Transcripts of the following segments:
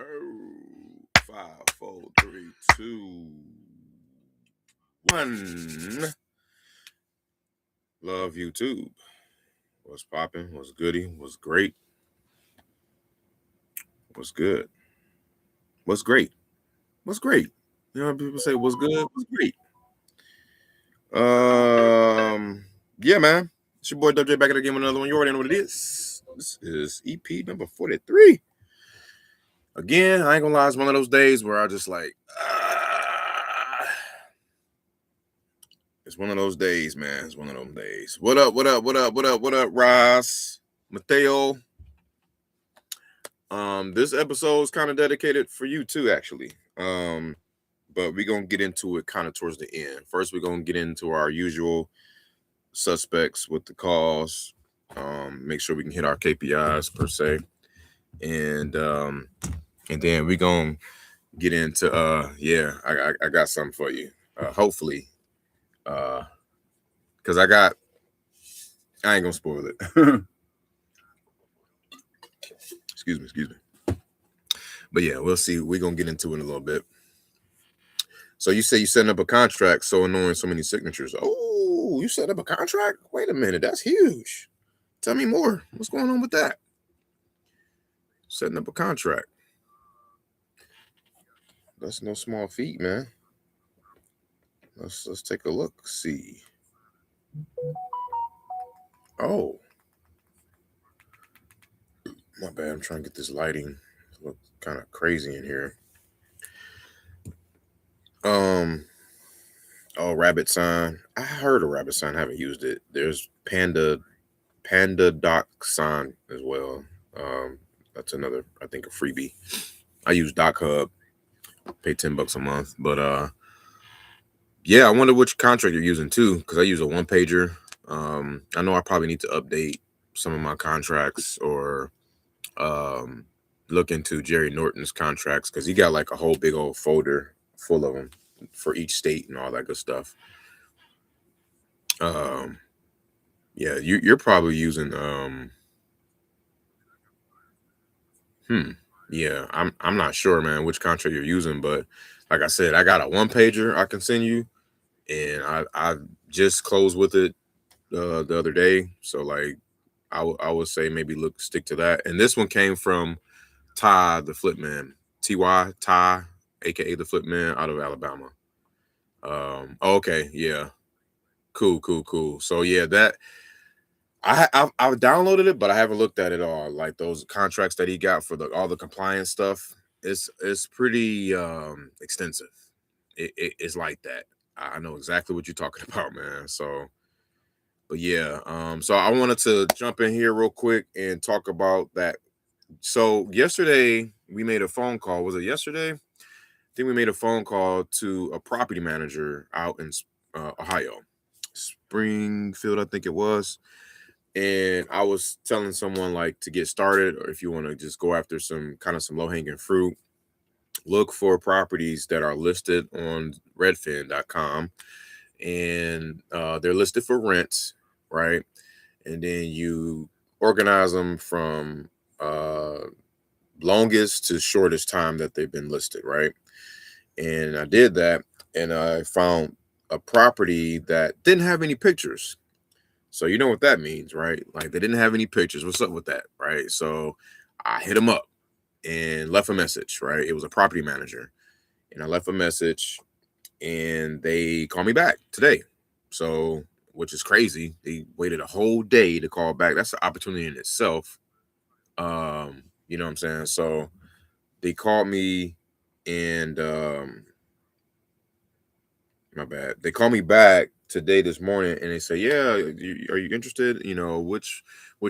Oh, 5, 4, 3, 2, 1. Love YouTube. What's popping? What's goody? What's great? What's good? What's great? What's great? You know how people say what's good? What's great? Yeah, man. It's your boy DubJ back at again with another one. You already know what it is. This is EP number 43. Again, I ain't gonna lie, it's one of those days where I just like it's one of those days, man. It's one of those days. What up, Ross? Mateo. This episode is kind of dedicated for you too, actually. But we're gonna get into it kind of towards the end. First, we're gonna get into our usual suspects with the calls. Make sure we can hit our KPIs per se. And then we're gonna get into I got something for you. Hopefully. Because I ain't gonna spoil it. Excuse me. But yeah, we'll see. We're gonna get into it in a little bit. So you say you setting up a contract, so annoying, so many signatures. Oh, you set up a contract? Wait a minute, that's huge. Tell me more. What's going on with that? Setting up a contract. That's no small feat, man. Let's take a look. See. Oh. My bad. I'm trying to get this lighting to look kind of crazy in here. Oh, rabbit sign. I heard of rabbit sign. I haven't used it. There's panda doc sign as well. That's another, I think, a freebie. I use Doc Hub. Pay $10 a month. But yeah, I wonder which contract you're using too, because I use a one pager. I know I probably need to update some of my contracts or look into Jerry Norton's contracts because he got like a whole big old folder full of them for each state and all that good stuff. Yeah, you're probably using yeah, I'm not sure, man, which contract you're using, but like I said, I got a one pager I can send you, and I just closed with it the other day, so like I would say maybe stick to that. And this one came from Ty the Flipman, Ty, aka the Flipman, out of Alabama. Okay, yeah, cool. So yeah, that I've downloaded it, but I haven't looked at it all. Like those contracts that he got for all the compliance stuff, it's pretty extensive. It's like that. I know exactly what you're talking about, man. So, but yeah, so I wanted to jump in here real quick and talk about that. So yesterday we made a phone call. Was it yesterday? I think we made a phone call to a property manager out in Ohio, Springfield, I think it was. And I was telling someone like to get started, or if you want to just go after some low-hanging fruit, look for properties that are listed on redfin.com, and they're listed for rent, right? And then you organize them from longest to shortest time that they've been listed, right? And I did that, and I found a property that didn't have any pictures. So you know what that means, right? Like they didn't have any pictures. What's up with that, right? So I hit him up and left a message, right? It was a property manager. And I left a message and they called me back today. So, which is crazy. They waited a whole day to call back. That's an opportunity in itself. You know what I'm saying? So they called me and my bad. They called me back today this morning and they say, yeah, are you interested? You know, which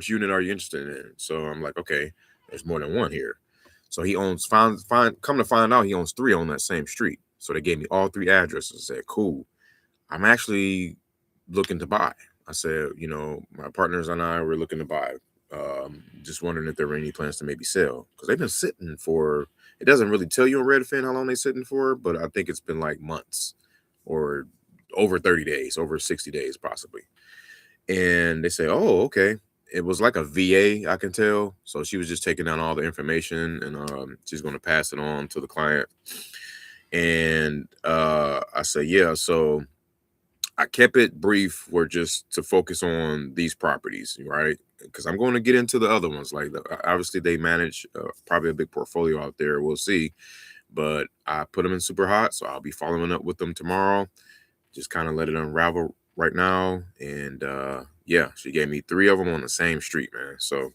unit are you interested in? So I'm like, okay, there's more than one here. So he owns come to find out he owns 3 on that same street. So they gave me all 3 addresses and said, cool. I'm actually looking to buy. I said, you know, my partners and I were looking to buy. Just wondering if there were any plans to maybe sell, because they've been sitting for, it doesn't really tell you on Redfin how long they're sitting for, but I think it's been like months or over 30 days, over 60 days possibly. And they say, oh, okay. it was like a VA, I can tell. So she was just taking down all the information, and she's going to pass it on to the client. And I said, yeah. So I kept it brief, for just to focus on these properties, right? Because I'm going to get into the other ones. Like, obviously, they manage probably a big portfolio out there. We'll see. But I put them in super hot, so I'll be following up with them tomorrow. Just kind of let it unravel right now. And yeah, she gave me 3 of them on the same street, man. So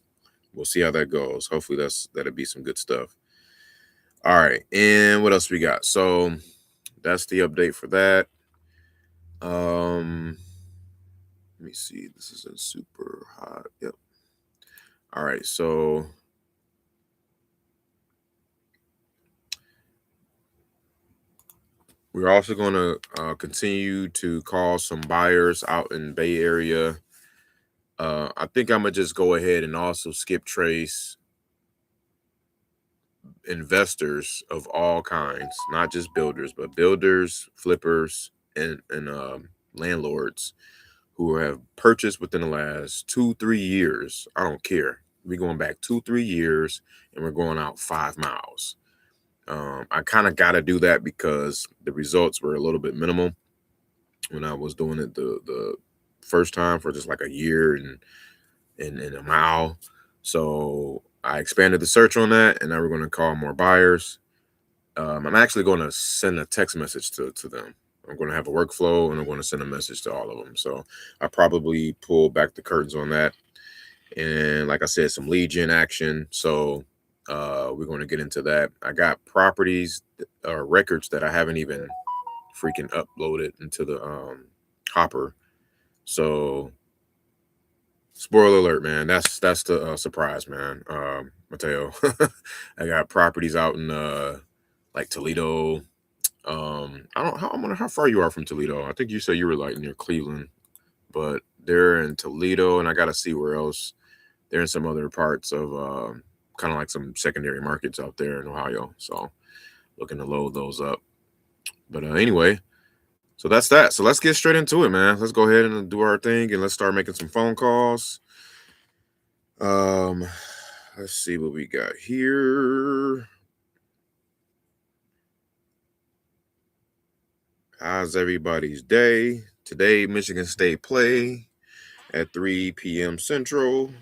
we'll see how that goes. Hopefully that'll be some good stuff. All right, and what else we got? So that's the update for that. Let me see. This isn't super hot. Yep. All right, so we're also going to continue to call some buyers out in Bay Area. I think I'm gonna just go ahead and also skip trace investors of all kinds, not just builders, but builders, flippers, and landlords who have purchased within the last 2-3 years. I don't care. We're going back 2-3 years, and we're going out 5 miles. I kind of got to do that because the results were a little bit minimal when I was doing it the first time for just like a year and a mile. So I expanded the search on that, and now we're going to call more buyers. I'm actually going to send a text message to them. I'm going to have a workflow, and I'm going to send a message to all of them. So I probably pull back the curtains on that. And like I said, some lead gen action. So we're going to get into that. I got properties or records that I haven't even freaking uploaded into the hopper. So spoiler alert, man. That's the surprise, man. Mateo, I got properties out in like Toledo. I wonder how far you are from Toledo. I think you said you were like near Cleveland, but they're in Toledo, and I got to see where else. They're in some other parts of kind of like some secondary markets out there in Ohio. So looking to load those up. But anyway, so that's that. So let's get straight into it, man. Let's go ahead and do our thing, and let's start making some phone calls. Let's see what we got here. How's everybody's day? Today, Michigan State play at 3 p.m. Central.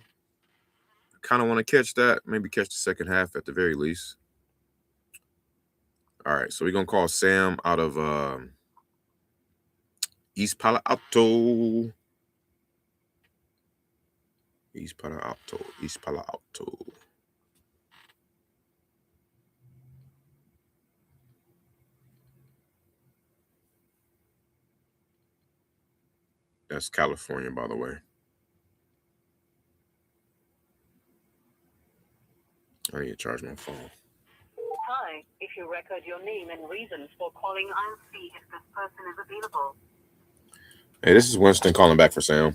Kind of want to catch that. Maybe catch the second half at the very least. All right, so we're going to call Sam out of East Palo Alto. East Palo Alto. That's California, by the way. I need to charge my phone. Hi, if you record your name and reasons for calling, I'll see if this person is available. Hey, this is Winston calling back for Sam.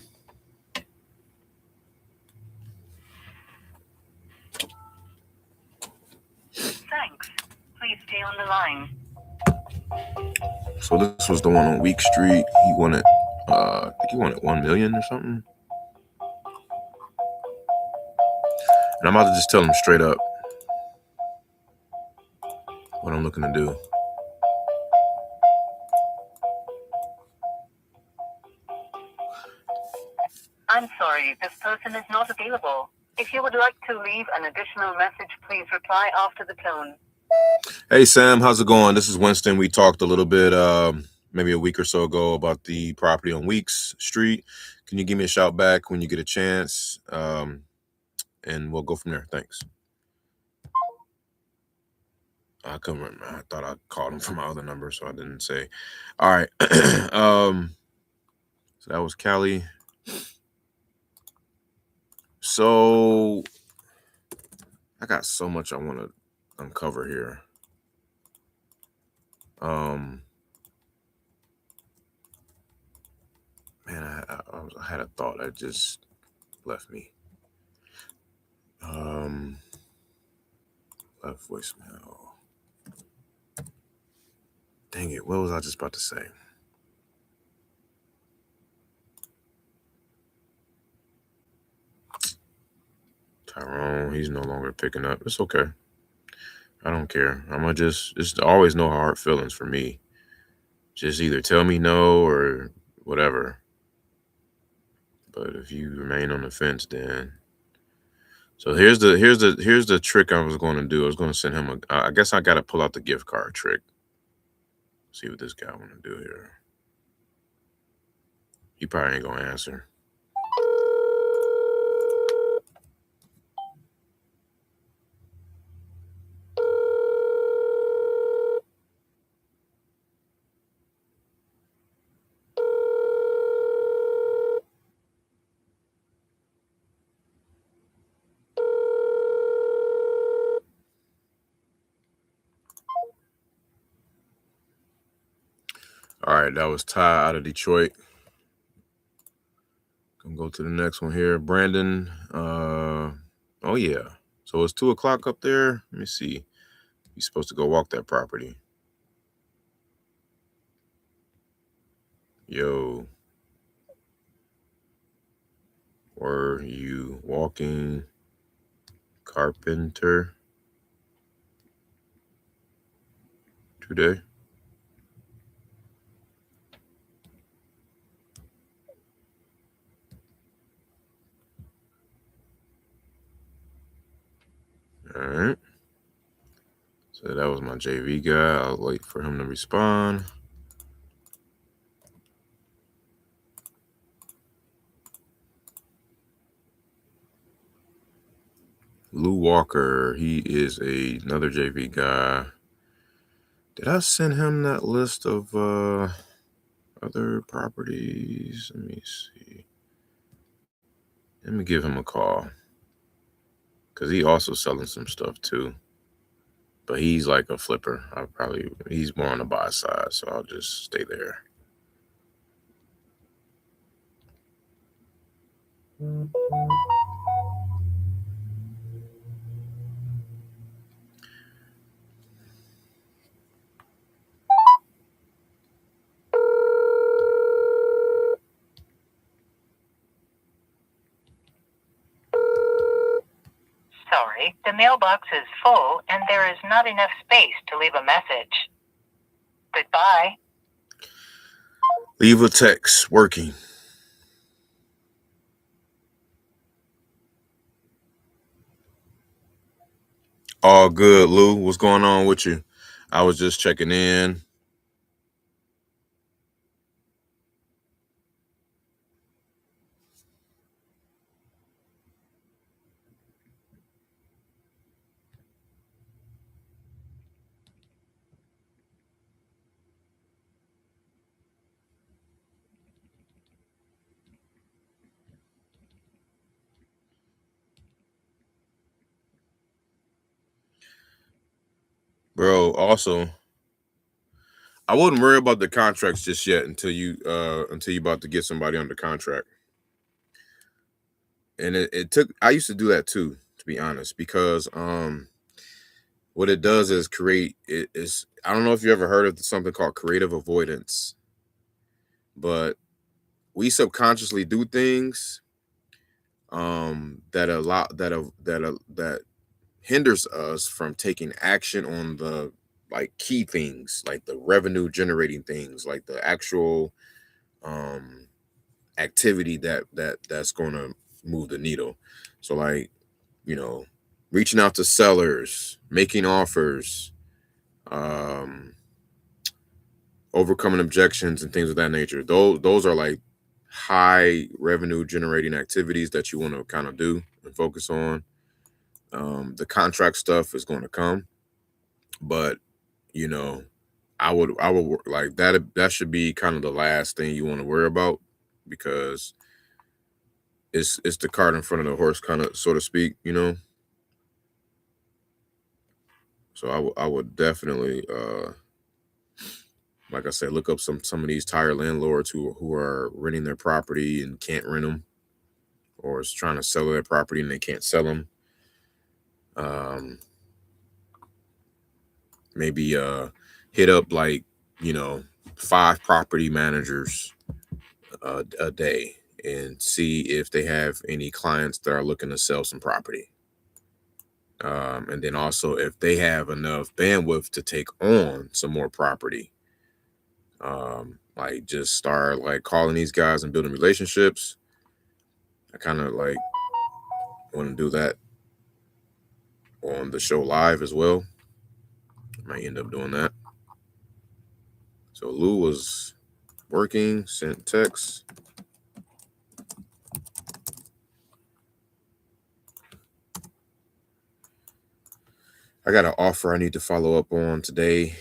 Thanks. Please stay on the line. So this was the one on Week Street. He wanted, I think he wanted 1 million or something. And I'm about to just tell him straight up what I'm looking to do. I'm sorry, this person is not available. If you would like to leave an additional message, please reply after the tone. Hey, Sam, how's it going? This is Winston. We talked a little bit, maybe a week or so ago, about the property on Weeks Street. Can you give me a shout back when you get a chance? And we'll go from there. Thanks. I couldn't remember. I thought I called him from my other number, so I didn't say. All right. So that was Callie. So I got so much I want to uncover here. Man, I had a thought that just left me. Left voicemail. Dang it, what was I just about to say? Tyrone, he's no longer picking up. It's okay. I don't care. I'm gonna just always no hard feelings for me. Just either tell me no or whatever. But if you remain on the fence, then so here's the trick I was going to do. I was going to send him a. I guess I got to pull out the gift card trick. See what this guy want to do here. He probably ain't gonna answer. All right, that was Ty out of Detroit. Gonna go to the next one here. Brandon. Oh yeah. So it's 2:00 up there. Let me see. He's supposed to go walk that property. Yo. Were you walking, carpenter, today? All right. So that was my JV guy. I'll wait for him to respond. Lou Walker, he is another JV guy. Did I send him that list of other properties? Let me see. Let me give him a call. Because he also selling some stuff too. But he's like a flipper. He's more on the buy side, so I'll just stay there. Sorry, the mailbox is full and there is not enough space to leave a message. Goodbye. Leave a text. Working. All good, Lou. What's going on with you? I was just checking in. Bro, also, I wouldn't worry about the contracts just yet until you about to get somebody under contract. And it took, I used to do that too, to be honest, because what it does is create it is, I don't know if you ever heard of something called creative avoidance, but we subconsciously do things that hinders us from taking action on the like key things, like the revenue generating things, like the actual activity that's going to move the needle. So like, reaching out to sellers, making offers, overcoming objections and things of that nature. Those are like high revenue generating activities that you want to kind of do and focus on. The contract stuff is going to come, but I would like that. That should be kind of the last thing you want to worry about, because it's the cart in front of the horse, kind of, so to speak. So I would definitely, like I said, look up some of these tire landlords who are renting their property and can't rent them, or is trying to sell their property and they can't sell them. Maybe hit up like 5 property managers a day and see if they have any clients that are looking to sell some property. And then also if they have enough bandwidth to take on some more property, like just start like calling these guys and building relationships. I kind of like want to do that on the show live as well. Might end up doing that. So Lou was working, sent text. I got an offer I need to follow up on today.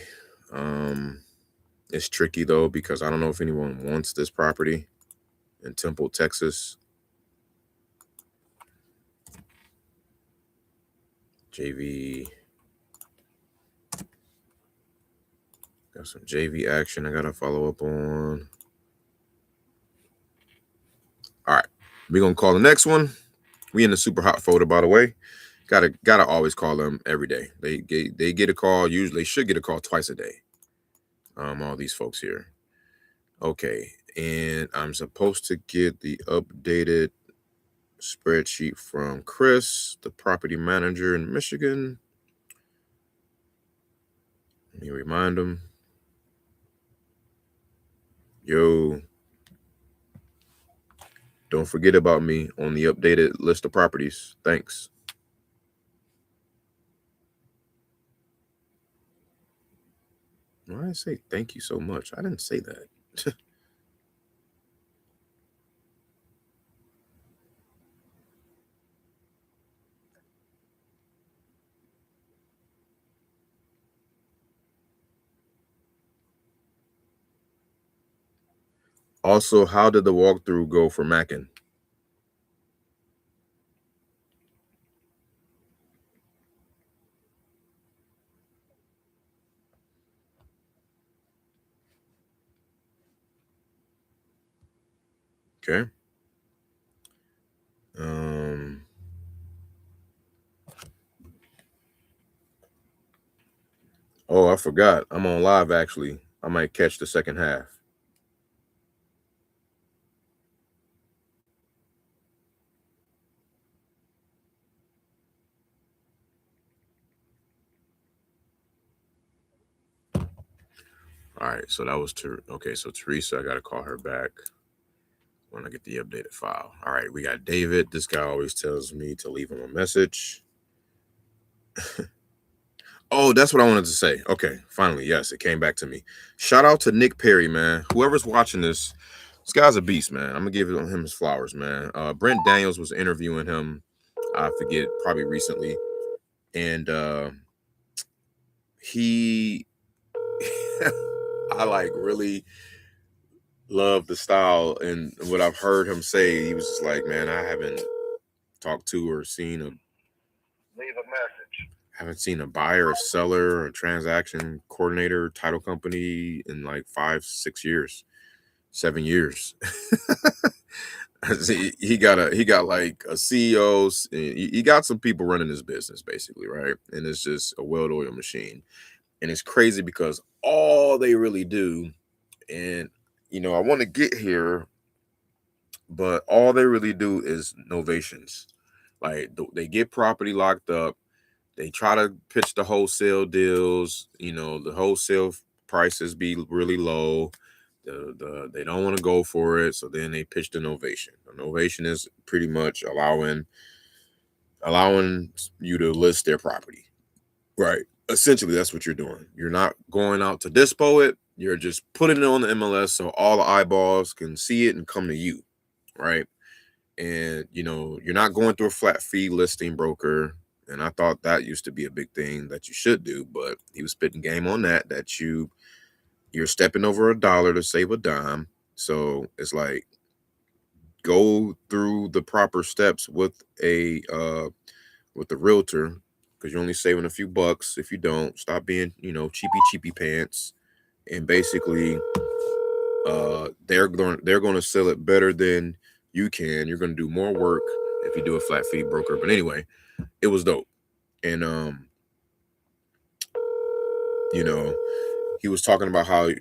It's tricky though because I don't know if anyone wants this property in Temple, Texas. JV. Got some JV action I gotta follow up on. All right, we're gonna call the next one. We in the super hot folder, by the way. Gotta always call them every day. They get a call. Usually, they should get a call twice a day. All these folks here. Okay, and I'm supposed to get the updated spreadsheet from Chris, the property manager in Michigan. Let me remind him. Yo, don't forget about me on the updated list of properties. Thanks. Why did I say thank you so much? I didn't say that. Also, how did the walkthrough go for Mackin? Okay. Oh, I forgot. I'm on live actually. I might catch the second half. All right, so that was okay. So Teresa, I gotta call her back when I get the updated file. All right, we got David. This guy always tells me to leave him a message. Oh, that's what I wanted to say. Okay, finally, yes, it came back to me. Shout out to Nick Perry, man. Whoever's watching this guy's a beast, man. I'm gonna give him his flowers, man. Brent Daniels was interviewing him, I forget, probably recently, and he, I like really love the style and what I've heard him say. He was just like, man, I haven't talked to or seen a leave a message. Haven't seen a buyer, a seller, a transaction coordinator, title company in like 5, 6 years, 7 years. he got like a CEO. He got some people running his business basically, right? And it's just a well-oiled machine. And it's crazy because all they really do, and I want to get here, but all they really do is novations. Like they get property locked up. They try to pitch the wholesale deals. The wholesale prices be really low. They don't want to go for it, so then they pitch the novation. The novation is pretty much allowing you to list their property, right? Essentially, that's what you're doing. You're not going out to dispo it. You're just putting it on the MLS so all the eyeballs can see it and come to you, right? And you're not going through a flat fee listing broker. And I thought that used to be a big thing that you should do, but he was spitting game on that you're stepping over $1 to save a dime. So it's like, go through the proper steps with the realtor, because you're only saving a few bucks. If you don't, stop being cheapy pants. And basically they're going to sell it better than you can. You're going to do more work if you do a flat fee broker. But anyway, it was dope. And he was talking about how leave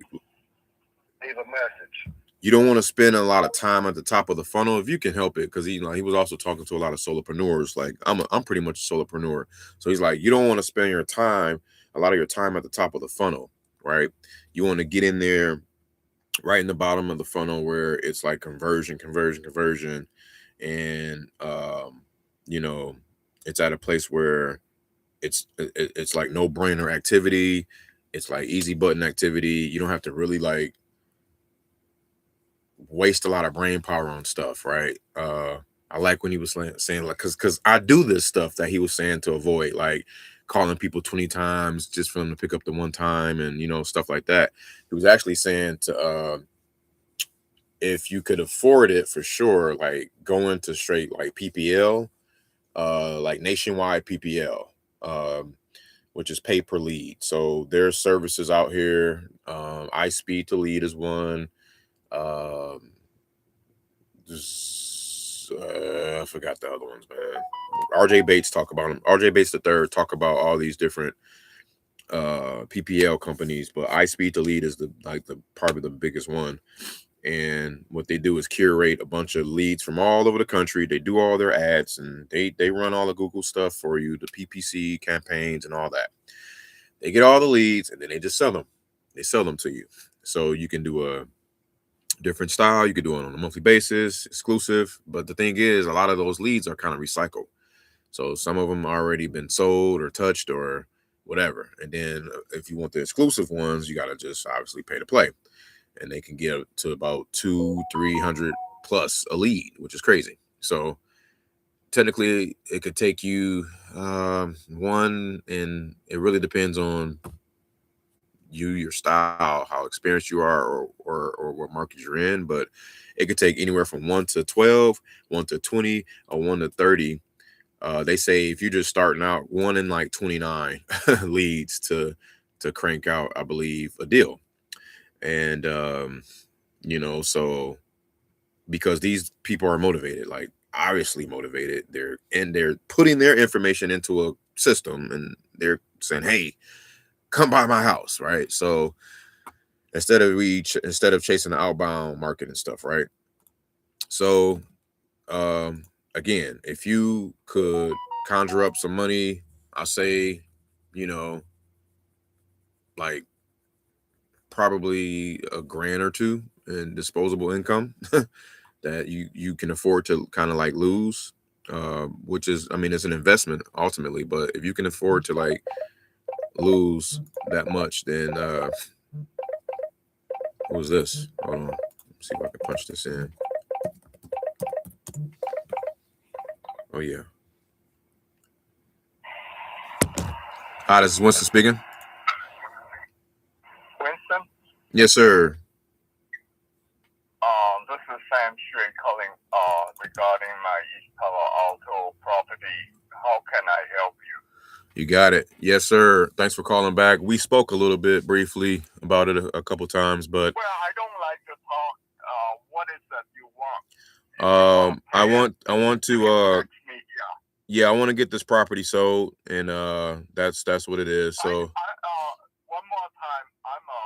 a message. you don't want to spend a lot of time at the top of the funnel if you can help it, because he was also talking to a lot of solopreneurs. Like I'm pretty much a solopreneur, so he's like, you don't want to spend a lot of your time at the top of the funnel, right? You want to get in there right in the bottom of the funnel where it's like conversion, and it's at a place where it's like no brainer activity. It's like easy button activity. You don't have to really like waste a lot of brain power on stuff, right? I like when he was saying like, because I do this stuff that he was saying to avoid, like calling people 20 times just for them to pick up the one time, and stuff like that. He was actually saying to if you could afford it, for sure, like go into straight like PPL, like nationwide PPL, which is pay per lead. So there's services out here. iSpeed to lead is one. I forgot the other ones, man. RJ Bates talk about them. RJ Bates III talk about all these different PPL companies, but iSpeed to lead is probably the biggest one. And what they do is curate a bunch of leads from all over the country. They do all their ads, and they run all the Google stuff for you, the PPC campaigns and all that. They get all the leads, and then they just sell them. They sell them to you. So you can do a different style. You could do it on a monthly basis, exclusive. But the thing is, a lot of those leads are kind of recycled. So some of them already been sold or touched or whatever. And then if you want the exclusive ones, you got to just obviously pay to play. And they can get up to about 200-300 plus a lead, which is crazy. So technically it could take you one, and it really depends on your style, how experienced you are, or what market you're in. But it could take anywhere from 1 to 12, 1 to 20, or 1 to 30. They say if you're just starting out, 1 in like 29 leads to crank out, I believe, a deal. And so because these people are motivated, like obviously motivated, they're putting their information into a system, and they're saying, hey, come by my house, right? So instead of chasing the outbound market and stuff, right? So again, if you could conjure up some money, I say, like probably $1,000 or $2 in disposable income that you can afford to kind of like lose, which is, I mean, it's an investment ultimately, but if you can afford to like lose that much, then what was this? Hold on, let's see if I can punch this in. Oh yeah. Hi, this is Winston speaking. Winston, Yes, sir. this is Sam Shui calling regarding my East Palo Alto property. How can I help you? You got it. Yes, sir. Thanks for calling back. We spoke a little bit briefly about it a couple times, but Well, I don't like to talk. What is that you want? I want to Text me, yeah, I want to get this property sold, and that's what it is. So one more time, I'm a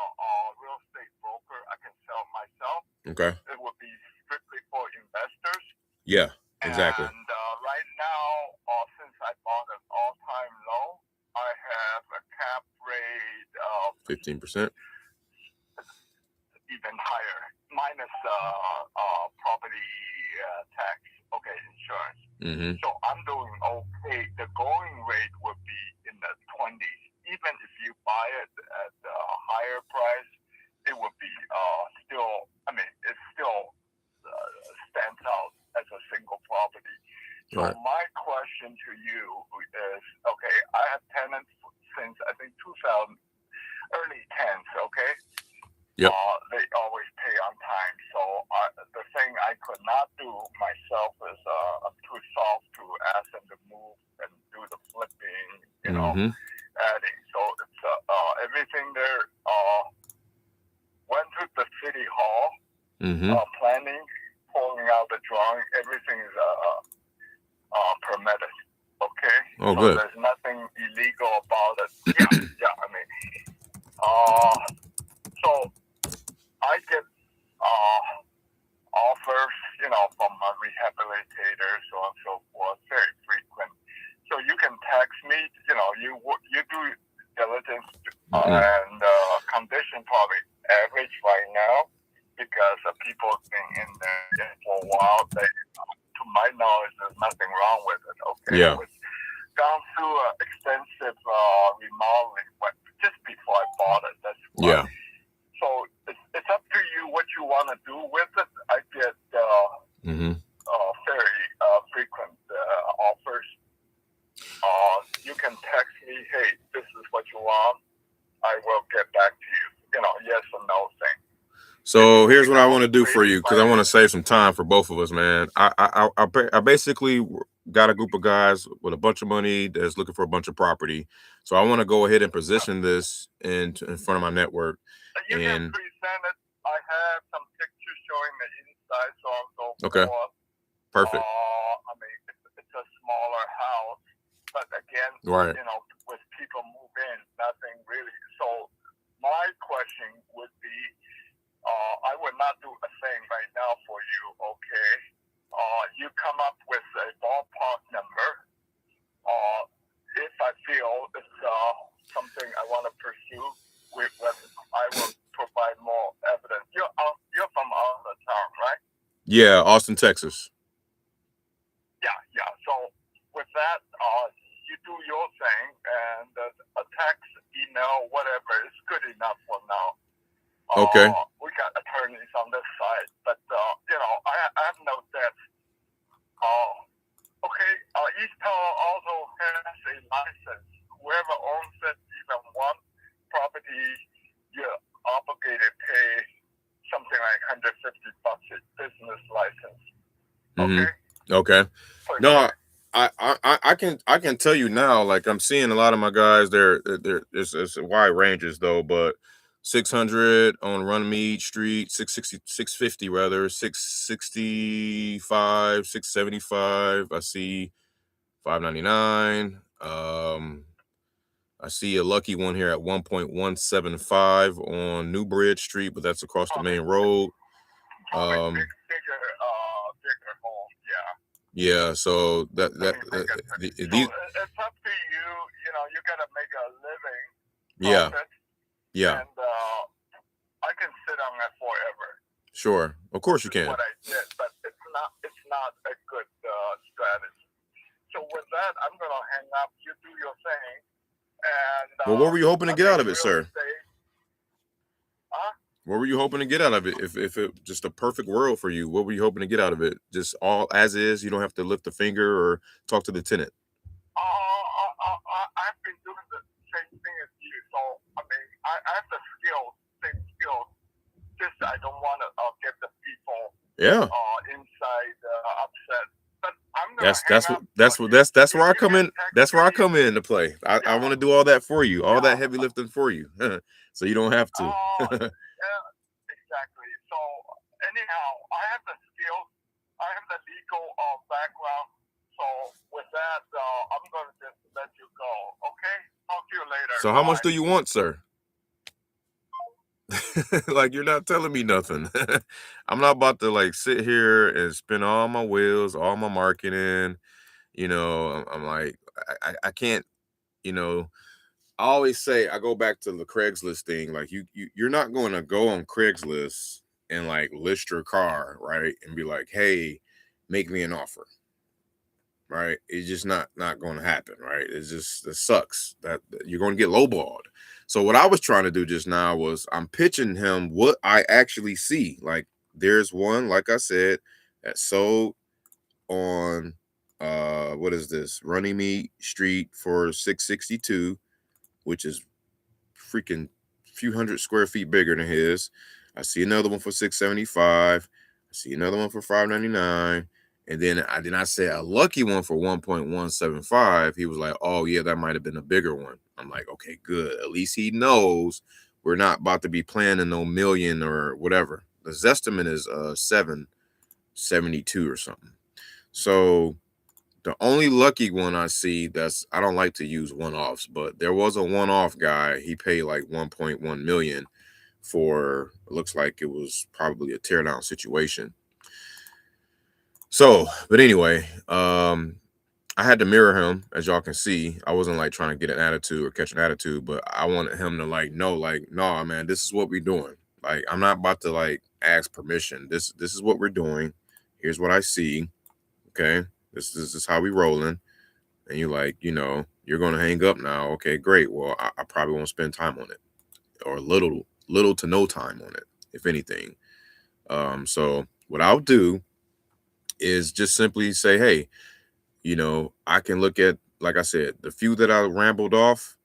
real estate broker. I can sell myself. okay. It would be strictly for investors. Yeah, exactly. And right now, since I bought an all-time low, I have a cap rate of 15%. even higher, minus property tax, insurance. Mm-hmm. So I'm doing okay. The going rate would be in the 20s. Even if you buy it at a higher price, it would be still, it still stands out as a single property. So Right. my question to you is, okay, I have tenants since I think 2000, early 10s, okay? Yep. They always pay on time. So the thing I could not do myself is I'm too soft to ask them to move and do the flipping, Mm-hmm. adding. So it's everything there went to the city hall, Mm-hmm. planning, pulling out the drawing. Everything is permitted. Okay. Oh, so good. There's nothing illegal about it. Yeah. So I get text me. You do diligence and condition probably average right now because people have been in there for a while. To my knowledge, there's nothing wrong with it. Okay. Yeah. It was gone through an extensive remodeling just before I bought it. That's why. Yeah. So it's up to you what you want to do with it. I get very frequent offers. You can text me, hey, this is what you want. I will get back to you. Yes or no thing. So here's what I want to do for you, because I want to save some time for both of us, man. I basically got a group of guys with a bunch of money that's looking for a bunch of property. So I want to go ahead and position this in front of my network. You can present it. I have some pictures showing the inside, so on and so forth. Okay. Perfect. I mean, it's a smaller house, but again, right. With people move in, nothing really. So my question would be, I would not do a thing right now for you, okay? You come up with a ballpark number. If I feel it's something I want to pursue, I will provide more evidence. You're from out of town, right? Yeah, Austin, Texas. Yeah. So with that, you do your thing, and a text, email, whatever is good enough for now. Okay. We got attorneys on this side, but I have no debts. Okay. East Tower also has a license. Whoever owns it, even one property, you're obligated to pay something like $150 a business license. Okay. Okay. No, I can tell you now, like I'm seeing a lot of my guys it's wide ranges though, but 600 on Runnymede Street, 650 rather, 665, 675. I see 599. I see a lucky one here at 1.175 on New Bridge Street, but that's across the main road. Bigger home, yeah. So that so it's up to you. You gotta make a living. Profit, yeah. And I can sit on that forever. Sure, of course you can. What I did, but it's not a good strategy. So with that, I'm gonna hang up. You do your thing. And well, what were you hoping to get out of it, sir? What were you hoping to get out of it? If it just a perfect world for you, what were you hoping to get out of it? Just all as is. You don't have to lift a finger or talk to the tenant. I've been doing the same thing as you. So I mean, I have the same skills. Just I don't want to get the people inside upset. But I'm gonna that's where I come in. That's where I come in to play. I want to do all that for you, all that heavy lifting for you, so you don't have to. Yeah, exactly. So anyhow, I have the skills. I have the legal background. So with that, I'm gonna just let you go. Okay? Talk to you later. So how much do you want, sir? Like, you're not telling me nothing. I'm not about to like sit here and spin all my wheels, all my marketing. I'm like, I can't. I always say, I go back to the Craigslist thing. Like you're not going to go on Craigslist and like list your car, right, and be like, hey, make me an offer. Right? It's just not going to happen, right? It sucks that you're going to get lowballed. So what I was trying to do just now was I'm pitching him what I actually see. Like there's one, like I said, that sold on what is this? Runnymede Street for 662, which is freaking few hundred square feet bigger than his. I see another one for 675. I see another one for 599. And then I said a lucky one for 1.175. He was like, oh, yeah, that might have been a bigger one. I'm like, okay, good. At least he knows we're not about to be planning no million or whatever. The Zestimate is 772 or something. So the only lucky one I see I don't like to use one-offs, but there was a one-off guy. He paid like 1.1 million for, it looks like it was probably a teardown situation. So, but anyway, I had to mirror him, as y'all can see. I wasn't like trying to get an attitude or catch an attitude, but I wanted him to like know, like, no, man, this is what we're doing. Like, I'm not about to like ask permission. This is what we're doing. Here's what I see. Okay, this is how we rolling. And you like, you're gonna hang up now. Okay, great. Well, I probably won't spend time on it, or little to no time on it, if anything. So what I'll do is just simply say, hey, I can look at, like I said, the few that I rambled off.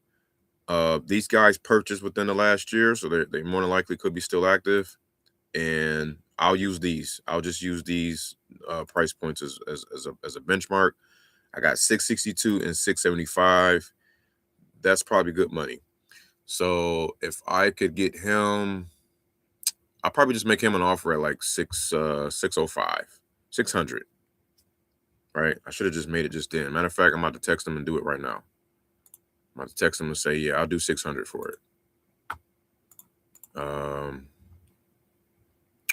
These guys purchased within the last year, so they more than likely could be still active. And I'll use these. I'll just use these price points as a benchmark. I got 662 and 675. That's probably good money. So if I could get him, I'll probably just make him an offer at like 605, 600. Right? I should have just made it just then. Matter of fact, I'm about to text him and do it right now. I'm about to text him and say, yeah, I'll do 600 for it.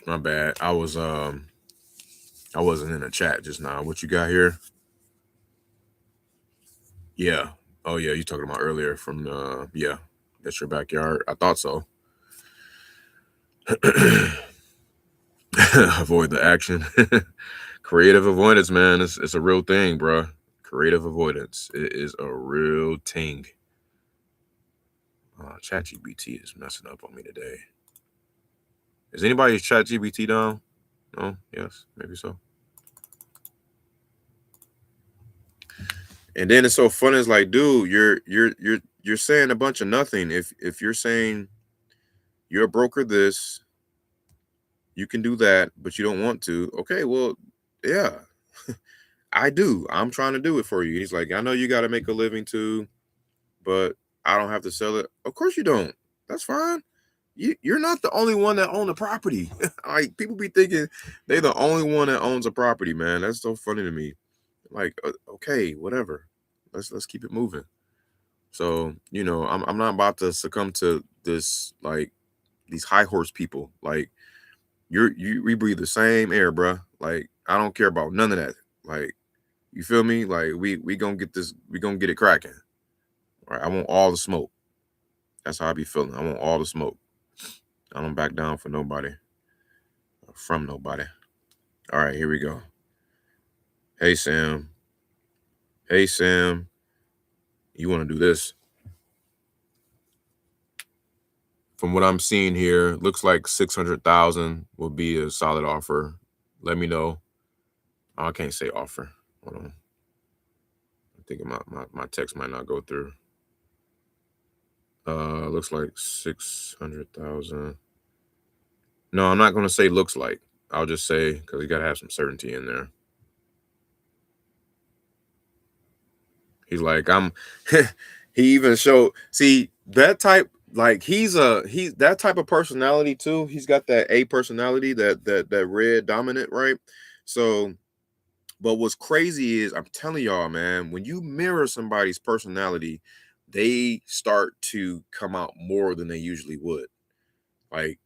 My bad. I wasn't in a chat just now. What you got here? Yeah. Oh yeah, you talking about earlier from yeah, that's your backyard. I thought so. Avoid the action. Creative avoidance, man. It's a real thing, bro. Creative avoidance. It is a real thing. ChatGPT is messing up on me today. Is anybody's ChatGPT down? No? Yes? Maybe so. And then it's so funny. It's like, dude, you're saying a bunch of nothing. If you're saying you're a broker this, you can do that, but you don't want to. Okay, well, yeah, I do. I'm trying to do it for you. He's like, I know you got to make a living too, but I don't have to sell it. Of course you don't. That's fine. You're not the only one that own the property. Like, people be thinking they're the only one that owns a property, man. That's so funny to me. Like, okay, whatever. Let's keep it moving. So, I'm not about to succumb to this, like, these high horse people. Like, we breathe the same air, bruh. Like, I don't care about none of that. Like, you feel me? Like, we gonna get this, we gonna get it cracking. All right, I want all the smoke. That's how I be feeling. I want all the smoke. I don't back down for nobody. Or from nobody. All right, here we go. Hey Sam. Hey Sam. You want to do this? From what I'm seeing here, looks like 600,000 will be a solid offer. Let me know. Oh, I can't say offer. Hold on. I think my text might not go through. Looks like 600,000. No, I'm not going to say looks like. I'll just say, because you got to have some certainty in there. He's like, he even showed, see, that type, like, he's that type of personality too. He's got that A personality, that red dominant, right? So, but what's crazy is, I'm telling y'all, man, when you mirror somebody's personality, they start to come out more than they usually would. Like,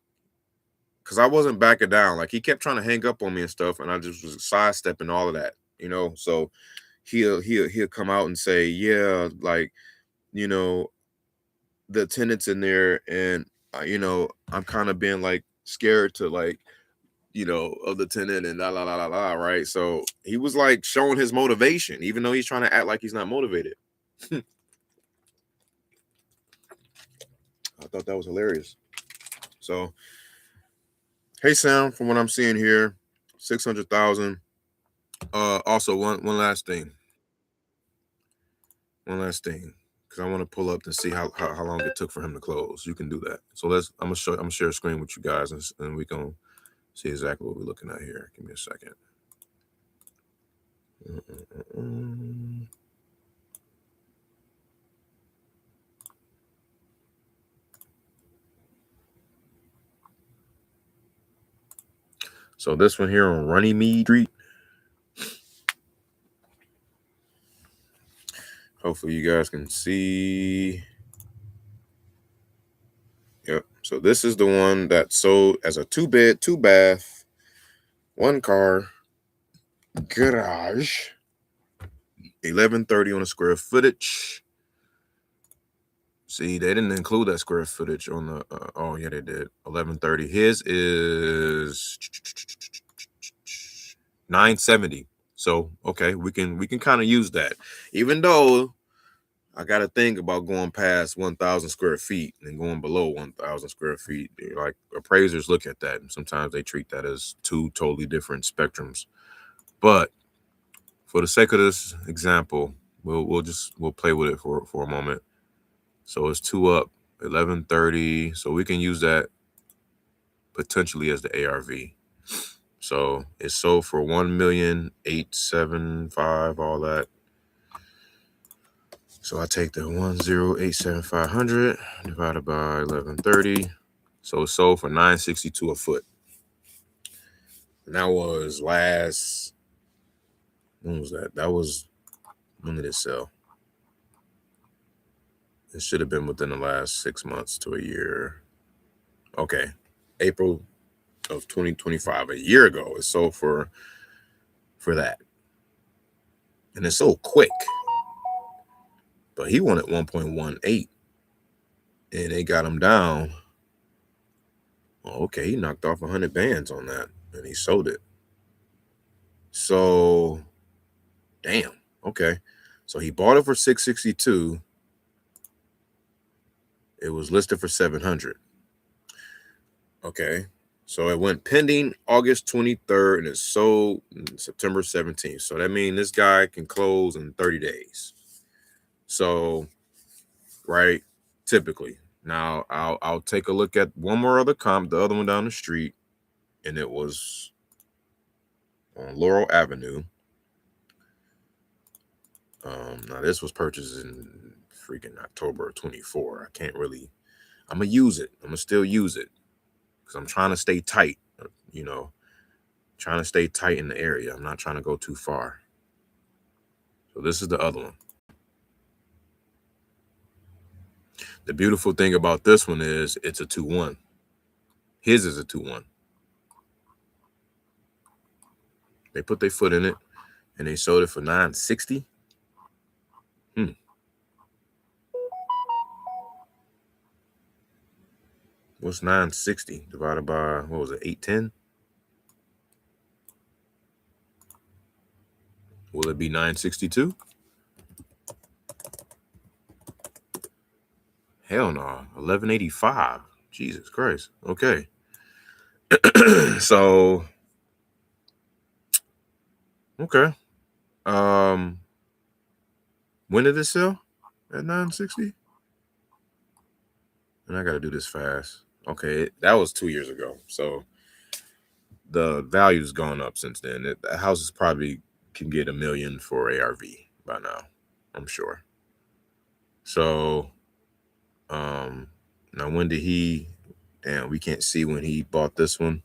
because I wasn't backing down. Like, he kept trying to hang up on me and stuff, and I just was sidestepping all of that, So he'll come out and say, yeah, like, the tenants in there, and I'm kind of being like scared to, like, of the tenant and la la la la la, right? So he was like showing his motivation, even though he's trying to act like he's not motivated. I thought that was hilarious. So, hey Sam, from what I'm seeing here, 600,000. Also, one last thing. One last thing, because I want to pull up to see how long it took for him to close. You can do that. So I'm gonna share a screen with you guys, and we can see exactly what we're looking at here. Give me a second. So this one here on Runnymede Street. Hopefully you guys can see. Yep. So this is the one that sold as a 2-bed, 2-bath, 1-car garage 1130 on the square footage. See, they didn't include that square footage on the. Oh yeah, they did. 1130. His is 970. So okay, we can kind of use that, even though I got to think about going past 1,000 square feet and going below 1,000 square feet. Like appraisers look at that, and sometimes they treat that as two totally different spectrums. But for the sake of this example, we'll play with it for a moment. So it's 2 up, 1130. So we can use that potentially as the ARV. So it's sold for 1,875,000, all that. So I take the 1,087,500 divided by 1130. So it sold for 962 a foot. And that was last. When was that? When did it sell? It should have been within the last 6 months to a year. Okay, April of 2025, a year ago. It sold for that, and it sold quick. But he wanted 1.18, and they got him down. Well, okay, he knocked off 100 bands on that, and he sold it. So, damn. Okay, so he bought it for 662. It was listed for 700. Okay, so it went pending August 23rd, and it sold September 17th. So that means this guy can close in 30 days. So, right, typically. Now I'll take a look at one more other comp, the other one down the street, and it was on Laurel Avenue. Now this was purchased in freaking October of 24. I can't really. I'm gonna use it. I'm gonna still use it because I'm trying to stay tight. Trying to stay tight in the area. I'm not trying to go too far. So this is the other one. The beautiful thing about this one is it's a 2-1. His is a 2-1. They put their foot in it, and they sold it for 960. What's 960 divided by, what was it, 810? Will it be 962? Hell no, 1185. Jesus Christ. Okay. So, okay. When did it sell? At 960? And I got to do this fast. Okay, that was 2 years ago. So the value's gone up since then. The house is probably can get $1 million for ARV by now, I'm sure. So, now when did he? Damn, we can't see when he bought this one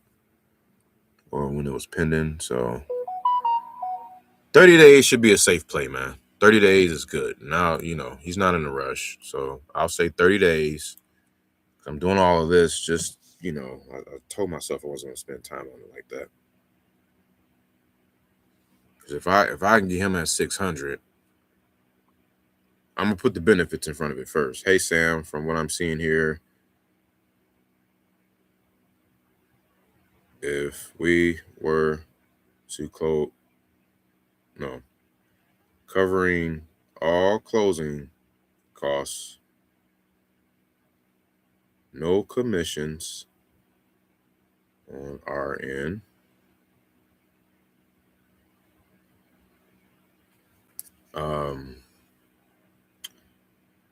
or when it was pending. So 30 days should be a safe play, man. 30 days is good. Now, he's not in a rush. So I'll say 30 days. I'm doing all of this just, I told myself I wasn't going to spend time on it like that. Because if I can get him at 600, I'm going to put the benefits in front of it first. Hey, Sam, from what I'm seeing here, if we were to covering all closing costs, no commissions on our end,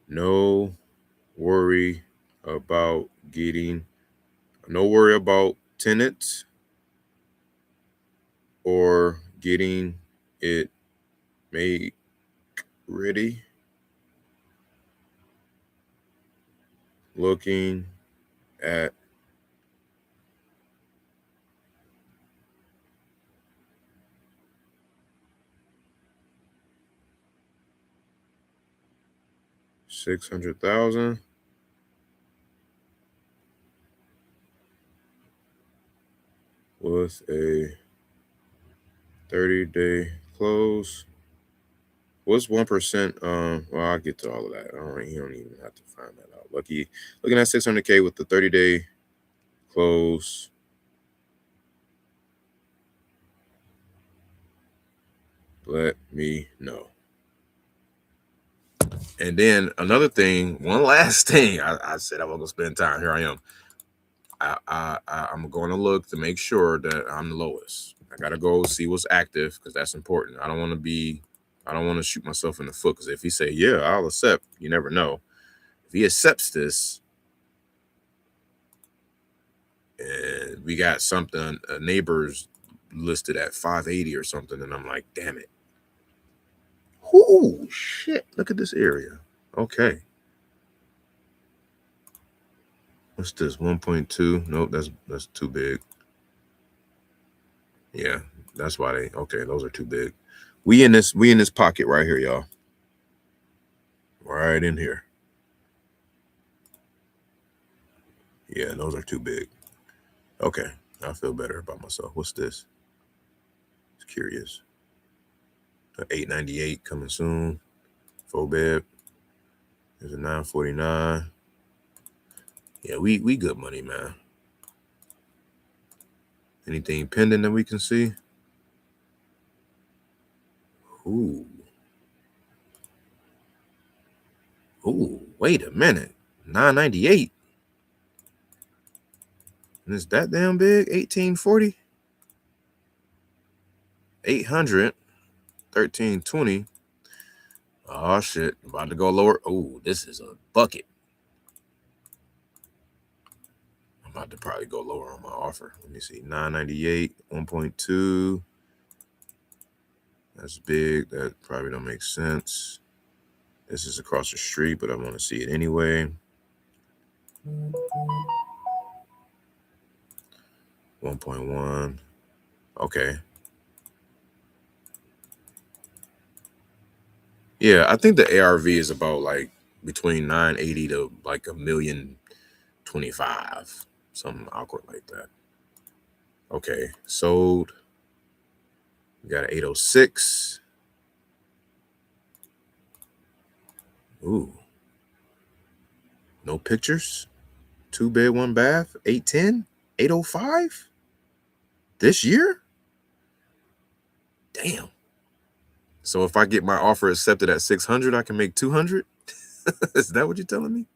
no worry about tenants or getting it made ready. Looking at $600,000 with a 30-day close What's 1%? Well, I'll get to all of that. You don't even have to find that out. Looking at 600K with the 30-day close. Let me know. And then another thing, one last thing. I said I was gonna spend time. Here I am. I'm going to look to make sure that I'm the lowest. I gotta go see what's active because that's important. I don't want to shoot myself in the foot because if he say, yeah, I'll accept, you never know. If he accepts this and we got something, neighbors listed at 580 or something, and I'm like, damn it. Oh shit, look at this area. Okay. What's this? 1.2? Nope, that's too big. Yeah, that's why those are too big. We in this pocket right here, y'all. Right in here. Yeah, those are too big. Okay, I feel better about myself. What's this? It's curious. 898 coming soon. 4-bed. There's a 949. Yeah, we good money, man. Anything pending that we can see? Ooh, wait a minute. 998. And it's that damn big? 1840? 800. 1320. Oh shit. About to go lower. Oh, this is a bucket. I'm about to probably go lower on my offer. Let me see. 998, 1.2. That's big. That probably don't make sense. This is across the street, but I want to see it anyway. 1.1. Okay. Yeah, I think the ARV is about like between 980 to like 1,025,000. Something awkward like that. Okay, sold. We got an 806. Ooh. No pictures. 2-bed, 1-bath. 810. 805. This year? Damn. So if I get my offer accepted at 600, I can make 200? Is that what you're telling me?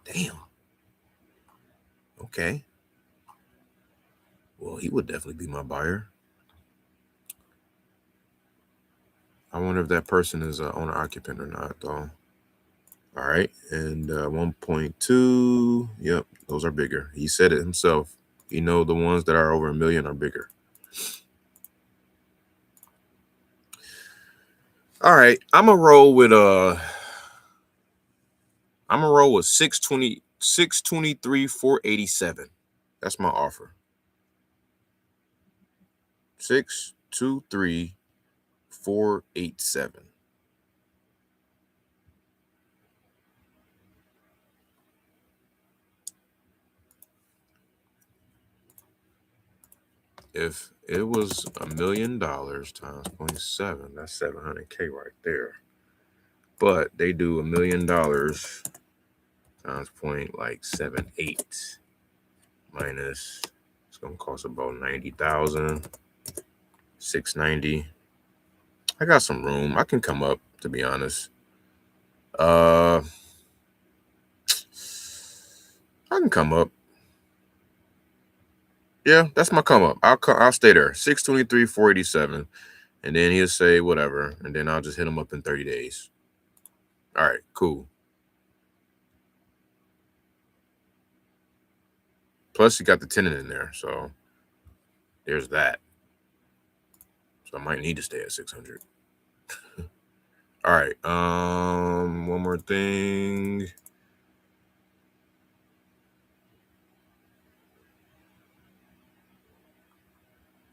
Damn. Okay. Well, he would definitely be my buyer. I wonder if that person is an owner occupant or not, though. All right. And 1.2. Yep. Those are bigger. He said it himself. You know, the ones that are over $1 million are bigger. All right. I'm going to roll with 623, 487. That's my offer. 623, 487. If it was $1 million times 0.7, that's 700K right there. But they do $1 million times 0.78 minus, it's gonna cost about 90,000, 690. I got some room. I can come up, to be honest. I can come up. Yeah, that's my come up. I'll stay there. 623, 487. And then he'll say whatever. And then I'll just hit him up in 30 days. All right, cool. Plus, you got the tenant in there. So there's that. So I might need to stay at 600. All right. One more thing.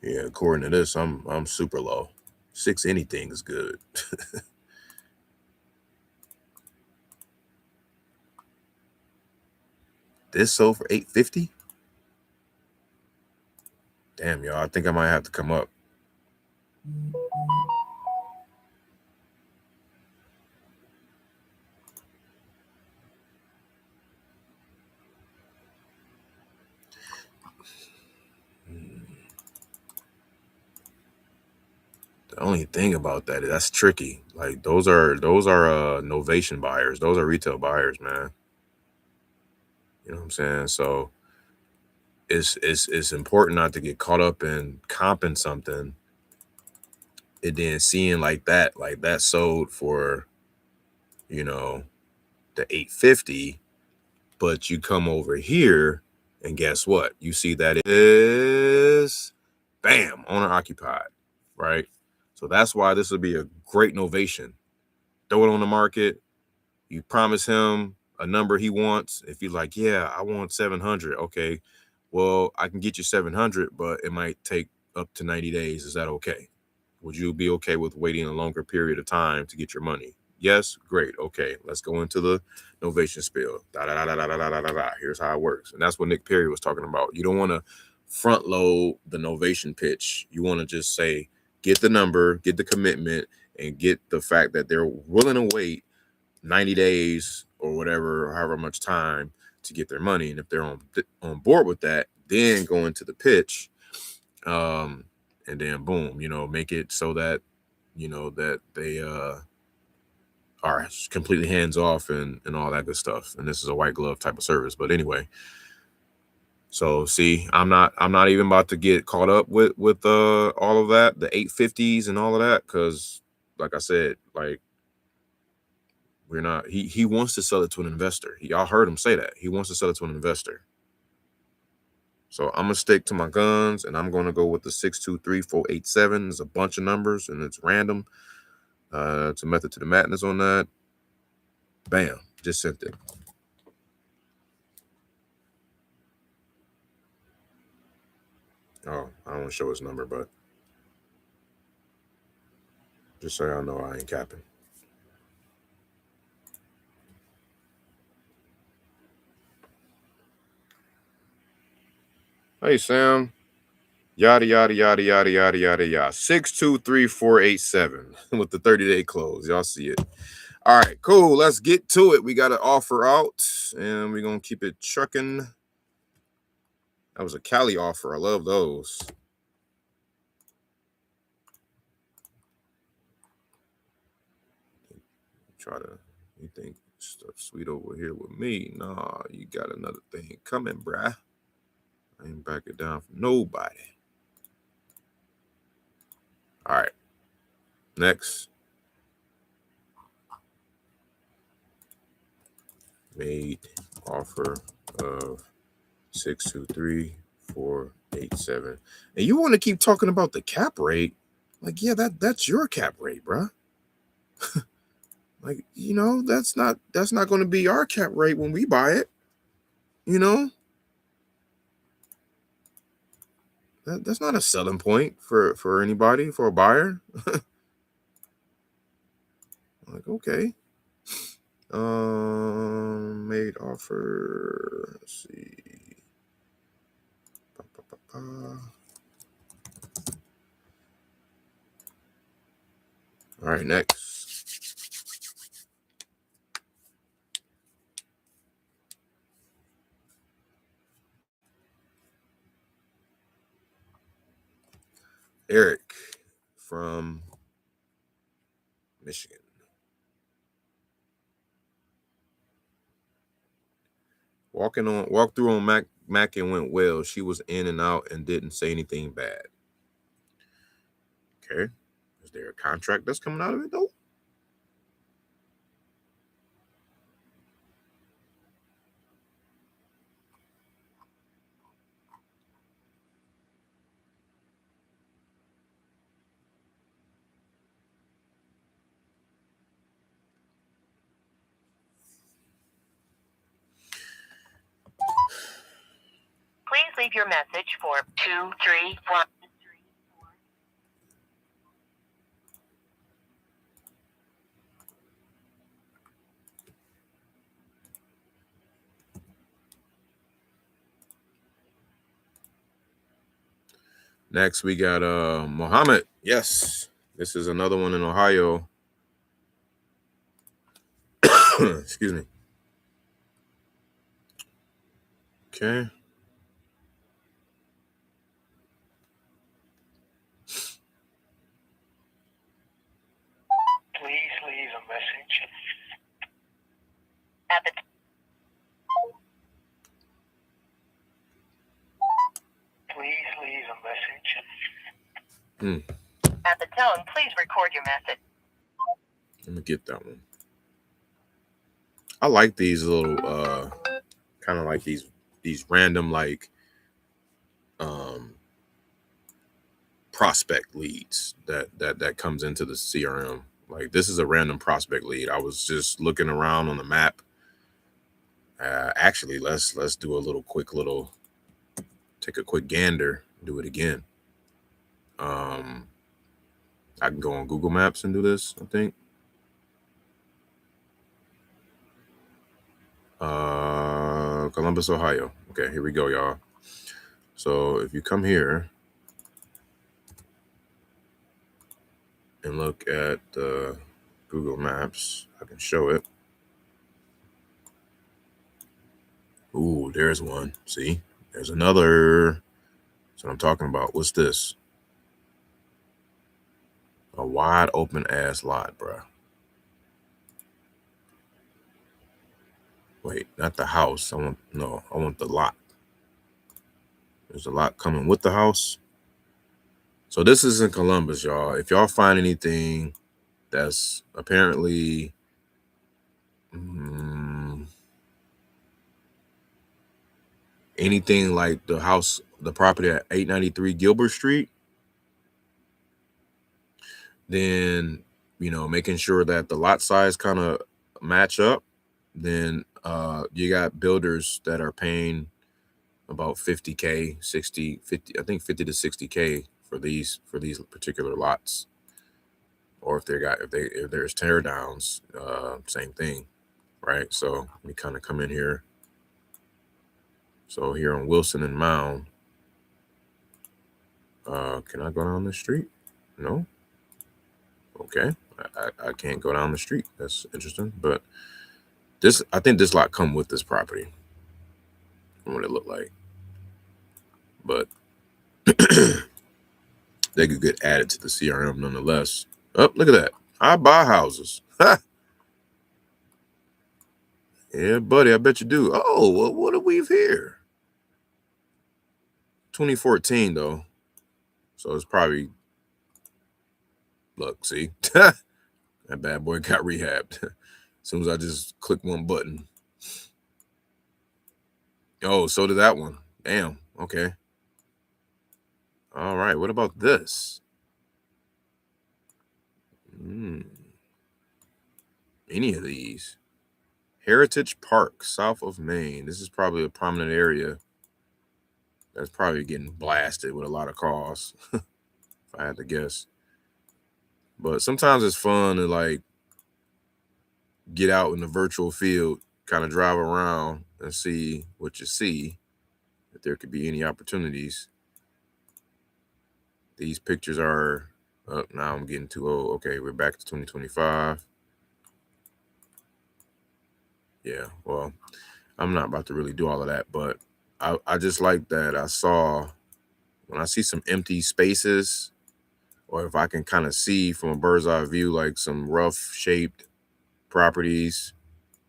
Yeah, according to this, I'm super low. 6 anything is good. This sold for 850. Damn, y'all. I think I might have to come up. The only thing about that is that's tricky. Like those are novation buyers. Those are retail buyers, man. You know what I'm saying? So it's important not to get caught up in comping something and then seeing like that sold for, you know, the 850, but you come over here and guess what? You see that it is bam, owner occupied, right? So that's why this would be a great novation. Throw it on the market. You promise him a number he wants. If you're like, yeah, I want 700. Okay, well, I can get you 700, but it might take up to 90 days. Is that okay? Would you be okay with waiting a longer period of time to get your money? Yes, great. Okay, let's go into the novation spiel. Here's how it works. And that's what Nick Perry was talking about. You don't want to front load the novation pitch. You want to just say, get the number, get the commitment, and get the fact that they're willing to wait 90 days or whatever, however much time to get their money. And if they're on board with that, then go into the pitch. And then boom, you know, make it so that, you know, that they are completely hands off and all that good stuff. And this is a white glove type of service. But anyway, so see, I'm not even about to get caught up with all of that, the 850s and all of that, because like I said, like we're not, he wants to sell it to an investor. Y'all heard him say that. He wants to sell it to an investor. So I'm gonna stick to my guns and I'm gonna go with the 623-487. There's a bunch of numbers and it's random. It's a method to the madness on that. Bam, just sent it. Oh, I don't want to show his number, but just so y'all know I ain't capping. Hey Sam. Yada yada yada yada yada yada yada. 623-487 with the 30-day close. Y'all see it. All right, cool. Let's get to it. We got an offer out and we're gonna keep it trucking. That was a Cali offer. I love those. You think stuff sweet over here with me? Nah, you got another thing coming, bruh. I ain't back it down from nobody. All right. Next. Made offer of 623-487. And you want to keep talking about the cap rate? Like, yeah, that's your cap rate, bruh. Like, you know, that's not going to be our cap rate when we buy it. You know, that's not a selling point for anybody, for a buyer. Like, okay. Made offer. Let's see. All right, next. Eric from Michigan. Walk through on Mac and went well. She was in and out and didn't say anything bad. Okay. Is there a contract that's coming out of it though? Please leave your message for 231. Next, we got Muhammad Yes, this is another one in Ohio. Excuse me. Okay. Please leave a message. At the Please leave a message. At the tone, please record your message. Let me get that one. I like these little kind of like these random like prospect leads that comes into the CRM. Like this is a random prospect lead. I was just looking around on the map. Actually, let's do a take a quick gander, do it again. I can go on Google Maps and do this, I think. Columbus, Ohio. Okay, here we go, y'all. So if you come here and look at the Google Maps, I can show it. Ooh, there's one. See, there's another. That's what I'm talking about. What's this? A wide open ass lot, bruh. Wait, not the house. I want the lot. There's a lot coming with the house. So this is in Columbus, y'all. If y'all find anything that's apparently anything like the house, the property at 893 Gilbert Street, then making sure that the lot size kind of match up, then you got builders that are paying about 50K, 60, 50, I think 50 to 60K for these particular lots. Or if there's tear downs, same thing, right? So we kind of come in here. So here on Wilson and Mound, can I go down the street? No. Okay, I can't go down the street. That's interesting. But I think this lot come with this property. What it look like, but they could get added to the CRM nonetheless. Oh, look at that! I buy houses. Yeah, buddy, I bet you do. Oh, well, what do we have here? 2014 though, so it's probably look. See, that bad boy got rehabbed as soon as I just click one button. Oh, so did that one. Damn. Okay. All right. What about this? Any of these? Heritage Park, south of Maine. This is probably a prominent area that's probably getting blasted with a lot of calls, if I had to guess. But sometimes it's fun to like get out in the virtual field, kind of drive around and see what you see, if there could be any opportunities. These pictures are up. Now I'm getting too old. Okay, we're back to 2025. Yeah, well, I'm not about to really do all of that, but I just like that I saw when I see some empty spaces, or if I can kind of see from a bird's eye view, like some rough shaped properties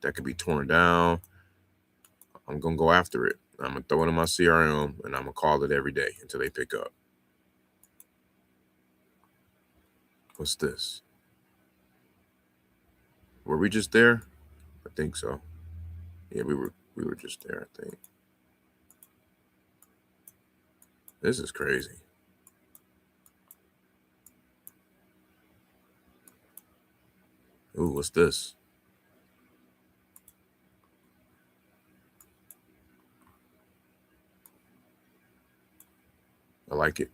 that could be torn down, I'm going to go after it. I'm going to throw it in my CRM and I'm going to call it every day until they pick up. What's this? Were we just there? I think so. Yeah, we were just there, I think. This is crazy. Ooh, what's this? I like it.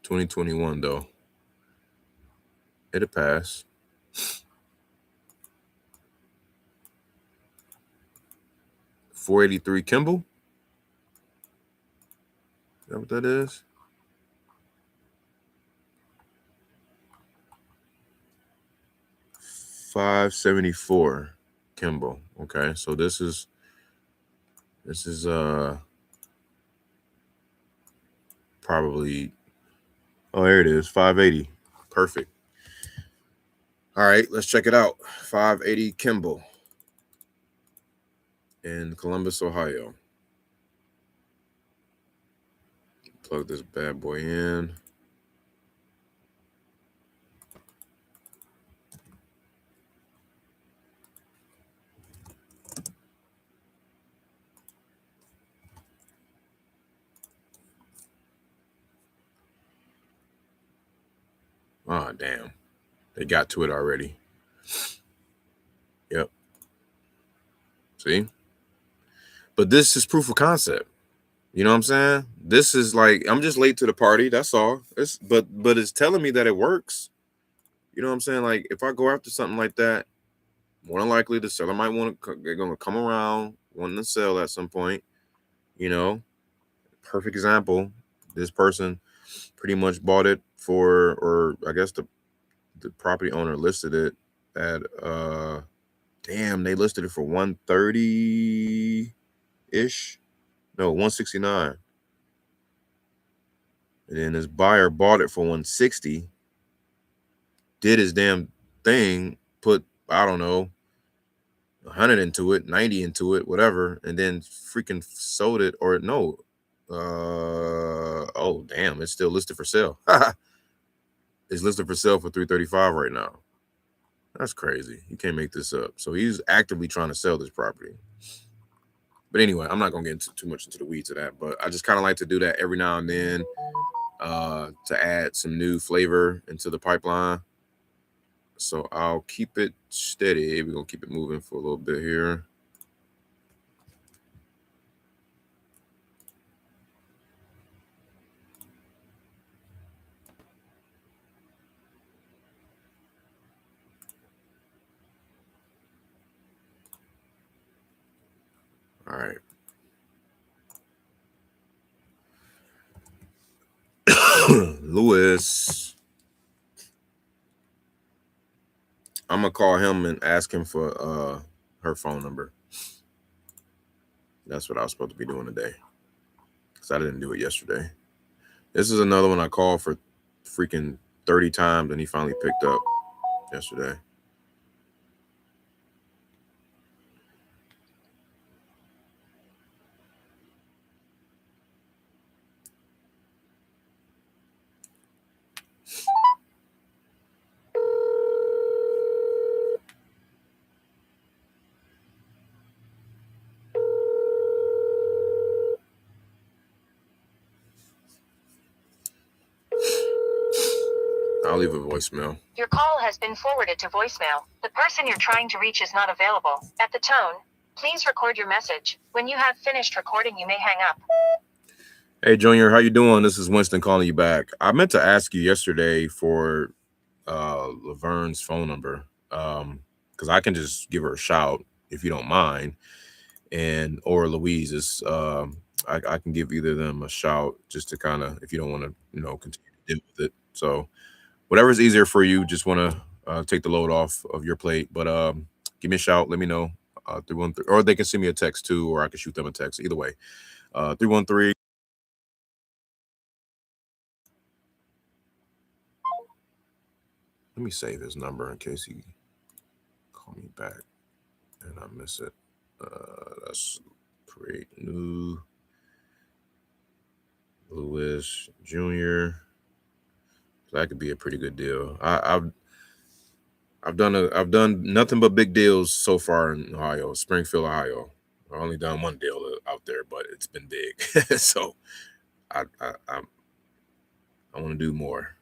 2021 though. It'll pass. .483 Kimball. Is that what that is? 574 Kimball. Okay, so this is probably, oh, there it is, 580. Perfect. All right, let's check it out. 580 Kimball in Columbus, Ohio. Plug this bad boy in. Oh, damn. They got to it already. Yep. See? But this is proof of concept. You know what I'm saying? This is like, I'm just late to the party. That's all. But it's telling me that it works. You know what I'm saying? Like, if I go after something like that, more than likely the seller might they're going to come around wanting to sell at some point. You know, perfect example. This person pretty much bought it for, or I guess the property owner listed it at, damn, they listed it for 130 ish. No, 169. And then this buyer bought it for 160, did his damn thing, put, I don't know, 100 into it, 90 into it, whatever, and then freaking sold it. Or no, oh damn, it's still listed for sale. It's listed for sale for 335 right now. That's crazy. You can't make this up. So he's actively trying to sell this property. But anyway, I'm not gonna get too much into the weeds of that, but I just kind of like to do that every now and then, to add some new flavor into the pipeline. So I'll keep it steady. We're gonna keep it moving for a little bit here. All right. Lewis. I'm gonna call him and ask him for her phone number. That's what I was supposed to be doing today, because I didn't do it yesterday. This is another one I called for freaking 30 times and he finally picked up yesterday. I'll leave a voicemail. Your call has been forwarded to voicemail. The person you're trying to reach is not available. At the tone, please record your message. When you have finished recording, you may hang up. Hey, Junior, how you doing? This is Winston calling you back. I meant to ask you yesterday for Laverne's phone number, because I can just give her a shout if you don't mind, and or Louise's. I can give either of them a shout just to kind of, if you don't want to, continue to deal with it. So whatever's easier for you, just want to take the load off of your plate. But give me a shout. Let me know. 313, or they can send me a text too, or I can shoot them a text. Either way, 313. Let me save his number in case he call me back and I miss it. Let's create new Lewis Jr. That could be a pretty good deal. I've done nothing but big deals so far in Ohio, Springfield, Ohio. I've only done one deal out there, but it's been big. So I want to do more.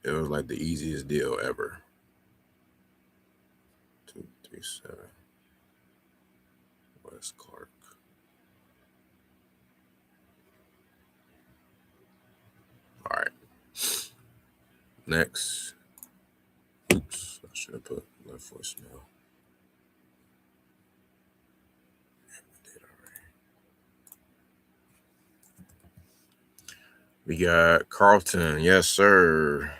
It was like the easiest deal ever. 237 West Clark. All right. Next. Oops, I should have put left voicemail. We got Carlton. Yes, sir.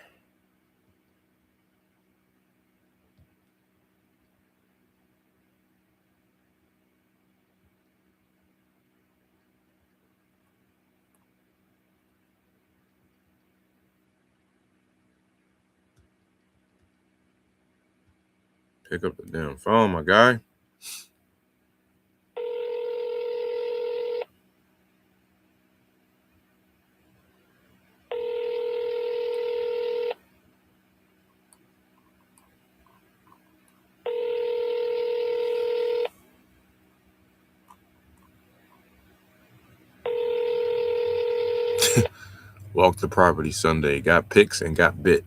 Pick up the damn phone, my guy. Walked the property Sunday, got pics and got bit.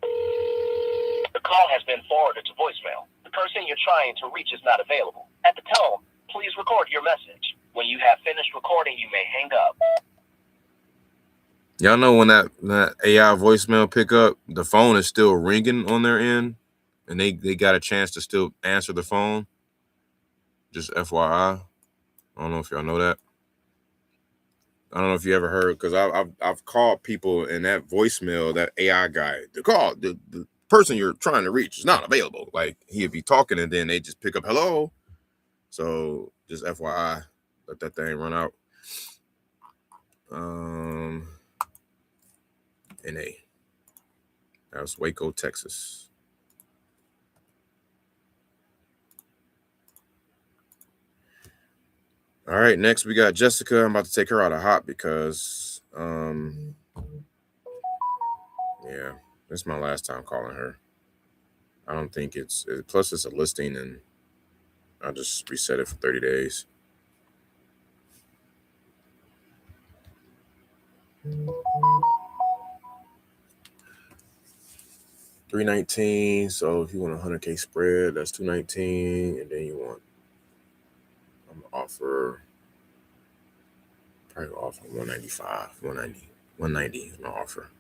The call has been forwarded to voicemail. The person you're trying to reach is not available. At the tone, please record your message. When you have finished recording, you may hang up. Y'all know when that AI voicemail pick up, the phone is still ringing on their end, and they got a chance to still answer the phone. Just FYI. I don't know if y'all know that. I don't know if you ever heard, because I've called people in that voicemail, that AI guy, the person you're trying to reach is not available. Like, he'd be talking and then they just pick up hello. So just FYI, let that thing run out. NA. That was Waco, Texas. All right, next we got Jessica. I'm about to take her out of hot because yeah, this is my last time calling her. I don't think plus it's a listing, and I'll just reset it for 30 days. $319. So if you want a 100K spread, that's $219, and then you want, I'm gonna offer, probably offer 195, 190 is my offer.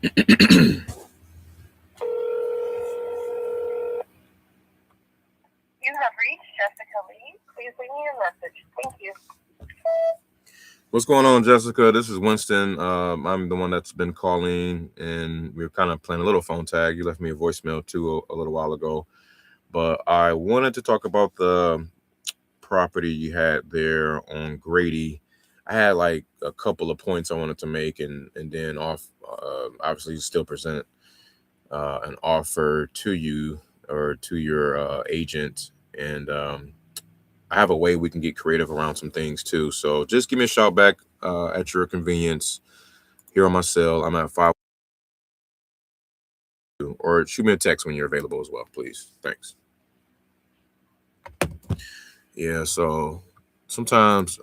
You have reached Jessica Lee. Please leave me a message. Thank you. What's going on, Jessica? This is Winston. I'm the one that's been calling, and we were kind of playing a little phone tag. You left me a voicemail too a little while ago, but I wanted to talk about the property you had there on Grady. I had like a couple of points I wanted to make, and then obviously still present an offer to you or to your agent, and I have a way we can get creative around some things too. So just give me a shout back at your convenience here on my cell. I'm at 5, or shoot me a text when you're available as well, please. Thanks. Yeah, so sometimes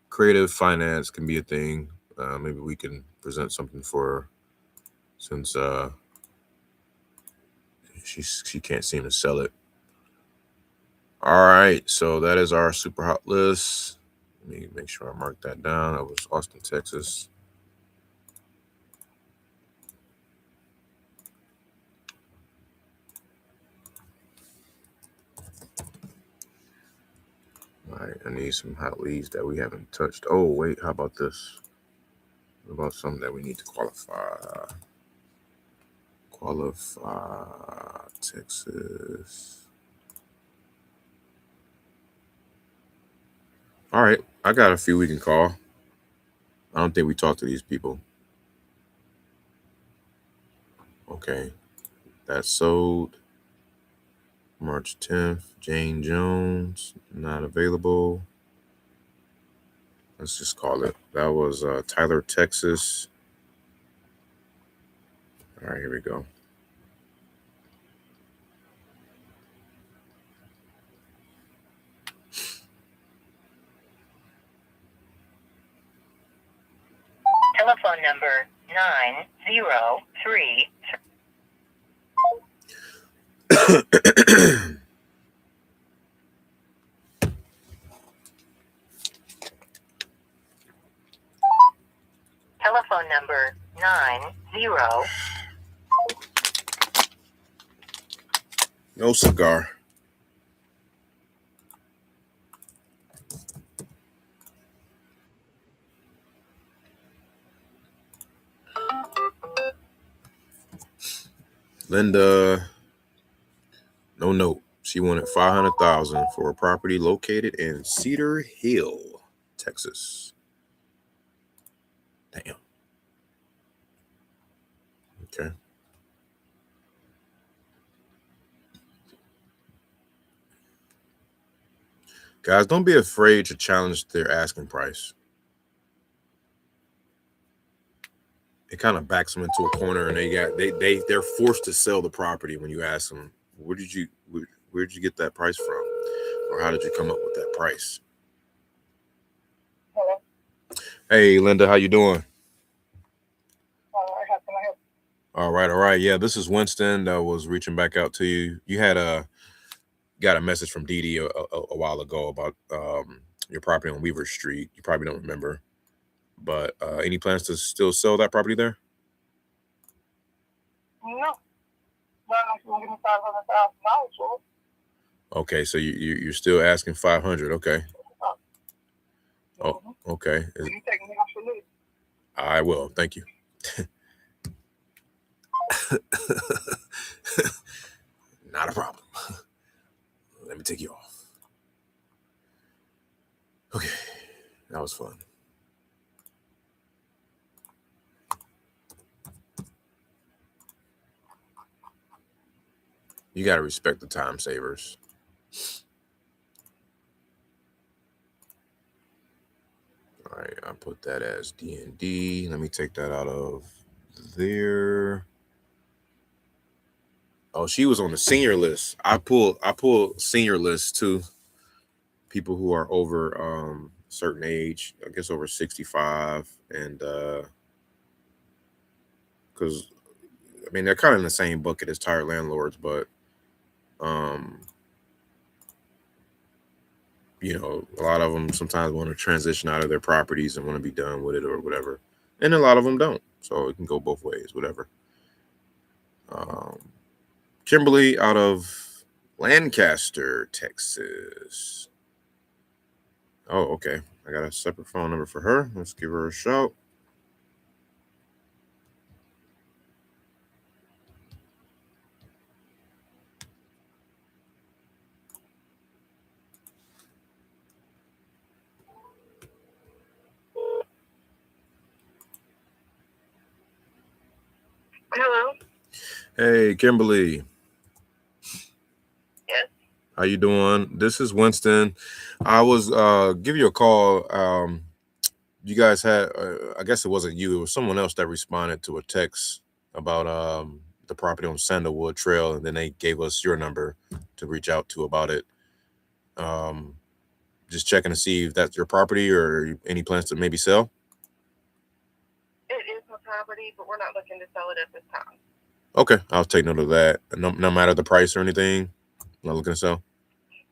creative finance can be a thing. Maybe we can present something for her, since she can't seem to sell it. All right, so that is our super hot list. Let me make sure I mark that down. That was Austin, Texas. All right, I need some hot leads that we haven't touched. Oh, wait, how about this? What about something that we need to qualify? Texas. All right, I got a few we can call. I don't think we talked to these people. Okay, that sold March 10th. Jane Jones, not available. Let's just call it. That was Tyler, Texas. All right, here we go. Telephone number 903. Telephone number 90. No cigar. Linda, no note. She wanted $500,000 for a property located in Cedar Hill, Texas. Damn. Okay. Guys, don't be afraid to challenge their asking price. It kind of backs them into a corner, and they're forced to sell the property when you ask them, where did you get that price from, or how did you come up with that price? Hello. Hey, Linda, how you doing? All right, how can I help? All right. Yeah, this is Winston. That was reaching back out to you. You had got a message from Dee Dee a while ago about your property on Weaver Street. You probably don't remember, but any plans to still sell that property there? No. Not if you give me $500,000 for it. Okay, so you're still asking 500. Okay. Oh, okay. You take me off the list. I will. Thank you. Not a problem. Let me take you off. Okay, that was fun. You got to respect the time savers. All right, I put that as D&D. Let me take that out of there. Oh, she was on the senior list. I pull senior lists too. People who are over a certain age, I guess over 65, and because I mean they're kind of in the same bucket as tired landlords, but you know, a lot of them sometimes want to transition out of their properties and want to be done with it or whatever, and a lot of them don't. So it can go both ways, whatever. Kimberly out of Lancaster, Texas. Oh, okay. I got a separate phone number for her. Let's give her a shout. Hello. Hey, Kimberly. Yes. How you doing? This is Winston. I was give you a call. You guys had, I guess it wasn't you. It was someone else that responded to a text about the property on Sandalwood Trail, and then they gave us your number to reach out to about it. Just checking to see if that's your property or any plans to maybe sell. It is my property, but we're not looking to sell it at this time. Okay, I'll take note of that. No matter the price or anything, not looking to sell.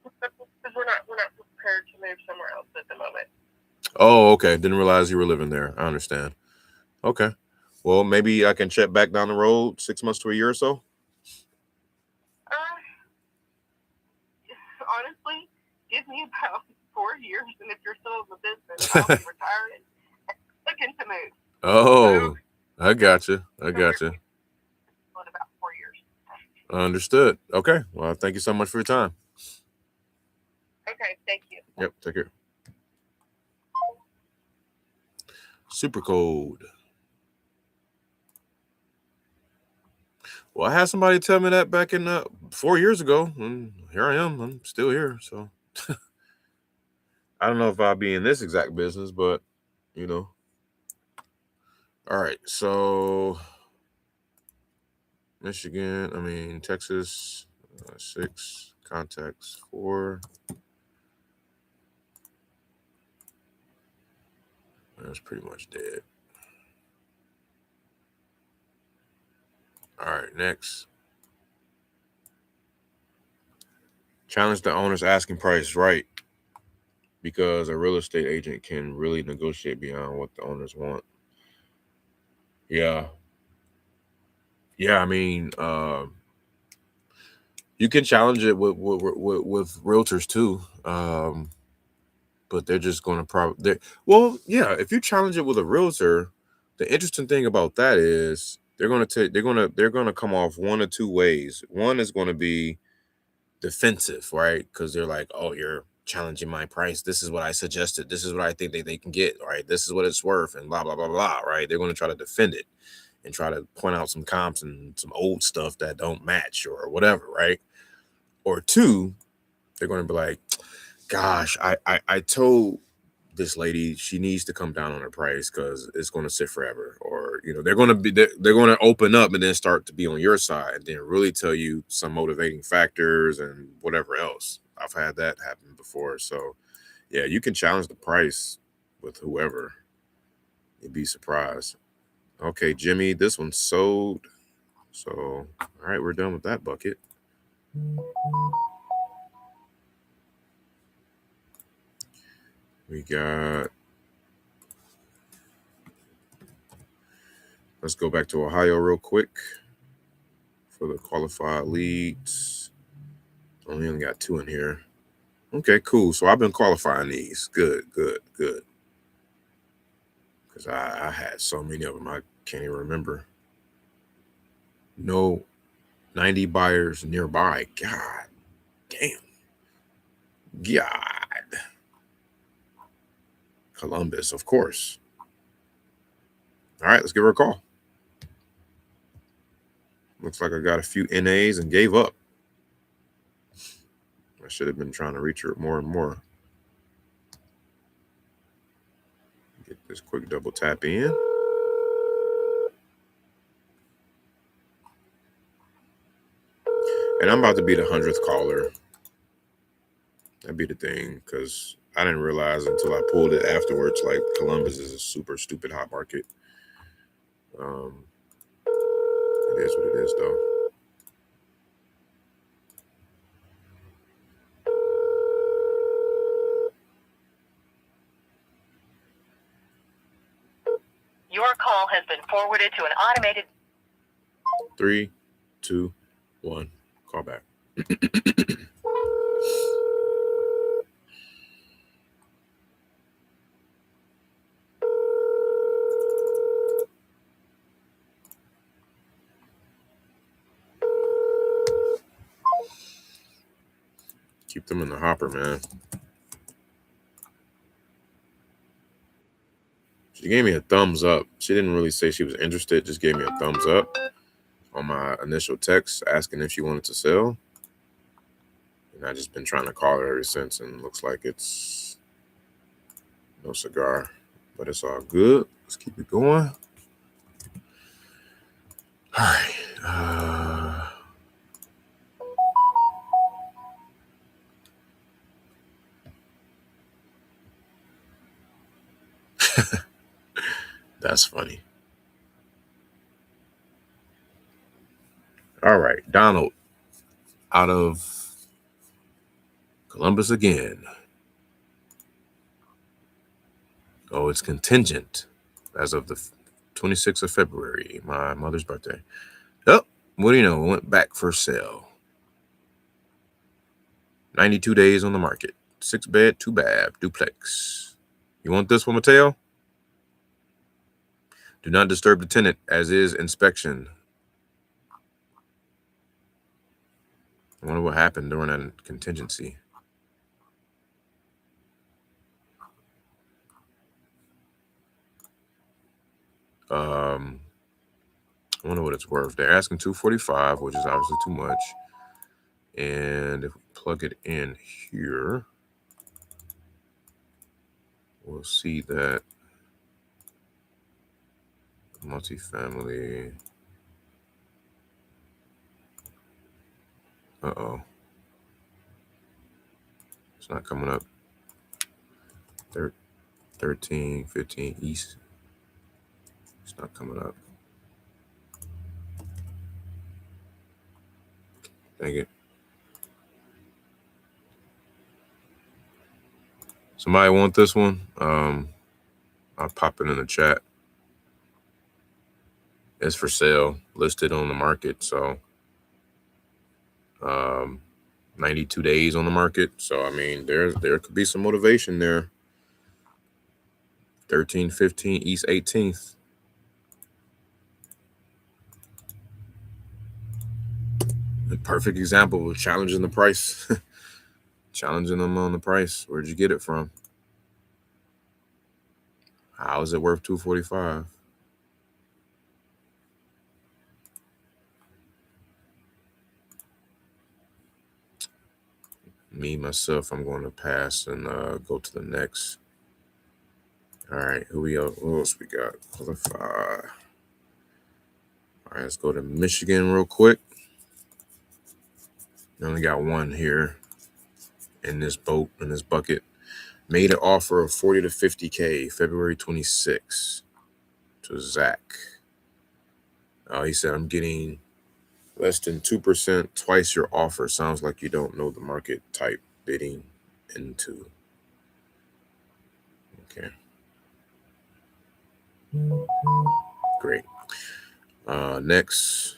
Because we're not prepared to move somewhere else at the moment. Oh, okay. Didn't realize you were living there. I understand. Okay. Well, maybe I can check back down the road 6 months to a year or so. Honestly, give me about 4 years, and if you're still in the business, I'll be retired and looking to move. Oh, I gotcha. In about 4 years. Understood. Okay. Well, thank you so much for your time. Okay, thank you. Yep. Take care. Super code. Well, I had somebody tell me that back in 4 years ago, and here I am. I'm still here. So I don't know if I'll be in this exact business, but you know. All right. So Michigan, Texas, 6 contacts, 4. That's pretty much dead. All right, next. Challenge the owner's asking price, right? Because a real estate agent can really negotiate beyond what the owners want. Yeah. Yeah, You can challenge it with realtors too. But they're just going to probably, well, yeah, if you challenge it with a realtor, the interesting thing about that is they're going to come off one of two ways. One is going to be defensive, right? Because they're like, oh, you're challenging my price. This is what I suggested. This is what I think they can get, right? This is what it's worth, and blah, blah, blah, blah, right? They're going to try to defend it and try to point out some comps and some old stuff that don't match or whatever, right? Or two, they're going to be like, gosh, I told this lady she needs to come down on her price because it's going to sit forever. Or, you know, they're going to open up and then start to be on your side and then really tell you some motivating factors and whatever else. I've had that happen before. So yeah, you can challenge the price with whoever. You'd be surprised. Okay, Jimmy, this one's sold. So all right, we're done with that bucket. We got, let's go back to Ohio real quick for the qualified leads. Only got 2 in here. Okay, cool. So I've been qualifying these. Good. Because I had so many of them, I can't even remember. No 90 buyers nearby. God damn. God. Columbus, of course. All right, let's give her a call. Looks like I got a few NAs and gave up. I should have been trying to reach her more and more. Get this quick double tap in. And I'm about to be the 100th caller. That'd be the thing, because I didn't realize until I pulled it afterwards, like Columbus is a super stupid hot market. It is what it is, though. Your call has been forwarded to an automated. 3, 2, 1. Call back. Keep them in the hopper, man. She gave me a thumbs up. She didn't really say she was interested, just gave me a thumbs up on my initial text asking if she wanted to sell. And I just been trying to call her ever since, and looks like it's no cigar. But it's all good. Let's keep it going. All right. That's funny. All right, Donald, out of Columbus again. Oh, it's contingent as of the 26th of February, my mother's birthday. Oh, what do you know? Went back for sale. 92 days on the market. 6 bed, 2 bath, duplex. You want this one, Mateo? Do not disturb the tenant, as is inspection. I wonder what happened during that contingency. I wonder what it's worth. They're asking $245, which is obviously too much. And if we plug it in here, we'll see that multifamily. Uh-oh. It's not coming up. 13, 15 East. It's not coming up. Dang it. Somebody want this one? I'll pop it in the chat. It's for sale, listed on the market. So 92 days on the market. So I mean, there could be some motivation there. 1315 East 18th. A perfect example of challenging the price. Challenging them on the price. Where'd you get it from? How is it worth 245? Me, myself, I'm going to pass and go to the next. All right, who we else? What else we got? Qualify. All right, let's go to Michigan real quick. We only got one here in this boat, in this bucket. Made an offer of 40 to 50K, February 26th to Zach. He said, I'm getting less than 2%, twice your offer. Sounds like you don't know the market type bidding into. Okay. Great. Next.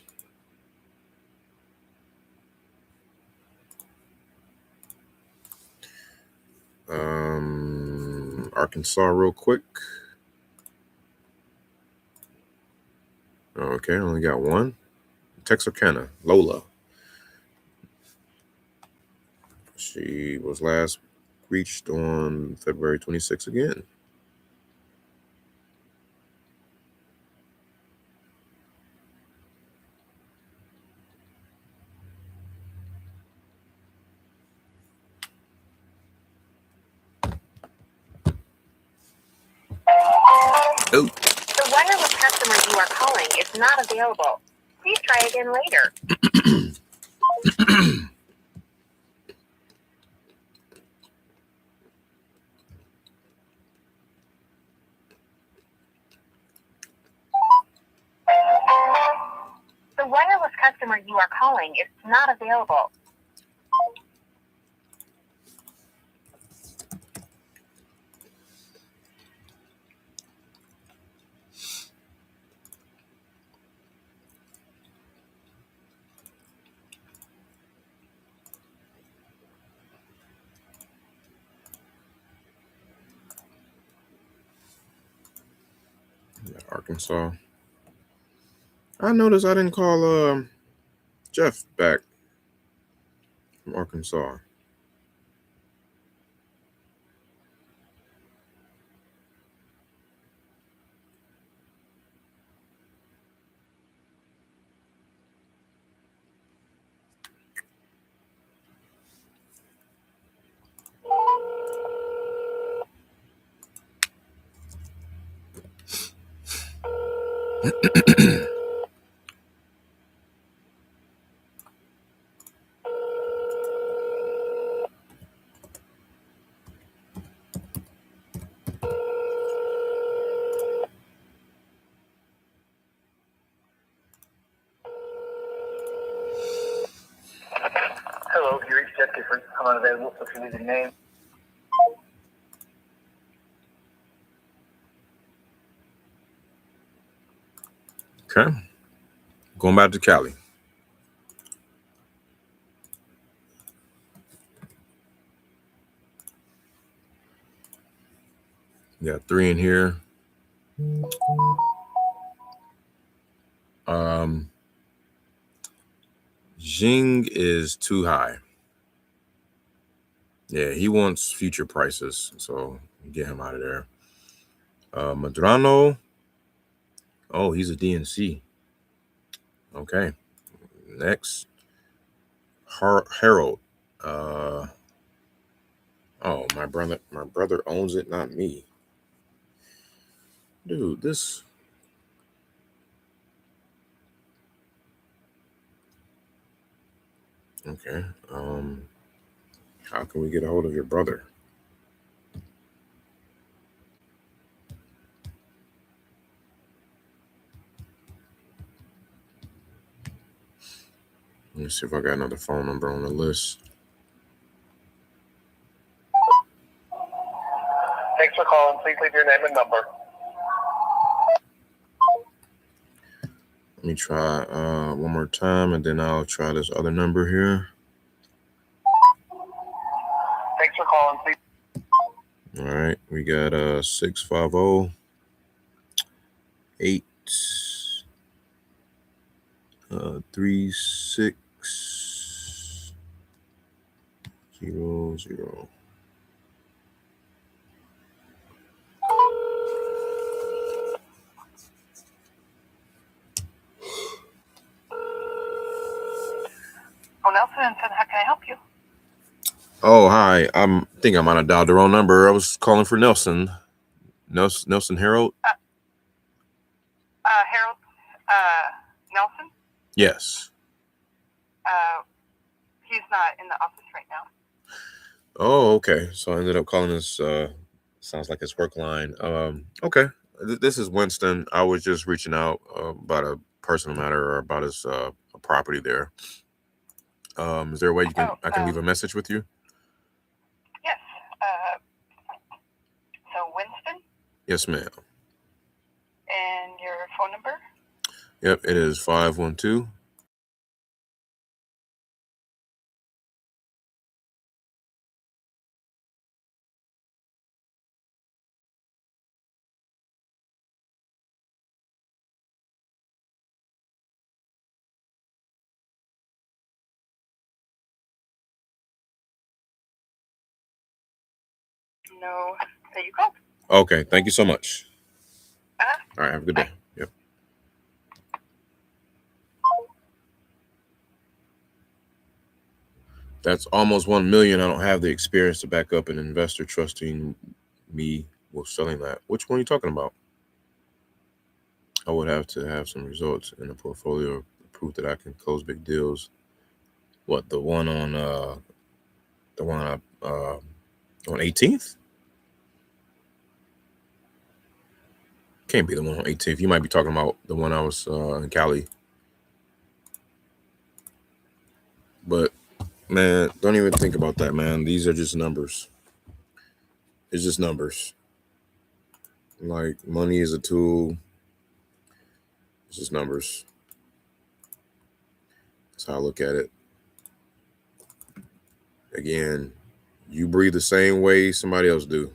Arkansas real quick. Okay, only got one. Texarkana, Lola. She was last reached on February 26th again. Oh. The wireless customer you are calling is not available. Please try again later. The wireless customer you are calling is not available. Arkansas. I noticed I didn't call Jeff back from Arkansas. Hello, you reached Jet different. I'm unavailable, so if you leave your name. Okay. Going back to Cali. We got 3 in here. Jing is too high. Yeah, he wants future prices, so get him out of there. Madrano. Oh, he's a DNC. Okay. Next. Harold. Oh, my brother owns it, not me. Dude, this. Okay. How can we get a hold of your brother? Let me see if I got another phone number on the list. Thanks for calling. Please leave your name and number. Let me try one more time, and then I'll try this other number here. Thanks for calling. Please. All right, we got 650 8 36 00. Oh, Nelson said, how can I help you? Oh, hi. I think I might have dialed the wrong number. I was calling for Nelson. Nelson Harold? Harold, Nelson? Yes. He's not in the office right now. Oh, okay. So I ended up calling this, sounds like his work line. Okay. This is Winston. I was just reaching out about a personal matter or about his a property there. Is there a way I can leave a message with you? Yes. So Winston? Yes, ma'am. And your phone number? Yep, it is 512. No, that you called. Okay, thank you so much. Uh-huh. All right, have a good day. Yep. That's almost 1 million. I don't have the experience to back up an investor trusting me with selling that. Which one are you talking about? I would have to have some results in a portfolio proof that I can close big deals. What, the one on 18th? Can't be the one on 18th. You might be talking about the one I was in Cali. But man, don't even think about that, man. These are just numbers. It's just numbers. Like, money is a tool. It's just numbers. That's how I look at it. Again, you breathe the same way somebody else do.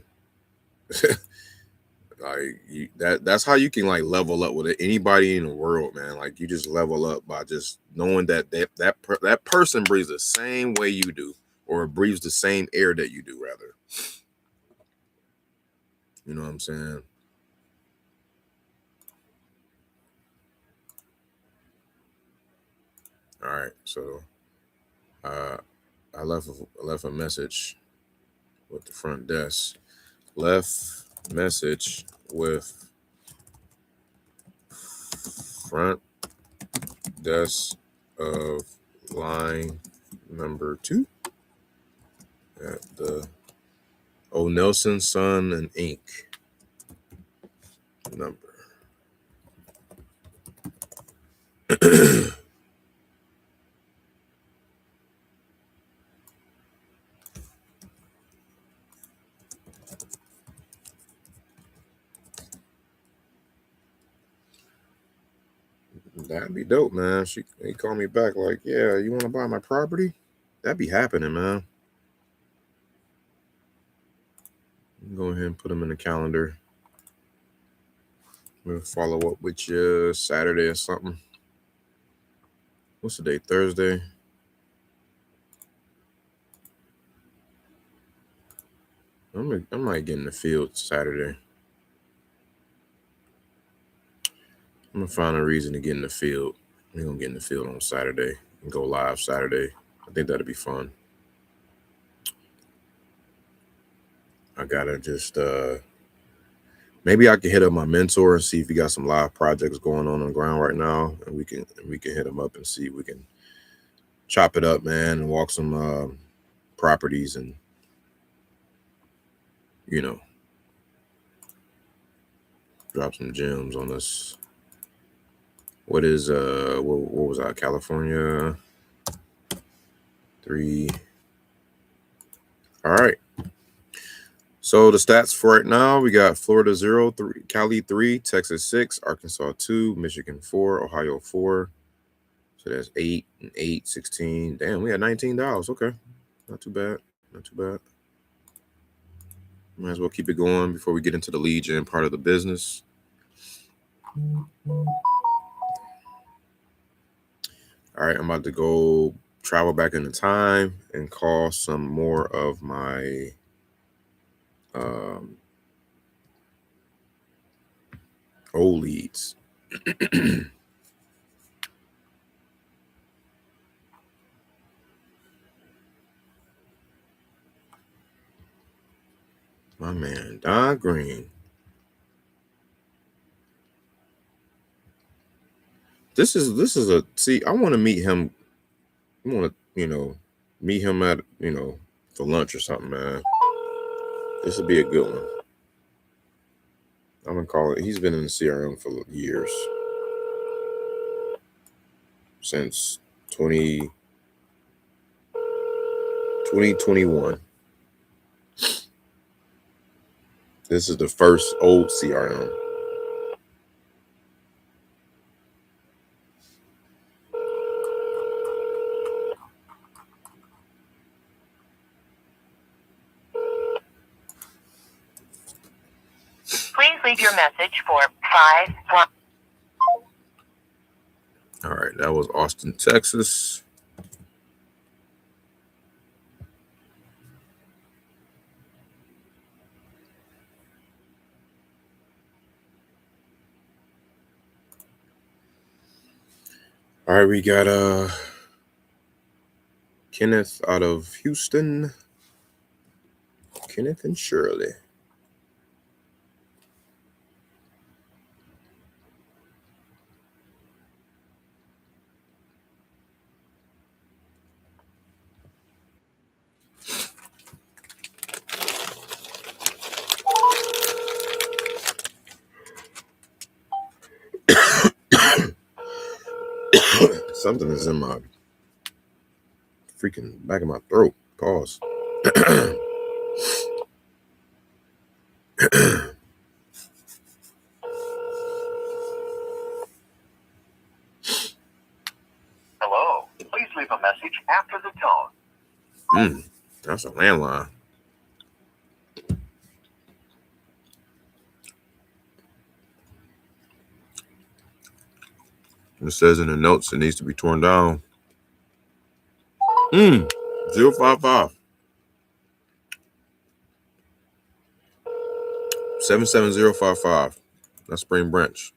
Like, that's how you can like level up with anybody in the world, man. Like, you just level up by just knowing that person breathes the same way you do, or breathes the same air that you do, rather. You know what I'm saying? All right, so I left a message with the front desk. Left message with front desk of line number 2 at the Nelson Son and Inc. number. That'd be dope, man. He called me back like, yeah, you want to buy my property? That'd be happening, man. Go ahead and put them in the calendar. We'll follow up with you Saturday or something. What's the day? Thursday? I might get in the field Saturday. I'm gonna find a reason to get in the field. We're gonna get in the field on Saturday and go live Saturday. I think that'd be fun. I gotta just maybe I can hit up my mentor and see if he got some live projects going on the ground right now, and we can hit him up and see if we can chop it up, man, and walk some properties and drop some gems on us. What is what was that? California 3. All right. So the stats for right now, we got Florida 0, 3, Cali 3, Texas 6, Arkansas 2, Michigan 4, Ohio 4. So that's 8 and 8, 16. Damn, we had $19. Okay. Not too bad. Not too bad. Might as well keep it going before we get into the lead gen part of the business. All right, I'm about to go travel back into time and call some more of my old leads. My man, Don Green. This is a see. I want to meet him. I want to meet him at for lunch or something, man. This would be a good one. I'm gonna call it. He's been in the CRM for years, since 2021. This is the first old CRM. Please leave your message for 5. All right, that was Austin, Texas. All right, we got Kenneth out of Houston. Kenneth and Shirley. Something is in my freaking back of my throat. Pause. Hello. Please leave a message after the tone. That's a landline. It says in the notes it needs to be torn down. 055 77055. That's Spring Branch.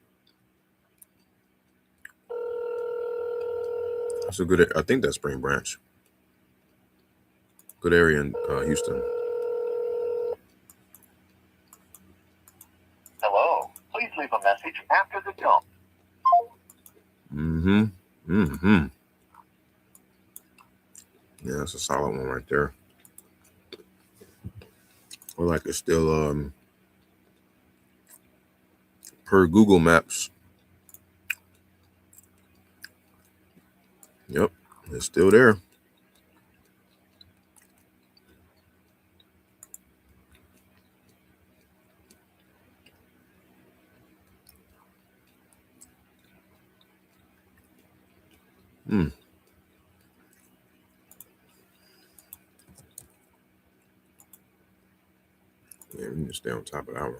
That's a good. I think that's Spring Branch. Good area in Houston. Hello. Please leave a message after the tone. Yeah, that's a solid one right there. Or like it's still per Google Maps. Yep, it's still there. Yeah, we need to stay on top of that one.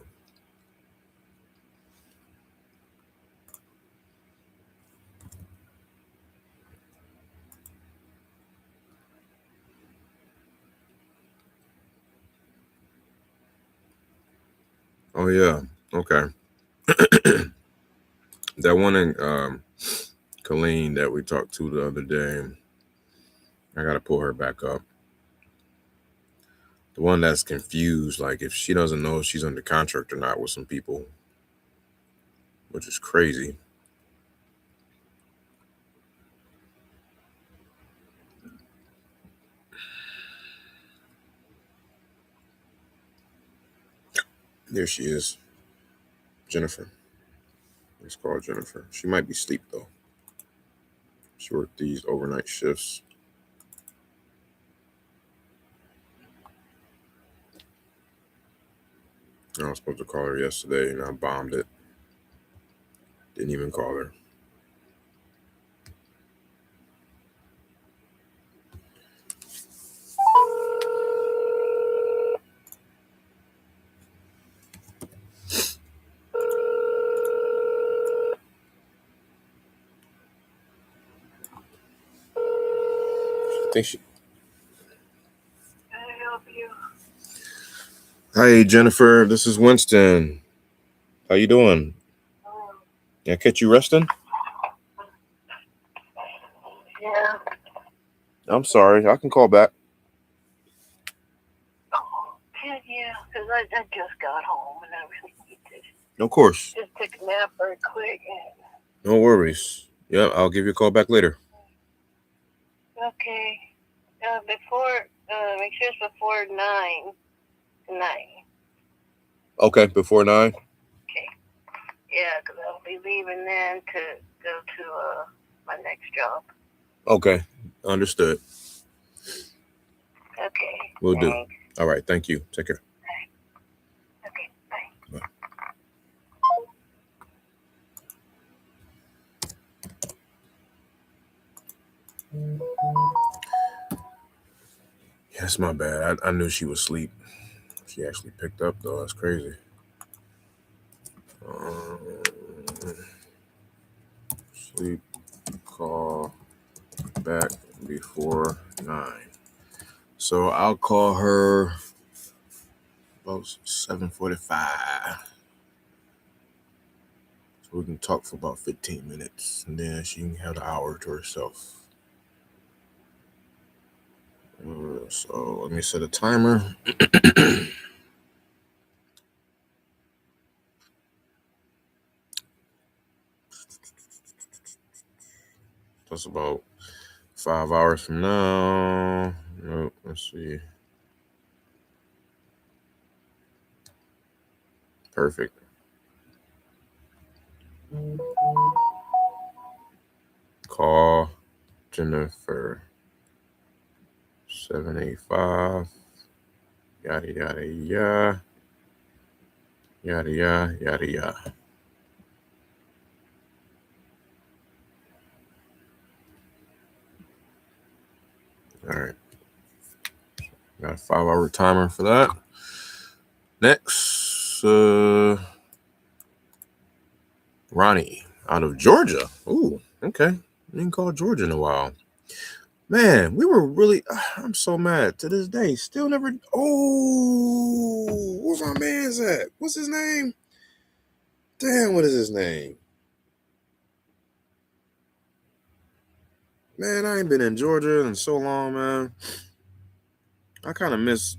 Oh yeah, okay. That one in Colleen that we talked to the other day, I gotta pull her back up. The one that's confused, like if she doesn't know if she's under contract or not with some people, which is crazy. There she is. Jennifer. Let's call Jennifer. She might be asleep though. She worked these overnight shifts. I was supposed to call her yesterday, and I bombed it. Didn't even call her. I think she. Can I help you? Hi, Jennifer. This is Winston. How you doing? Can I catch you resting? Yeah. I'm sorry. I can call back. Yeah, because I just got home and I really need to Of course. just take a nap very quick. No worries. Yeah, I'll give you a call back later. Okay. Make sure it's before 9 tonight. Okay, before 9. Okay. Yeah, because I'll be leaving then to go to my next job. Okay, understood. Okay. Will do. Thanks. All right, thank you. Take care. Okay, bye. Yeah, that's my bad. I knew she was asleep. She actually picked up, though. That's crazy. Sleep call back before 9. So I'll call her about 7:45. So we can talk for about 15 minutes, and then she can have the hour to herself. So let me set a timer. That's about 5 hours from now. No, let's see. Perfect. Call Jennifer. 785. Yada yada yada. Yada yada yada yada. All right. Got a 5-hour timer for that. Next, Ronnie out of Georgia. Ooh, okay. We didn't call Georgia in a while. Man, we were really. I'm so mad to this day. Still never. Oh, where's my man's at? What's his name? Damn, what is his name? Man, I ain't been in Georgia in so long, man. I kind of miss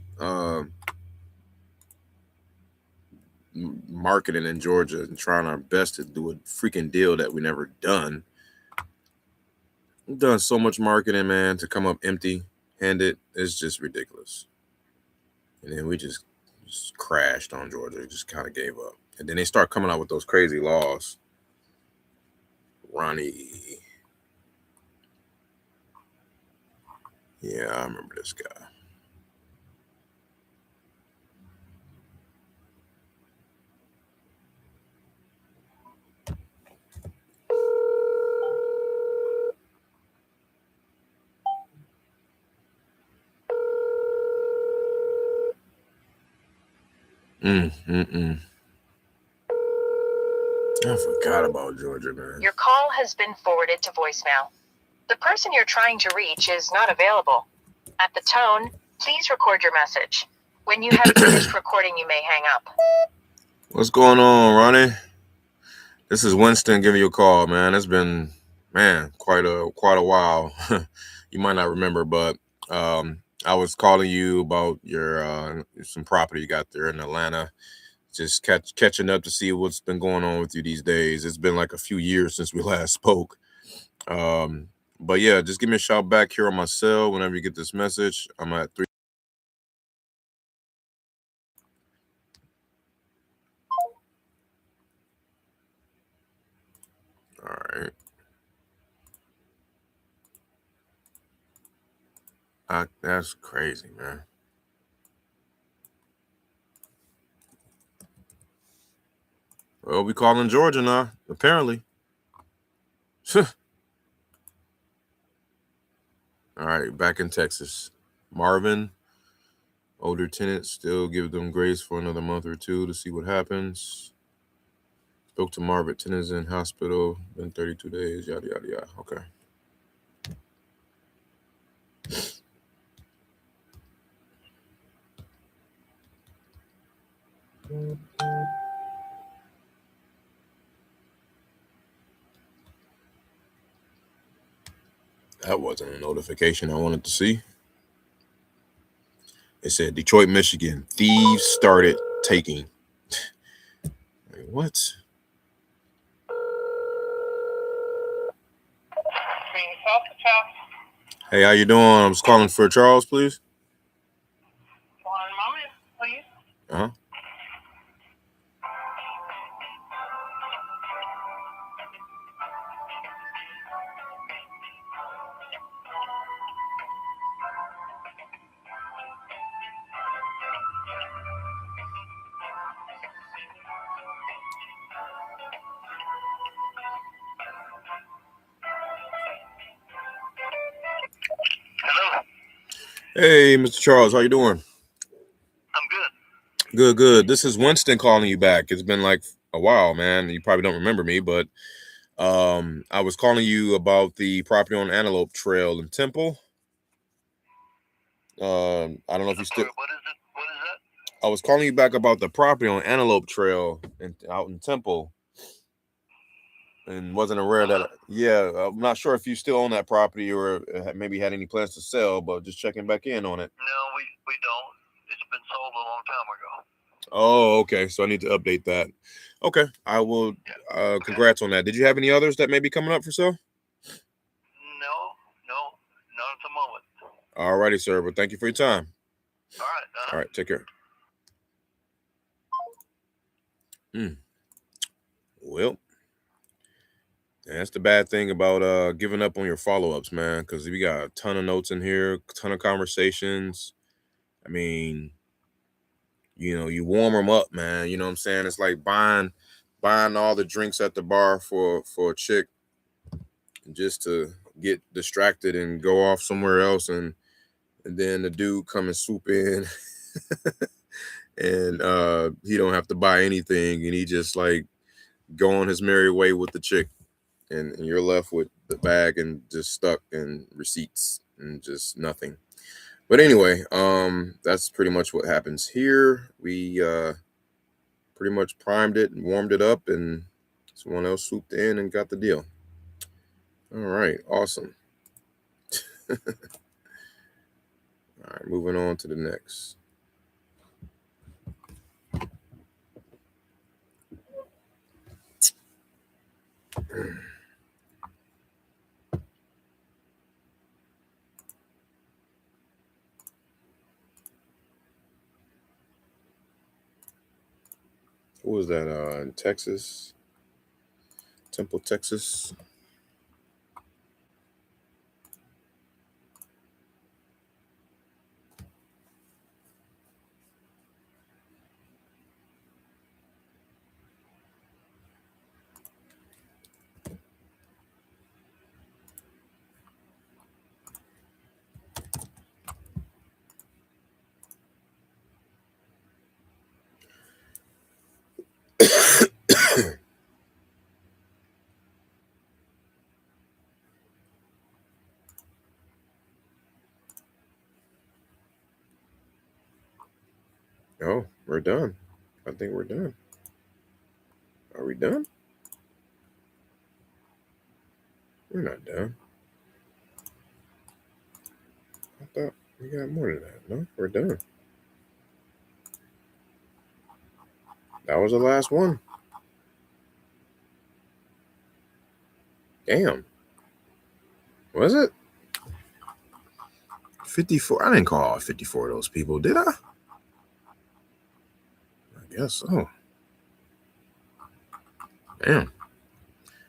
marketing in Georgia and trying our best to do a freaking deal that we never done. We've done so much marketing, man, to come up empty-handed. It's just ridiculous. And then we just crashed on Georgia. Just kind of gave up. And then they start coming out with those crazy laws. Ronnie. Yeah, I remember this guy. I forgot about Georgia, man. Your call has been forwarded to voicemail. The person you're trying to reach is not available. At the tone, please record your message. When you have finished recording, you may hang up. What's going on, Ronnie? This is Winston giving you a call, man. It's been, man, quite a while. You might not remember, but I was calling you about your some property you got there in Atlanta. Just catching up to see what's been going on with you these days. It's been like a few years since we last spoke. But yeah, just give me a shout back here on my cell whenever you get this message. I'm at 3. All right. That's crazy, man. Well, we calling Georgia now, apparently. All right, back in Texas. Marvin, older tenants, still give them grace for another month or two to see what happens. Spoke to Marvin, tenants in hospital, been 32 days, yada, yada, yada. Okay. That wasn't a notification I wanted to see. It said Detroit, Michigan, thieves started taking. Wait, what? Hey, how you doing? I was calling for Charles, please. One moment, please. Uh-huh. Hello. Hey, Mr. Charles, how you doing? I'm good. Good, good. This is Winston calling you back. It's been like a while, man. You probably don't remember me, but I was calling you about the property on Antelope Trail in Temple. I don't know if you still. Sorry, what is it? What is that? I was calling you back about the property on Antelope Trail out in Temple, and wasn't aware that. Yeah, I'm not sure if you still own that property or maybe had any plans to sell, but just checking back in on it. No, we don't. It's been sold a long time ago. Oh, okay. So I need to update that. Okay, I will. Congrats on that. Did you have any others that may be coming up for sale? No, not at the moment. All righty, sir. Well, thank you for your time. All right. All right, take care. Well, that's the bad thing about giving up on your follow-ups, man, because we got a ton of notes in here, a ton of conversations. I mean, you warm them up, man. You know what I'm saying? It's like buying all the drinks at the bar for a chick just to get distracted and go off somewhere else, and then the dude come and swoop in and he don't have to buy anything, and he just like go on his merry way with the chick, and you're left with the bag and just stuck in receipts and just nothing. But anyway, that's pretty much what happens here. We pretty much primed it and warmed it up, and someone else swooped in and got the deal. All right, awesome. All right, moving on to the next. What was that in Texas? Temple, Texas. Oh, we're done. I think we're done. Are we done? We're not done. I thought we got more than that. No, we're done. That was the last one. Damn. Was it? 54. I didn't call all 54 of those people, did I? I guess so. Damn.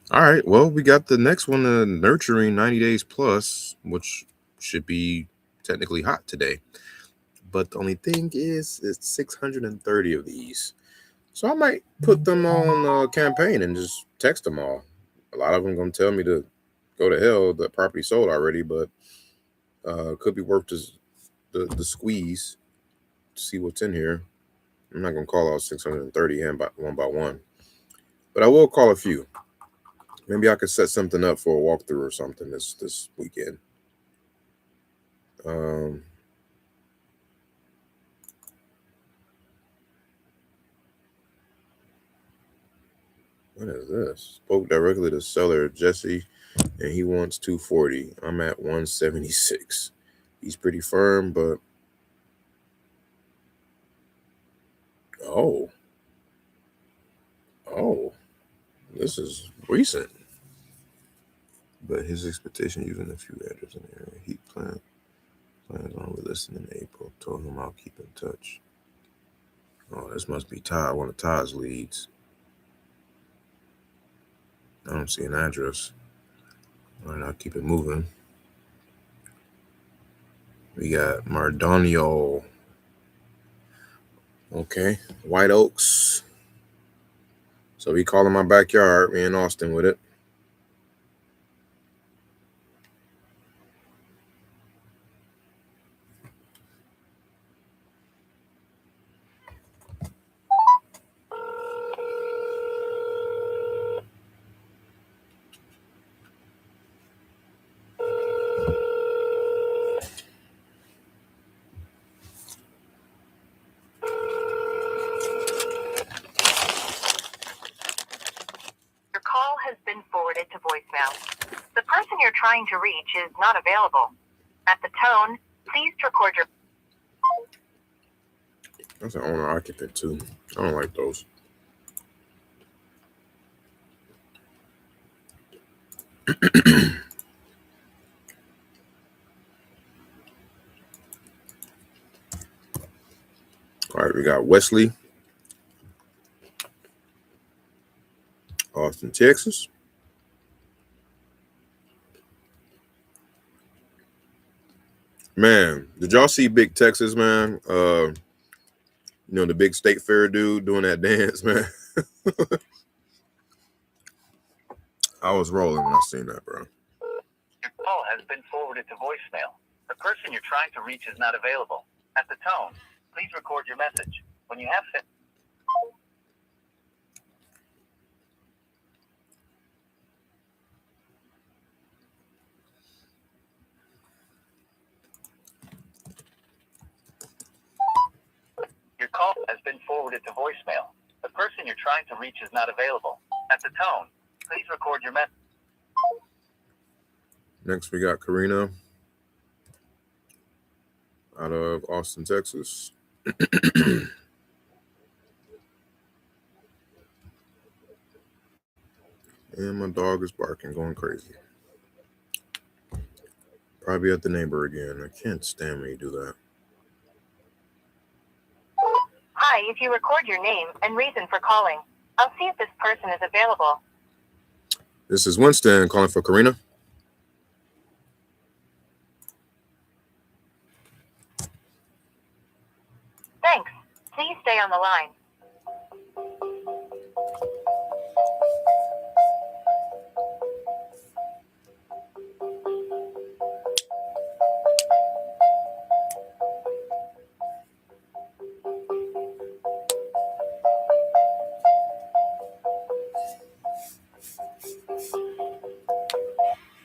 All right. Well, we got the next one, nurturing 90 days plus, which should be technically hot today. But the only thing is, it's 630 of these. So I might put them on campaign and just text them all. A lot of them gonna tell me to go to hell. The property sold already, but could be worth the squeeze to see what's in here. I'm not gonna call out 630 one by one, but I will call a few. Maybe I could set something up for a walkthrough or something this weekend. What is this? Spoke directly to seller Jesse, and he wants 240. I'm at 176. He's pretty firm, but oh, this is recent. But his expectation using a few addresses in the area. He plans on relisting in April. Told him I'll keep in touch. Oh, this must be Ty, one of Ty's leads. I don't see an address. All right, I'll keep it moving. We got Mardonio. Okay, White Oaks. So we call in my backyard. Me in Austin with it. Your call has been forwarded to voicemail. The person you're trying to reach is not available. At the tone, please record your... That's an owner occupant too. I don't like those. All right, we got Wesley, Austin, Texas. Man, did y'all see Big Texas, man? You know, the big state fair dude doing that dance, man. I was rolling when I seen that, bro. Your call has been forwarded to voicemail. The person you're trying to reach is not available. At the tone, please record your message. When you have finished. Your call has been forwarded to voicemail. The person you're trying to reach is not available. At the tone, please record your message. Next, we got Karina out of Austin, Texas. And my dog is barking, going crazy. Probably at the neighbor again. I can't stand when you do that. Hi, if you record your name and reason for calling, I'll see if this person is available. This is Winston calling for Karina. Thanks. Please stay on the line.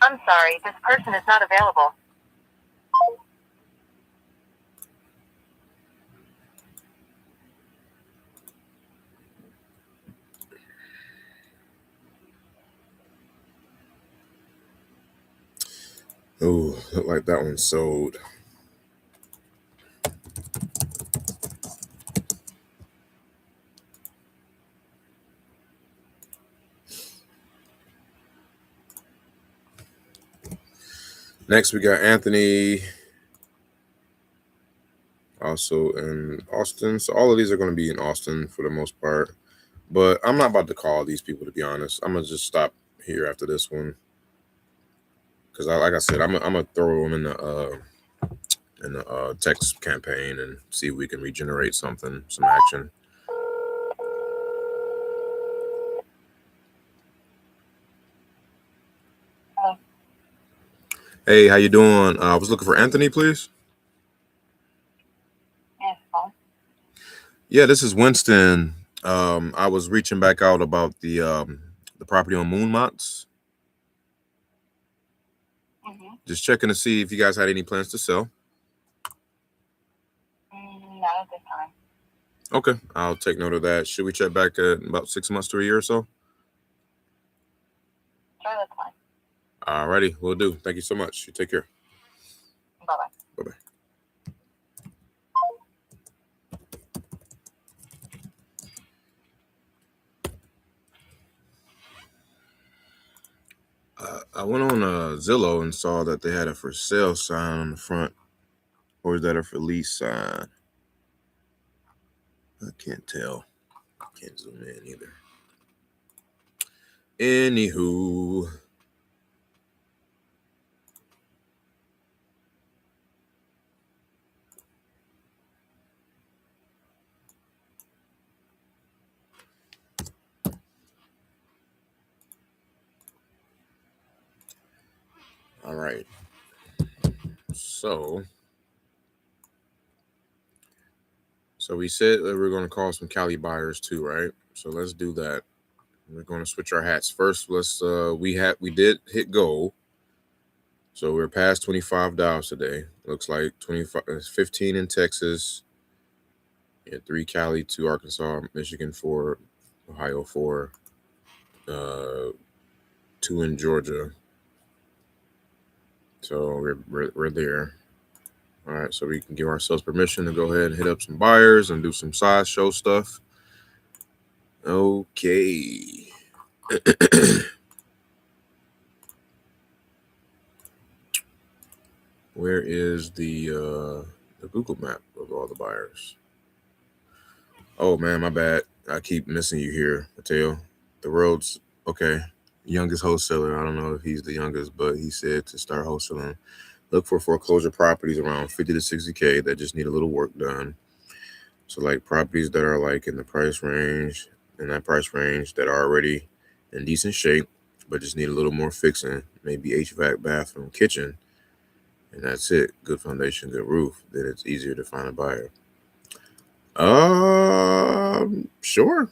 I'm sorry, this person is not available. Oh, look like that one sold. Next, we got Anthony, also in Austin. So all of these are going to be in Austin for the most part. But I'm not about to call these people, to be honest. I'm going to just stop here after this one. Because like I said, I'm gonna throw them in the text campaign and see if we can regenerate something, some action. Hey, how you doing? I was looking for Anthony, please. Yes, phone. Yeah, this is Winston. I was reaching back out about the property on Moonmots. Just checking to see if you guys had any plans to sell. Not at this time. Okay, I'll take note of that. Should we check back at about 6 months to a year or so? Sure, that's fine. Alrighty, we'll do. Thank you so much. You take care. Bye-bye. Bye-bye. I went on Zillow and saw that they had a for sale sign on the front. Or is that a for lease sign? I can't tell. I can't zoom in either. Anywho. All right. So we said that we're going to call some Cali buyers too, right? So let's do that. We're going to switch our hats first. Let's we did hit goal. So we're past 25 dials today. Looks like 15 in Texas, 3 Cali, 2 Arkansas, Michigan, 4 Ohio, 4 2 in Georgia. So we're there. All right, so we can give ourselves permission to go ahead and hit up some buyers and do some size show stuff. Okay. Where is the Google map of all the buyers? Oh man, my bad. I keep missing you here, Mateo. The world's okay. Youngest wholesaler. I don't know if he's the youngest, but he said to start wholesaling. Look for foreclosure properties around 50 to 60K that just need a little work done. So like properties that are like in that price range that are already in decent shape, but just need a little more fixing. Maybe HVAC, bathroom, kitchen, and that's it. Good foundation, good roof. Then it's easier to find a buyer. Sure.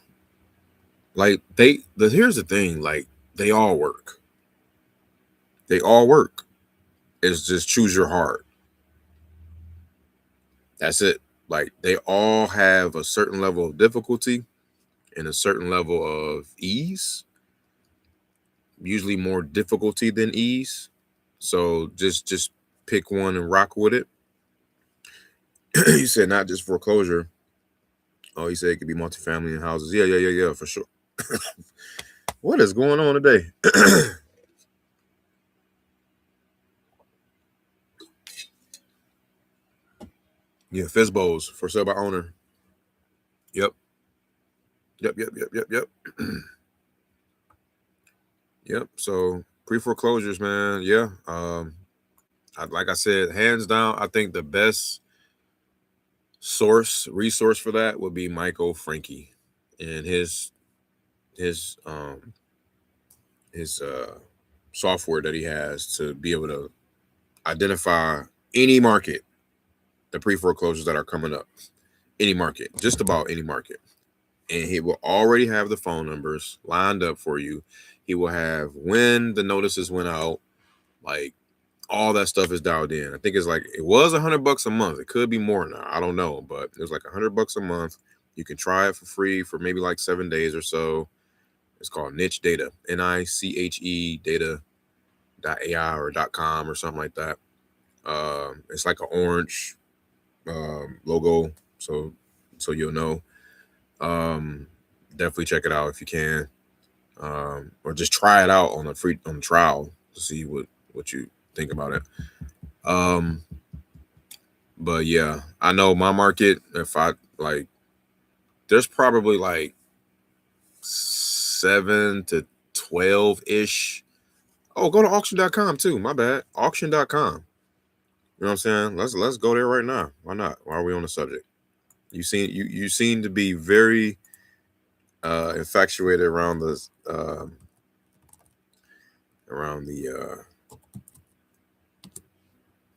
Like here's the thing. Like they all work. They all work. It's just choose your heart. That's it. Like they all have a certain level of difficulty and a certain level of ease. Usually more difficulty than ease. So just pick one and rock with it. You said not just foreclosure. Oh, he said it could be multifamily and houses. Yeah, for sure. What is going on today? Yeah, Fizbos for sale by owner. Yep. Yep. So pre-foreclosures, man. Yeah. Like I said, hands down, I think the best resource for that would be Michael Frankie and his software that he has to be able to identify any market, the pre-foreclosures that are coming up, any market, just about any market. And he will already have the phone numbers lined up for you. He will have when the notices went out, like all that stuff is dialed in. I think it's like it was $100 a month. It could be more now. I don't know, but it was like $100 a month. You can try it for free for maybe like 7 days or so. It's called Niche Data, NICHE data.ai or .com or something like that. It's like an orange logo, so you'll know. Definitely check it out if you can, or just try it out on the trial to see what you think about it. But yeah, I know my market. If I like, there's probably like 7 to 12 ish. Oh, go to auction.com too. My bad. Auction.com. You know what I'm saying? Let's go there right now. Why not? Why are we on the subject? You seem to be very infatuated around the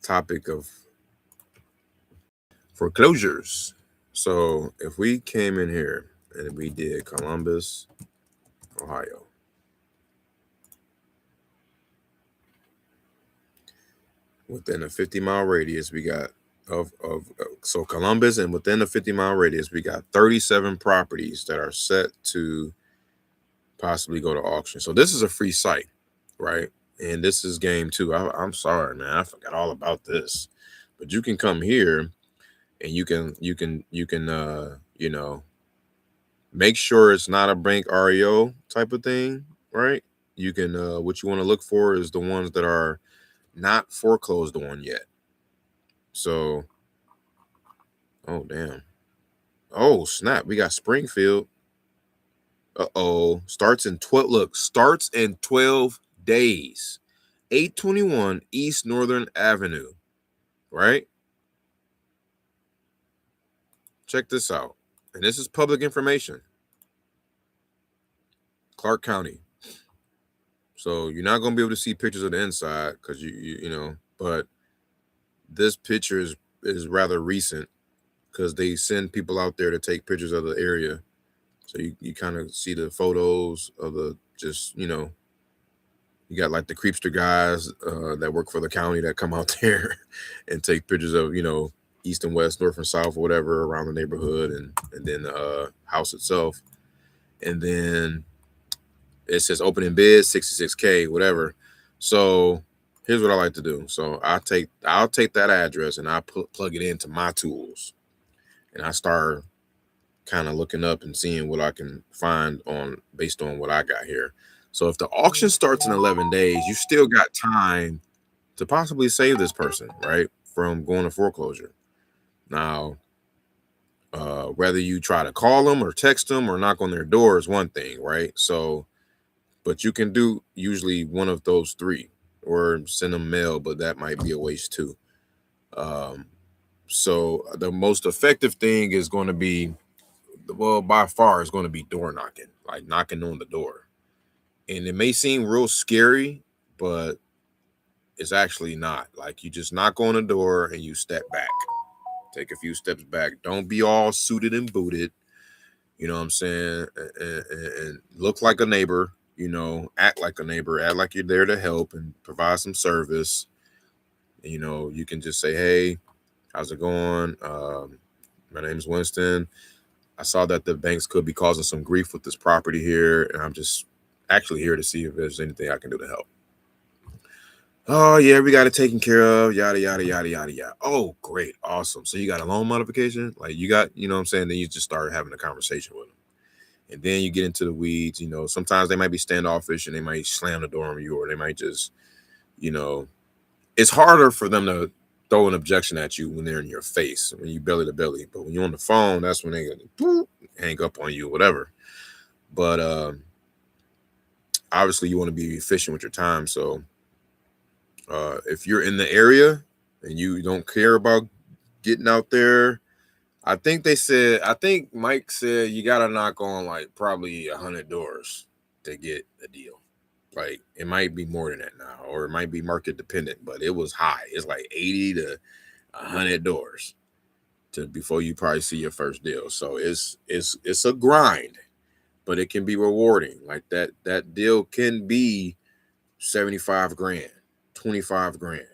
topic of foreclosures. So if we came in here and we did Columbus, Ohio, within a 50-mile radius, we got so Columbus, and within a 50-mile radius, we got 37 properties that are set to possibly go to auction. So this is a free site, right? And this is game 2. I'm sorry, man, I forgot all about this. But you can come here and you can you know, make sure it's not a bank REO type of thing, right? You can what you want to look for is the ones that are not foreclosed on yet. So, oh damn. Oh snap, we got Springfield. Starts in 12 days. 821 East Northern Avenue, right? Check this out. And this is public information. Clark County. So you're not going to be able to see pictures of the inside because you know, but this picture is rather recent because they send people out there to take pictures of the area. So you kind of see the photos of the, just, you know, you got like the creepster guys that work for the county that come out there and take pictures of, you know, east and west, north and south, or whatever around the neighborhood, and then the house itself. And then it says opening bid $66K, whatever. So here's what I like to do. So I'll take that address and I plug it into my tools, and I start kind of looking up and seeing what I can find on based on what I got here. So if the auction starts in 11 days, you still got time to possibly save this person, right, from going to foreclosure. Now, whether you try to call them or text them or knock on their door is one thing, right? So, but you can do usually one of those 3, or send them mail, but that might be a waste too. So the most effective thing is going to be, well, by far, is going to be door knocking, like knocking on the door. And it may seem real scary, but it's actually not. Like, you just knock on the door and you step back, take a few steps back. Don't be all suited and booted, you know what I'm saying? And look like a neighbor, you know, act like a neighbor, act like you're there to help and provide some service. You know, you can just say, hey, how's it going? My name's Winston. I saw that the banks could be causing some grief with this property here, and I'm just actually here to see if there's anything I can do to help. Oh yeah, we got it taken care of, yada yada yada yada yada. Oh great, awesome. So you got a loan modification? Like, you got, you know what I'm saying? Then you just start having a conversation with them. And then you get into the weeds. You know, sometimes they might be standoffish and they might slam the door on you, or they might just, you know, it's harder for them to throw an objection at you when they're in your face, when you belly to belly. But when you're on the phone, that's when they hang up on you, whatever. But obviously you want to be efficient with your time. So if you're in the area and you don't care about getting out there, I think Mike said you got to knock on like probably 100 doors to get a deal. Like, it might be more than that now, or it might be market dependent, but it was high. It's like 80 to 100 doors before you probably see your first deal. So it's a grind, but it can be rewarding. Like that deal can be 75 grand, 25 grand.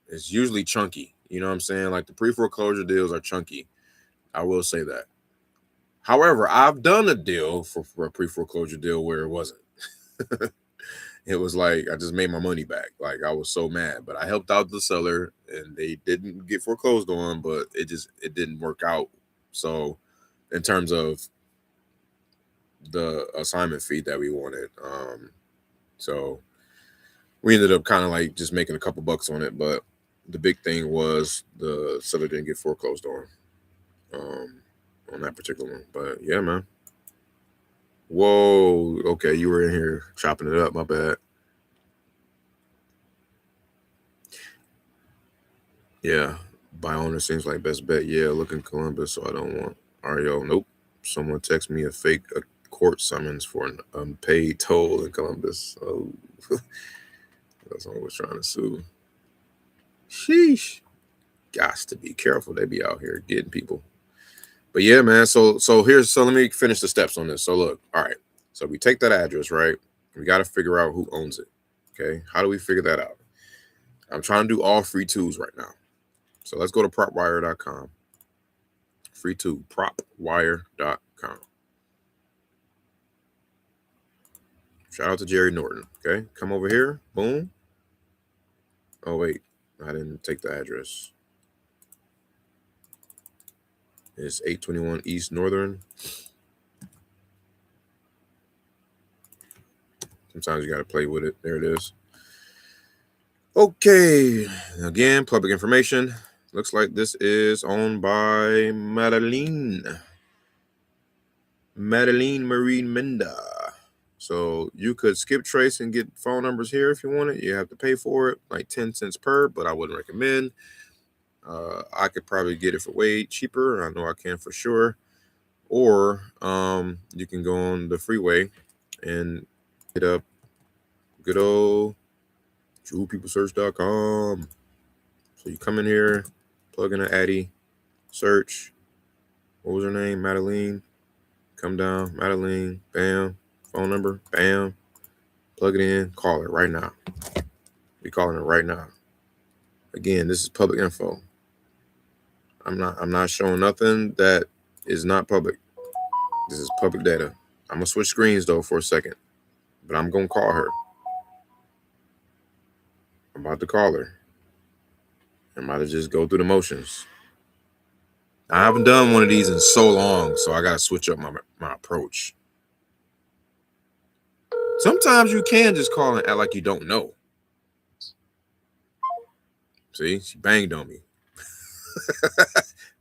It's usually chunky. You know what I'm saying? Like, the pre-foreclosure deals are chunky. I will say that. However, I've done a deal for a pre-foreclosure deal where it wasn't. It was like I just made my money back. Like, I was so mad, but I helped out the seller and they didn't get foreclosed on, but it didn't work out. So in terms of the assignment fee that we wanted, so we ended up kind of like just making a couple bucks on it, but the big thing was the seller didn't get foreclosed on that particular one. But yeah, man. Whoa, okay, you were in here chopping it up, my bad. Yeah, buy owner seems like best bet. Yeah, look in Columbus, so I don't want REO. Nope. Someone text me a fake court summons for an unpaid toll in Columbus. Oh, someone was trying to sue. Sheesh. Gots to be careful. They be out here getting people. But yeah, man. So let me finish the steps on this. So look, all right. So we take that address, right? We got to figure out who owns it. Okay. How do we figure that out? I'm trying to do all free tools right now. So let's go to propwire.com. Free tool, propwire.com. Shout out to Jerry Norton. Okay. Come over here. Boom. Oh, wait. I didn't take the address. It's 821 East Northern. Sometimes you got to play with it. There it is. Okay. Again, public information. Looks like this is owned by Madeline Marie Menda. So you could skip trace and get phone numbers here if you want it. You have to pay for it, like 10 cents per, but I wouldn't recommend. I could probably get it for way cheaper. I know I can for sure. Or you can go on the freeway and hit up good old truepeoplesearch.com. So you come in here, plug in an Addy, search. What was her name? Madeline. Come down, Madeline. Bam. Phone number. Bam. Plug it in. Call her right now. We calling her right now. Again, this is public info. I'm not showing nothing that is not public. This is public data. I'm gonna switch screens though for a second, but I'm gonna call her. I'm about to call her. I'm about to just go through the motions. I haven't done one of these in so long, so I gotta switch up my approach. Sometimes you can just call and act like you don't know. See, she banged on me.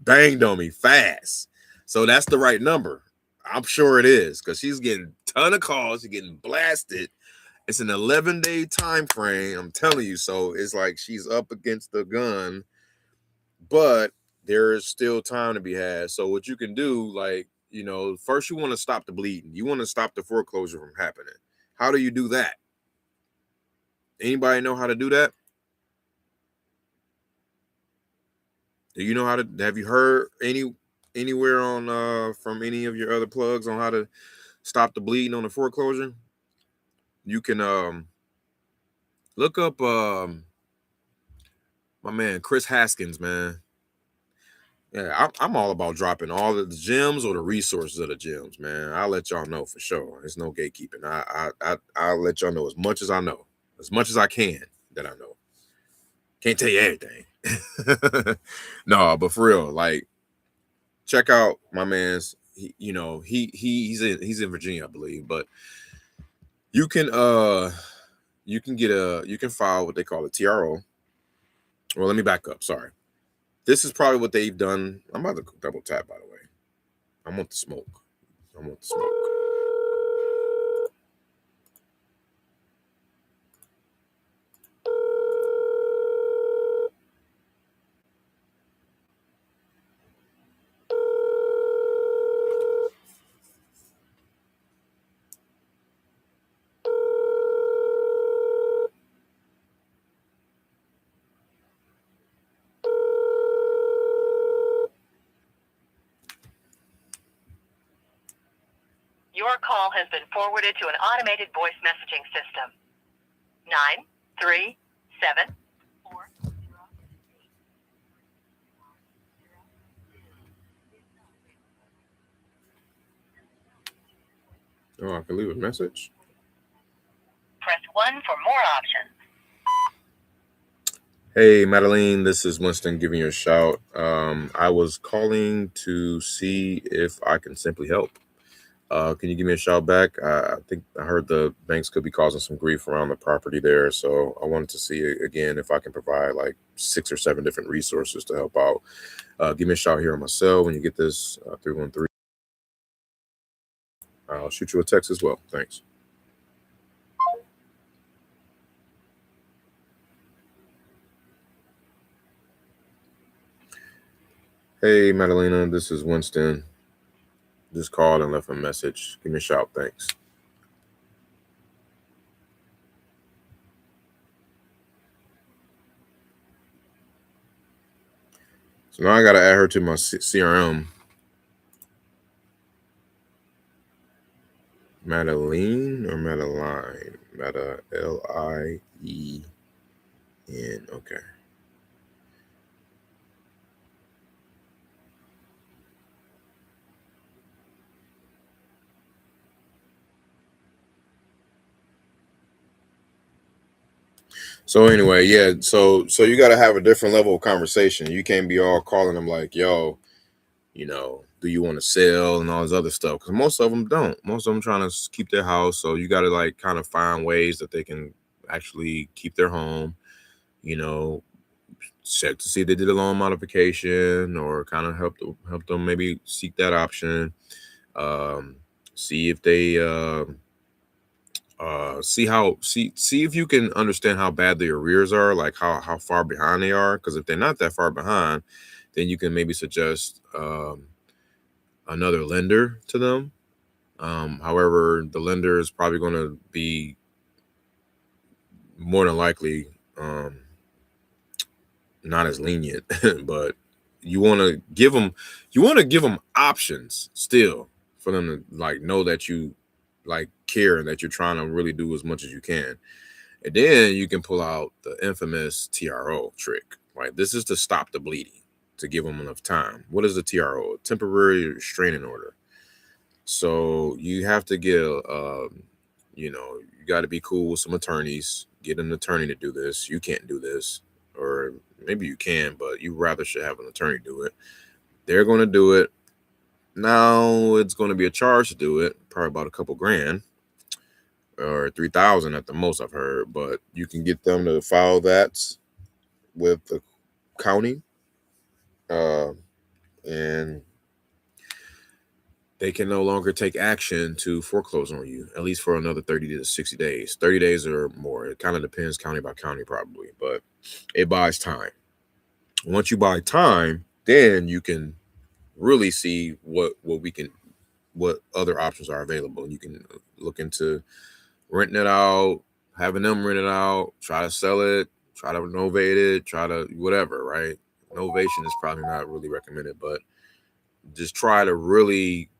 Banged on me fast. So that's the right number. I'm sure it is, because she's getting a ton of calls. She's getting blasted. It's an 11-day time frame. I'm telling you. So it's like she's up against the gun, but there is still time to be had. So what you can do, like, you know, first you want to stop the bleeding. You want to stop the foreclosure from happening. How do you do that? Anybody know how to do that? Do you know how to? Have you heard anywhere on from any of your other plugs on how to stop the bleeding on the foreclosure? You can look up my man Chris Haskins, man. Yeah, I'm all about dropping all of the gems or the resources of the gems, man. I'll let y'all know for sure. There's no gatekeeping. I'll let y'all know as much as I know, as much as I can that I know. Can't tell you everything. No, but for real, like, check out my man's. He's in Virginia, I believe, but you can file what they call a TRO. Well, let me back up. Sorry. This is probably what they've done. I'm about to double tap, by the way. I want the smoke. Your call has been forwarded to an automated voice messaging system. 937 Oh, I can leave a message. Press 1 for more options. Hey, Madeline, this is Winston giving you a shout. I was calling to see if I can simply help. Can you give me a shout back? I think I heard the banks could be causing some grief around the property there. So I wanted to see again if I can provide like 6 or 7 different resources to help out. Give me a shout here on my cell when you get this 313. I'll shoot you a text as well. Thanks. Hey, Madalena, this is Winston. Just called and left a message. Give me a shout. Thanks. So now I gotta add her to my CRM. Madeline or Madeline? Lien. Okay. So anyway, yeah. So you got to have a different level of conversation. You can't be all calling them like, "Yo, you know, do you want to sell?" and all this other stuff. Because most of them don't. Most of them trying to keep their house. So you got to like kind of find ways that they can actually keep their home. You know, check to see if they did a loan modification or kind of help them maybe seek that option. See if they see if you can understand how bad the arrears are, like how far behind they are. Because if they're not that far behind, then you can maybe suggest another lender to them. However, the lender is probably going to be more than likely not as lenient, but you want to give them options still for them to like know that you like care and that you're trying to really do as much as you can. And then you can pull out the infamous TRO trick. Right, this is to stop the bleeding, to give them enough time. What is the TRO? Temporary restraining order. So you have to get, you got to be cool with some attorneys. Get an attorney to do this. You can't do this, or maybe you can, but you rather should have an attorney do it. They're going to do it. Now it's going to be a charge to do it, probably about a couple grand or 3,000 at the most, I've heard. But you can get them to file that with the county, and they can no longer take action to foreclose on you, at least for another 30 to 60 days. 30 days or more. It kind of depends county by county, probably, but it buys time. Once you buy time, then you can really see what other options are available. You can look into renting it out, having them rent it out, try to sell it, try to renovate it, try to whatever, right? Novation is probably not really recommended, but just try to really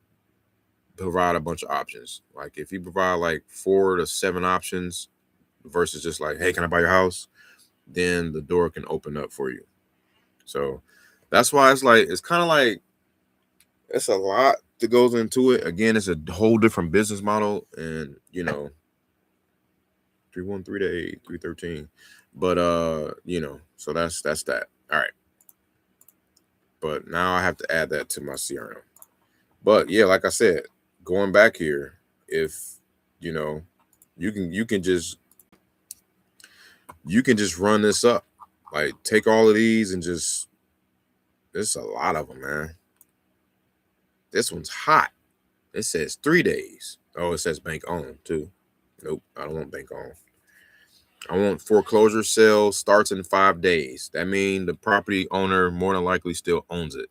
provide a bunch of options. Like if you provide like 4 to 7 options versus just like, hey, can I buy your house? Then the door can open up for you. So that's why it's kind of like it's a lot that goes into it. Again, it's a whole different business model, and 313 to 8, 313. But so that's that. All right. But now I have to add that to my CRM. But yeah, like I said, going back here, if you can just run this up. Like take all of these and just there's a lot of them, man. This one's hot. It says 3 days. Oh, it says bank owned too. Nope, I don't want bank owned. I want foreclosure sale starts in 5 days. That means the property owner more than likely still owns it.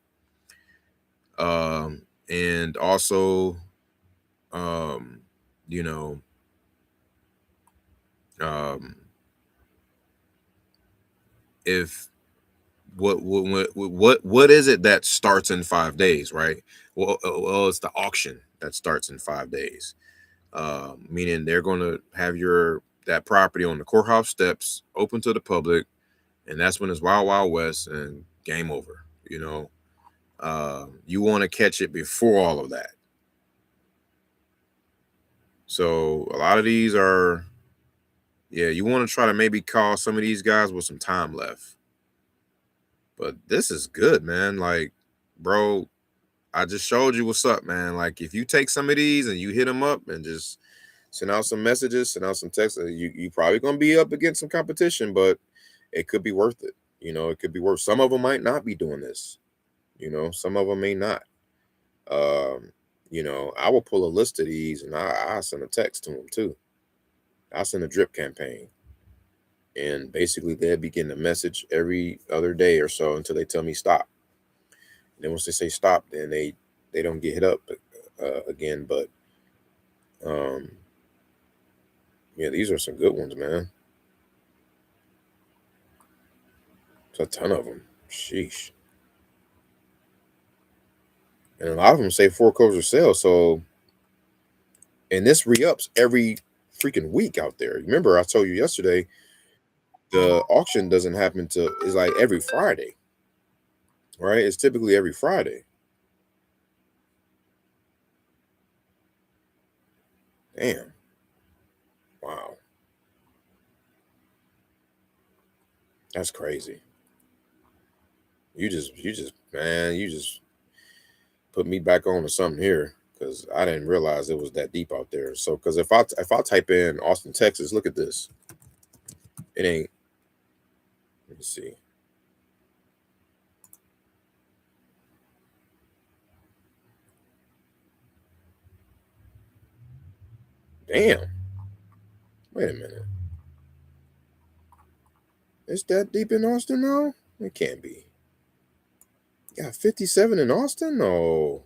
And also, you know, if what is it that starts in 5 days, right? Well, it's the auction that starts in 5 days. Meaning they're going to have that property on the courthouse steps open to the public, and that's when it's wild west and game over. You want to catch it before all of that. So a lot of these are, you want to try to maybe call some of these guys with some time left. But this is good, man. Like, bro, I just showed you what's up, man. Like, if you take some of these and you hit them up and just send out some messages, send out some texts, you probably going to be up against some competition, but it could be worth it. It could be worth. Some of them might not be doing this. Some of them may not. I will pull a list of these and I send a text to them too. I'll send a drip campaign. And basically they'll begin to message every other day or so until they tell me stop. And then once they say stop, then they don't get hit up again. But these are some good ones, man. It's a ton of them. Sheesh. And a lot of them say foreclosure sale. So, and this re-ups every freaking week out there. Remember, I told you yesterday, the auction doesn't happen to, it's like every Friday, right? It's typically every Friday. Damn. Wow. That's crazy. You just, man, you just put me back on to something here, because I didn't realize it was that deep out there. So, because if I type in Austin, Texas, look at this. It ain't. Let me see. Damn. Wait a minute. It's that deep in Austin now? It can't be. You got 57 in Austin? No.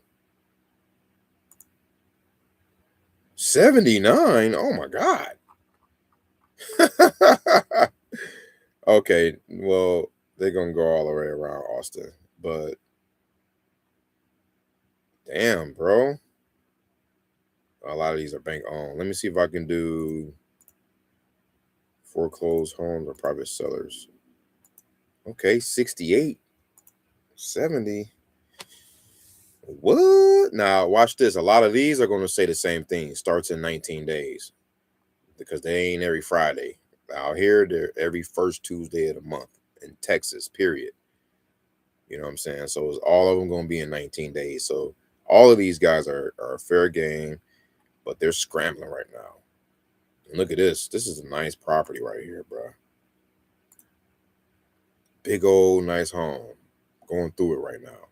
79? Oh my God. Okay, well, they're gonna go all the way around Austin. But damn, bro. A lot of these are bank owned. Let me see if I can do foreclosed homes or private sellers. Okay, 68, 70. What? Now, watch this. A lot of these are going to say the same thing. Starts in 19 days, because they ain't every Friday. Out here, they're every first Tuesday of the month in Texas, period. You know what I'm saying? So it's all of them going to be in 19 days. So all of these guys are fair game, but they're scrambling right now. And look at this. This is a nice property right here, bro. Big old nice home. Going through it right now.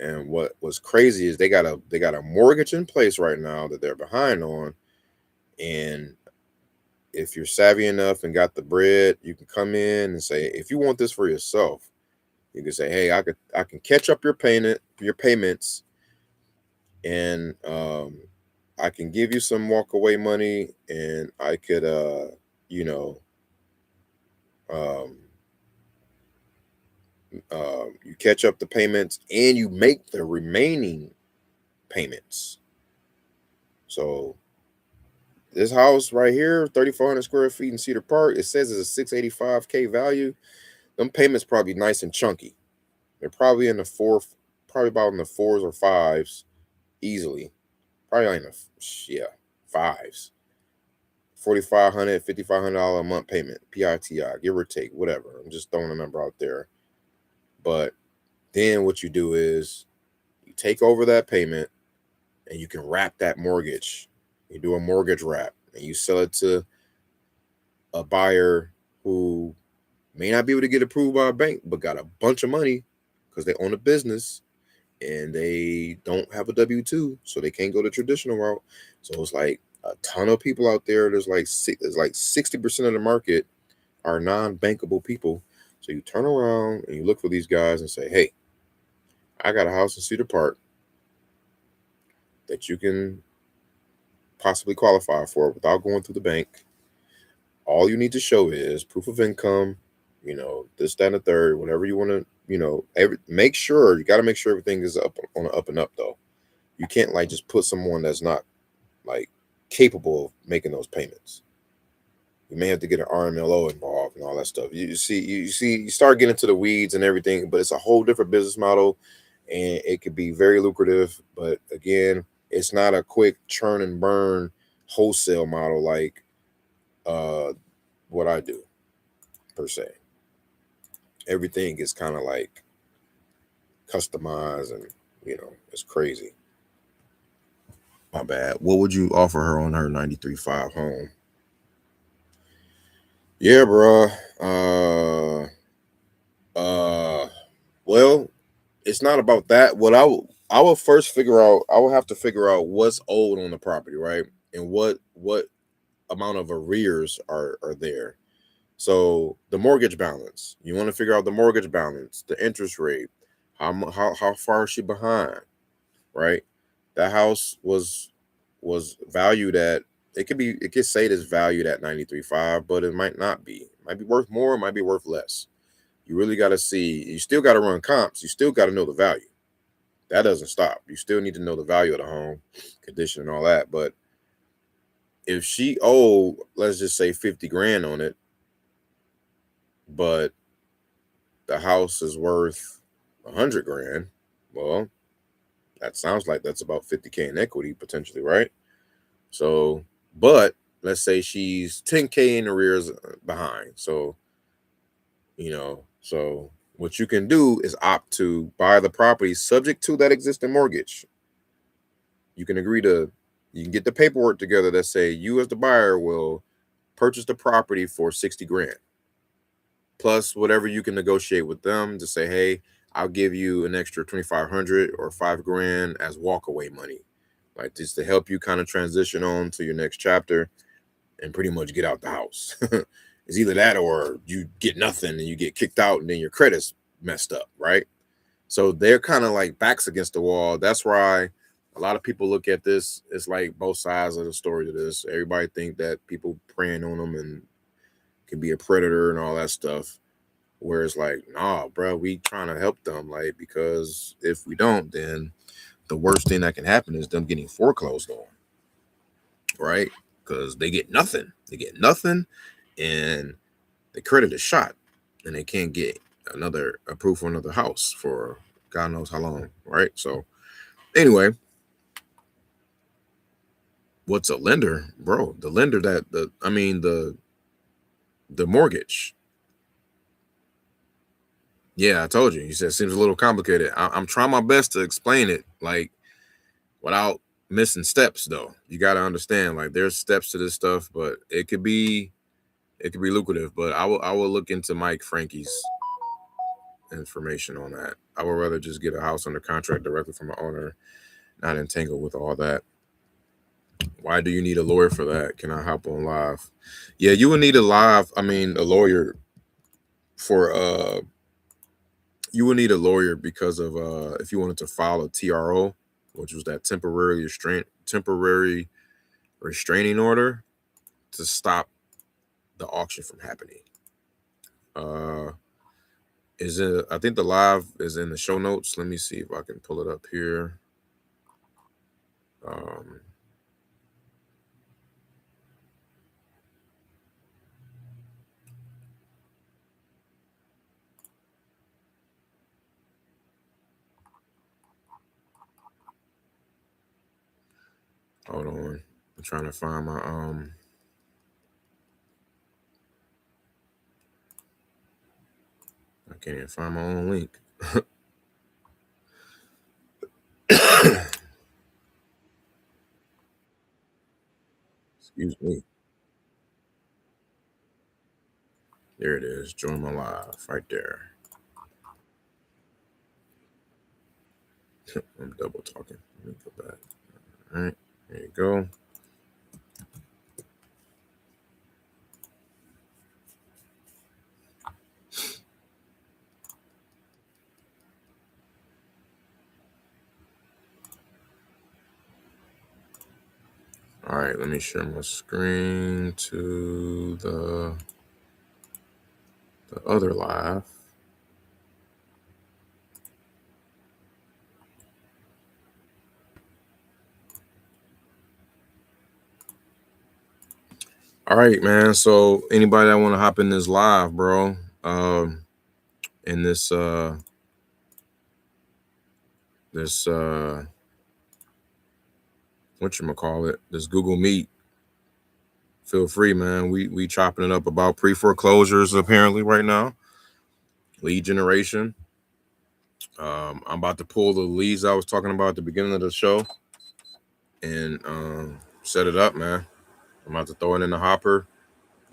And what was crazy is they got a mortgage in place right now that they're behind on. And if you're savvy enough and got the bread, you can come in and say, if you want this for yourself, you can say, hey, I can catch up your payments, and I can give you some walk away money, and I could you know you catch up the payments and you make the remaining payments. So this house right here, 3,400 square feet in Cedar Park, it says it's a $685K value. Them payments probably nice and chunky. They're probably in the probably about in the 4s or 5s easily. Probably in the fives. $4,500, $5,500 a month payment, PITI, give or take, whatever. I'm just throwing a number out there. But then what you do is you take over that payment and you can wrap that mortgage. You do a mortgage wrap and you sell it to a buyer who may not be able to get approved by a bank, but got a bunch of money because they own a business and they don't have a W-2, so they can't go the traditional route. So it's like a ton of people out there. There's like 60% of the market are non-bankable people. So you turn around and you look for these guys and say, hey, I got a house in Cedar Park that you can possibly qualify for without going through the bank. All you need to show is proof of income, this, that, and the third, whatever you want to, you got to make sure everything is up on the up and up, though. You can't just put someone that's not capable of making those payments. You may have to get an RMLO involved and all that stuff. You start getting into the weeds and everything, but it's a whole different business model and it could be very lucrative. But again, it's not a quick churn and burn wholesale model like what I do per se. Everything is kind of customized and it's crazy. My bad. What would you offer her on her 93.5 home? Yeah, bro. Well, it's not about that. What I will first figure out, I will have to figure out what's owed on the property, right? And what amount of arrears are there. So the mortgage balance, you want to figure out the mortgage balance, the interest rate, how far is she behind, right? That house was valued at, it could say it is valued at 93.5, but it might not be. It might be worth more, it might be worth less. You really got to see, you still got to run comps, you still got to know the value. that doesn't stop. You still need to know the value of the home, condition, and all that. But if she owed, let's just say 50 grand on it, but the house is worth 100 grand, well, that sounds like that's about 50K in equity potentially, right? So, but let's say she's 10K in arrears behind. So, so what you can do is opt to buy the property subject to that existing mortgage. You can you can get the paperwork together that say you as the buyer will purchase the property for 60 grand. Plus whatever you can negotiate with them to say, hey, I'll give you an extra 2,500 or 5 grand as walkaway money. Like just to help you kind of transition on to your next chapter and pretty much get out the house. It's either that or you get nothing and you get kicked out and then your credit's messed up, right? So they're kind of like backs against the wall. That's why a lot of people look at this. It's like both sides of the story to this. Everybody think that people preying on them and can be a predator and all that stuff. Where it's like, nah, bro, we trying to help them. Like, because if we don't, then the worst thing that can happen is them getting foreclosed on, right? Because they get nothing. They get nothing, and the credit is shot, and they can't get another approved for another house for God knows how long, right? So anyway, what's a lender, bro? The lender that the mortgage. Yeah, I told you. You said it seems a little complicated. I'm trying my best to explain it like without missing steps, though. You got to understand, like there's steps to this stuff, but it could be lucrative. But I will look into Mike Frankie's information on that. I would rather just get a house under contract directly from an owner, not entangled with all that. Why do you need a lawyer for that? Can I hop on live? Yeah, you would need a lawyer for you would need a lawyer because of if you wanted to file a TRO, which was that temporary restraining order to stop the auction from happening. I think the live is in the show notes. Let me see if I can pull it up here. Hold on. I'm trying to find my I can't even find my own link. Excuse me. There it is. Join my live right there. I'm double talking. Let me go back. All right. There you go. All right, let me share my screen to the other live. All right, man. So anybody that want to hop in this live, bro, in this whatchamacallit, this Google Meet, feel free, man. We chopping it up about pre-foreclosures apparently right now. Lead generation. I'm about to pull the leads I was talking about at the beginning of the show and set it up, man. I'm about to throw it in the hopper.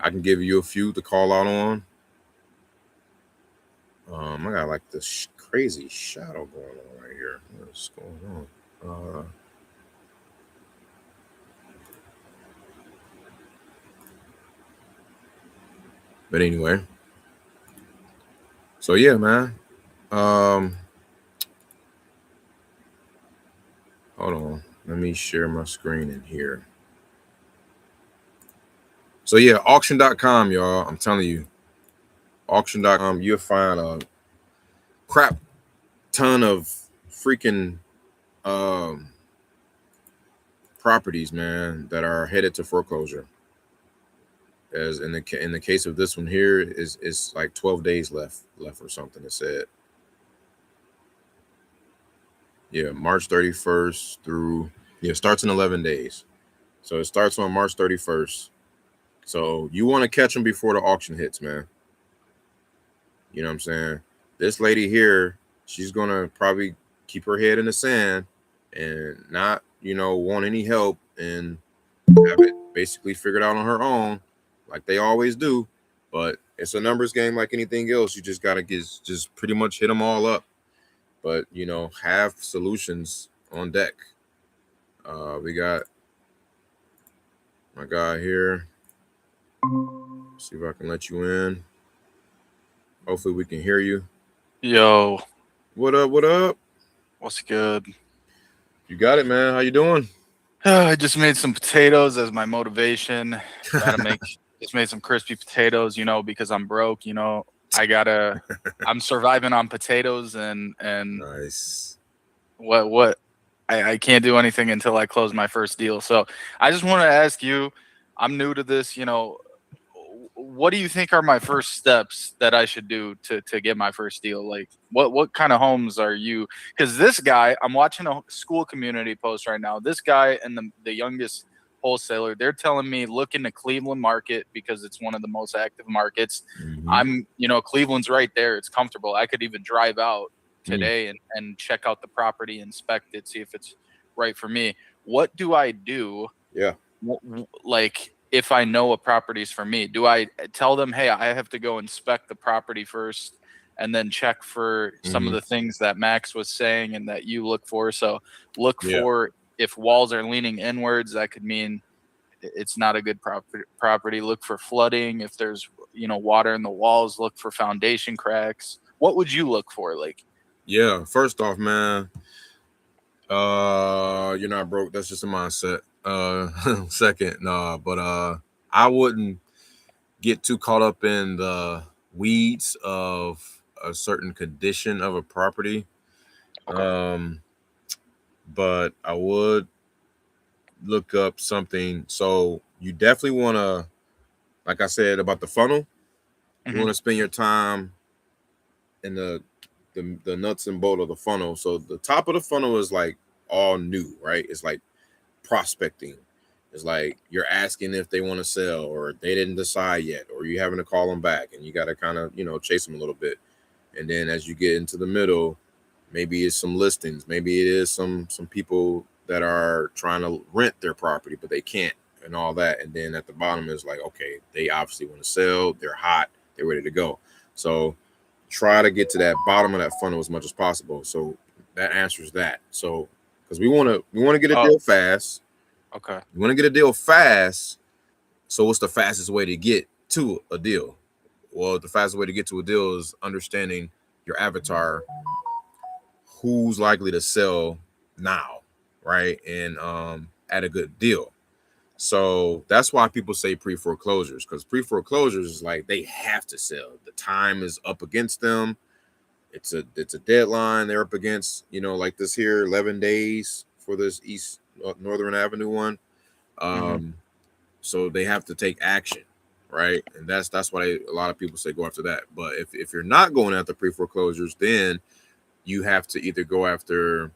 I can give you a few to call out on. I got like this crazy shadow going on right here. What's going on? But anyway, so yeah, man. Hold on. Let me share my screen in here. So yeah, auction.com, y'all. I'm telling you, auction.com, you'll find a crap ton of freaking properties, man, that are headed to foreclosure. As in the case of this one here, is like 12 days left or something. It said, yeah, March 31st through, yeah, starts in 11 days. So it starts on March 31st. So you want to catch them before the auction hits, man. You know what I'm saying? This lady here, she's gonna probably keep her head in the sand and not, want any help and have it basically figured out on her own, like they always do. But it's a numbers game like anything else. You just gotta just pretty much hit them all up. But have solutions on deck. We got my guy here. See if I can let you in. Hopefully we can hear you. Yo, What up? What up? what's good? You got it, man. How you doing? I just made some potatoes as my motivation. Just made some crispy potatoes, because I'm broke, I'm surviving on potatoes and Nice. what I can't do anything until I close my first deal. So I just want to ask you, I'm new to this, what do you think are my first steps that I should do to get my first deal? Like what kind of homes are you? Because this guy, I'm watching a school community post right now. This guy and the youngest wholesaler, they're telling me look in the Cleveland market because it's one of the most active markets. Mm-hmm. Cleveland's right there. It's comfortable. I could even drive out today and check out the property, inspect it, see if it's right for me. What do I do? Yeah. Like, if I know a property's for me, do I tell them, hey, I have to go inspect the property first and then check for some of the things that Max was saying and that you look for? So look for if walls are leaning inwards, that could mean it's not a good property. Look for flooding. If there's, water in the walls, look for foundation cracks. What would you look for? Like, yeah, first off, man, you're not broke. That's just a mindset. Second, but I wouldn't get too caught up in the weeds of a certain condition of a property. okay. But I would look up something. So you definitely want to, like I said about the funnel, you want to spend your time in the nuts and bolt of the funnel. So the top of the funnel is like all new, right? It's like prospecting. It's like you're asking if they want to sell or they didn't decide yet, or you having to call them back and you got to kind of, chase them a little bit. And then as you get into the middle, maybe it's some listings, maybe it is some people that are trying to rent their property, but they can't and all that. And then at the bottom is like, okay, they obviously want to sell, they're hot, they're ready to go. So try to get to that bottom of that funnel as much as possible. So that answers that. So because we want to get a deal fast. Okay. You want to get a deal fast. So what's the fastest way to get to a deal? Well, the fastest way to get to a deal is understanding your avatar, who's likely to sell now, right? And at a good deal. So that's why people say pre-foreclosures, because pre-foreclosures is like they have to sell. The time is up against them. It's a deadline they're up against, like this here, 11 days for this East Northern Avenue one. So they have to take action, right? And that's why a lot of people say go after that. But if you're not going after pre-foreclosures, then you have to either go after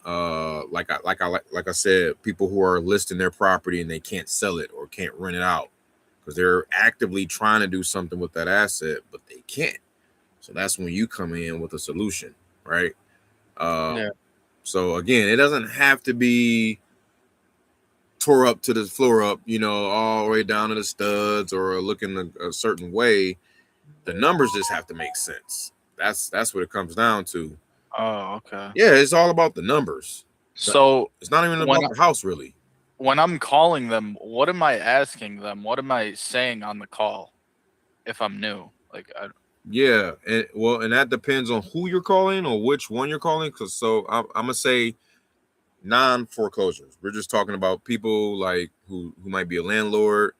like I said, people who are listing their property and they can't sell it or can't rent it out because they're actively trying to do something with that asset, but they can't. So that's when you come in with a solution, right? So again, it doesn't have to be tore up to the floor up, all the way down to the studs or looking a certain way. The numbers just have to make sense. That's what it comes down to. Oh, okay. Yeah, it's all about the numbers. So it's not even about the house, really. When I'm calling them, what am I asking them? What am I saying on the call if I'm new? Like, yeah, and that depends on who you're calling or which one you're calling. Because I'm gonna say non-foreclosures. We're just talking about people like who might be a landlord,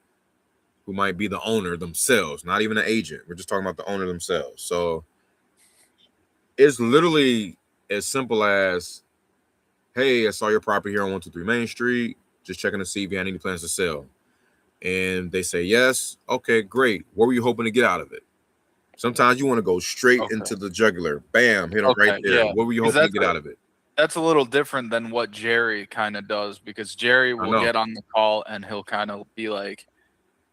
who might be the owner themselves, not even an agent. We're just talking about the owner themselves. So it's literally as simple as hey, I saw your property here on 123 Main Street. Just checking to see if you had any plans to sell. And they say yes. Okay, great. What were you hoping to get out of it? Sometimes you want to go straight into the jugular. Bam, hit them right Okay, there. yeah. What were you 'Cause hoping to get out of it? that's a little different than what Jerry kind of does, because Jerry I will know. get on the call and he'll kind of be like,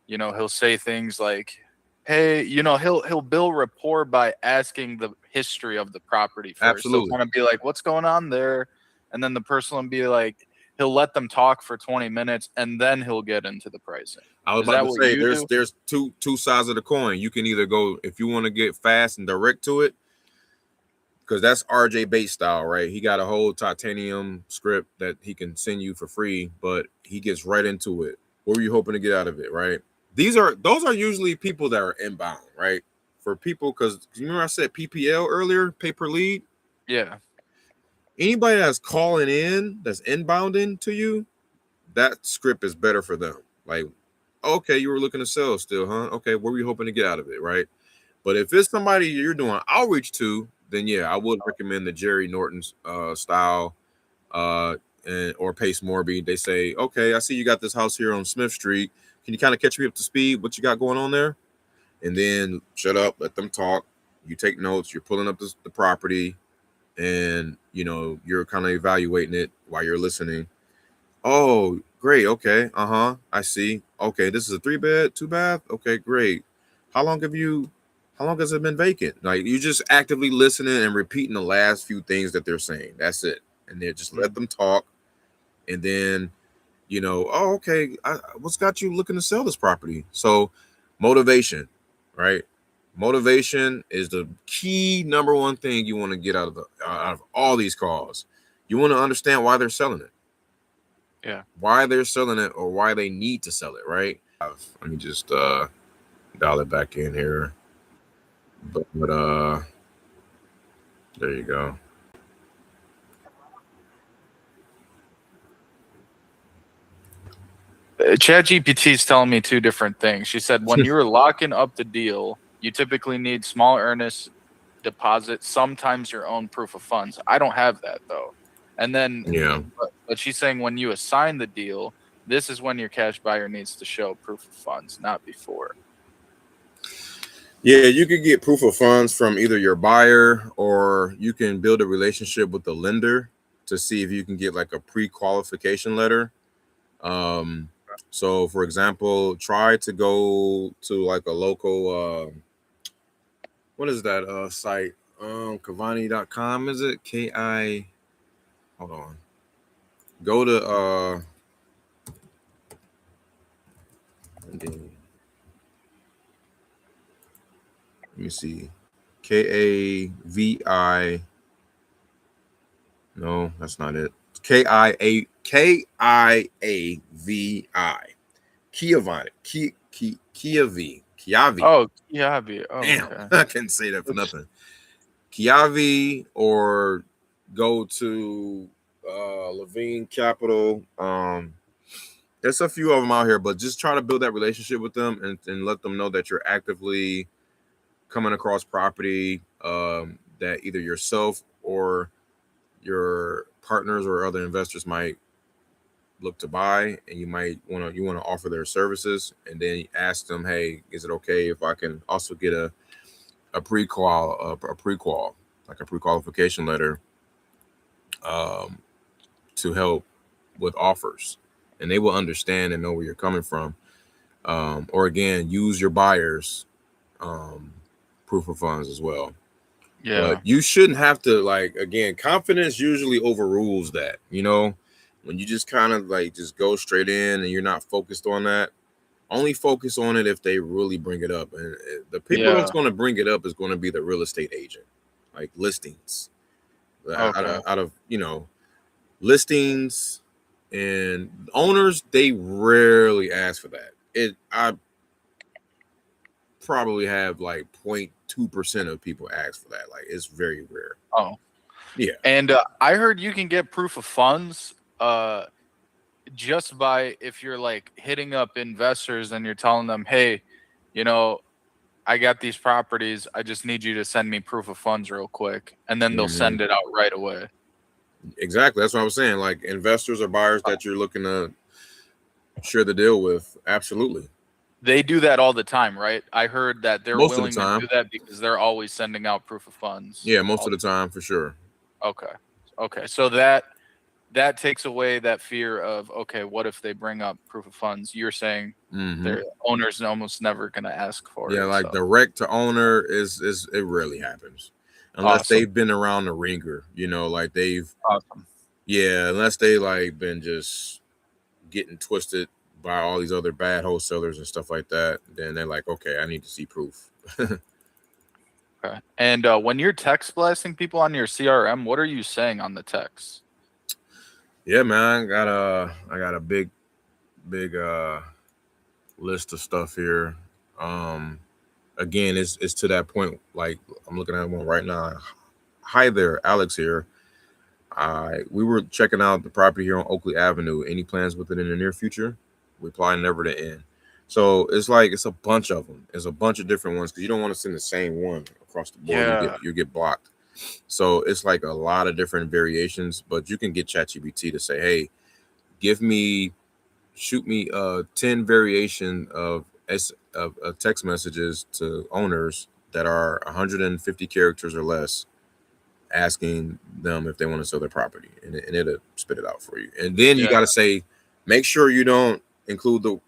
you know, he'll say things like, hey, you know, he'll build rapport by asking the history of the property first. Absolutely. He'll kind of be like, what's going on there? And then the person will be like, he'll let them talk for 20 minutes and then he'll get into the pricing. I was Is about that to what say you do? there's two sides of the coin. You can either go if you want to get fast and direct to it, because that's RJ Bates style, right? He got a whole titanium script that he can send you for free, but he gets right into it. What were you hoping to get out of it, right? Those are usually people that are inbound, right? For people, because you remember I said PPL earlier, pay per lead. Yeah. Anybody that's calling in, that's inbounding to you, that script is better for them. Like, okay, you were looking to sell still, huh? Okay, what were you hoping to get out of it, right? But if it's somebody you're doing outreach to, then yeah, I would recommend the Jerry Norton's style, or Pace Morby. They say, okay, I see you got this house here on Smith Street. Can you kind of catch me up to speed? What you got going on there? And then shut up, let them talk. You take notes. You're pulling up the property, and you know you're kind of evaluating it while you're listening. Oh, great. Okay. I see. Okay, this is a 3-bed, 2-bath. Okay, great. How long has it been vacant? Like you just actively listening and repeating the last few things that they're saying. That's it. And then just let them talk. And then, oh, okay. What's got you looking to sell this property? So motivation, right? Motivation is the key number one thing you want to get out of all these calls. You want to understand why they're selling it. Yeah. Why they're selling it or why they need to sell it, right? Let me just dial it back in here. But there you go. ChatGPT is telling me two different things. She said when you're locking up the deal, you typically need small earnest deposit, sometimes your own proof of funds. I don't have that though. And then, Yeah. but she's saying when you assign the deal, this is when your cash buyer needs to show proof of funds, not before. Yeah, you could get proof of funds from either your buyer or you can build a relationship with the lender to see if you can get like a pre-qualification letter. So for example, try to go to like a local what is that site? Kavani.com, is it? Hold on. Go to let me see. KAVI. No, that's not it. KIAVI. Kiavi. Kiavi. Oh, Kiavi. Oh, Damn, okay. I can't say that for nothing. Kiavi, or go to Levine Capital. There's a few of them out here, but just try to build that relationship with them and let them know that you're actively coming across property that either yourself or your partners or other investors might look to buy, and you want to offer their services, and then ask them, hey, is it okay if I can also get a pre-qual, like a pre-qualification letter to help with offers, and they will understand and know where you're coming from. Or again, use your buyers proof of funds as well. Yeah. But you shouldn't have to, like, again, confidence usually overrules that, when you just kind of like just go straight in and you're not focused on that. Only focus on it if they really bring it up. And the people that's going to bring it up is going to be the real estate agent, like listings. Okay. Out of listings and owners, they rarely ask for that. I probably have like 0.2% of people ask for that. Like, it's very rare. Oh, yeah. And I heard you can get proof of funds just by if you're like hitting up investors and you're telling them, hey, I got these properties. I just need you to send me proof of funds real quick. And then they'll send it out right away. Exactly. That's what I was saying. Like investors or buyers that you're looking to share the deal with. Absolutely. They do that all the time, right? I heard that they're Most of the willing to time. do that because they're always sending out proof of funds. Yeah, most of the time for sure. Okay. Okay. So that takes away that fear of, okay, what if they bring up proof of funds? You're saying their owner's almost never going to ask for Yeah, it. like So direct to owner is it rarely happens. Unless awesome. they've been around the ringer, like they've Awesome. unless they like been just getting twisted by all these other bad wholesalers and stuff like that, then they're like, okay, I need to see proof. Okay. And when you're text blasting people on your CRM, what are you saying on the text? Yeah, man, I got a big list of stuff here. Again, it's to that point. Like I'm looking at one right now. Hi there, Alex here. We were checking out the property here on Oakley Avenue. Any plans with it in the near future? Reply never to end. So it's like it's a bunch of them. It's a bunch of different ones because you don't want to send the same one across the board. Yeah. You get blocked. So it's like a lot of different variations. But you can get ChatGPT to say, hey, shoot me 10 variation of text messages to owners that are 150 characters or less, asking them if they want to sell their property, and it'll spit it out for you. And then you got to say, make sure you don't include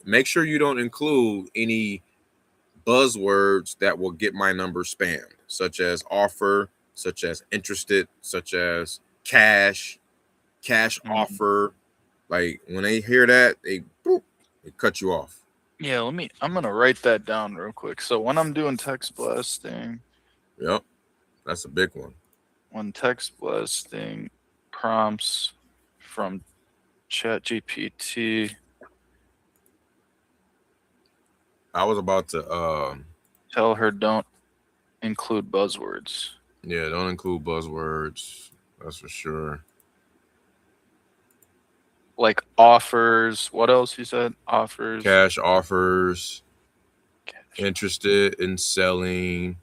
make sure you don't include any buzzwords that will get my number spammed, such as offer, such as interested, such as cash offer. Like when they hear that, they cut you off. Yeah, I'm going to write that down real quick. So when I'm doing text blasting, Yep, that's a big one. when text blasting prompts from ChatGPT, I was about to tell her don't include buzzwords. yeah, don't include buzzwords. That's for sure. Like offers. What else you said? Offers. Cash offers. Interested in selling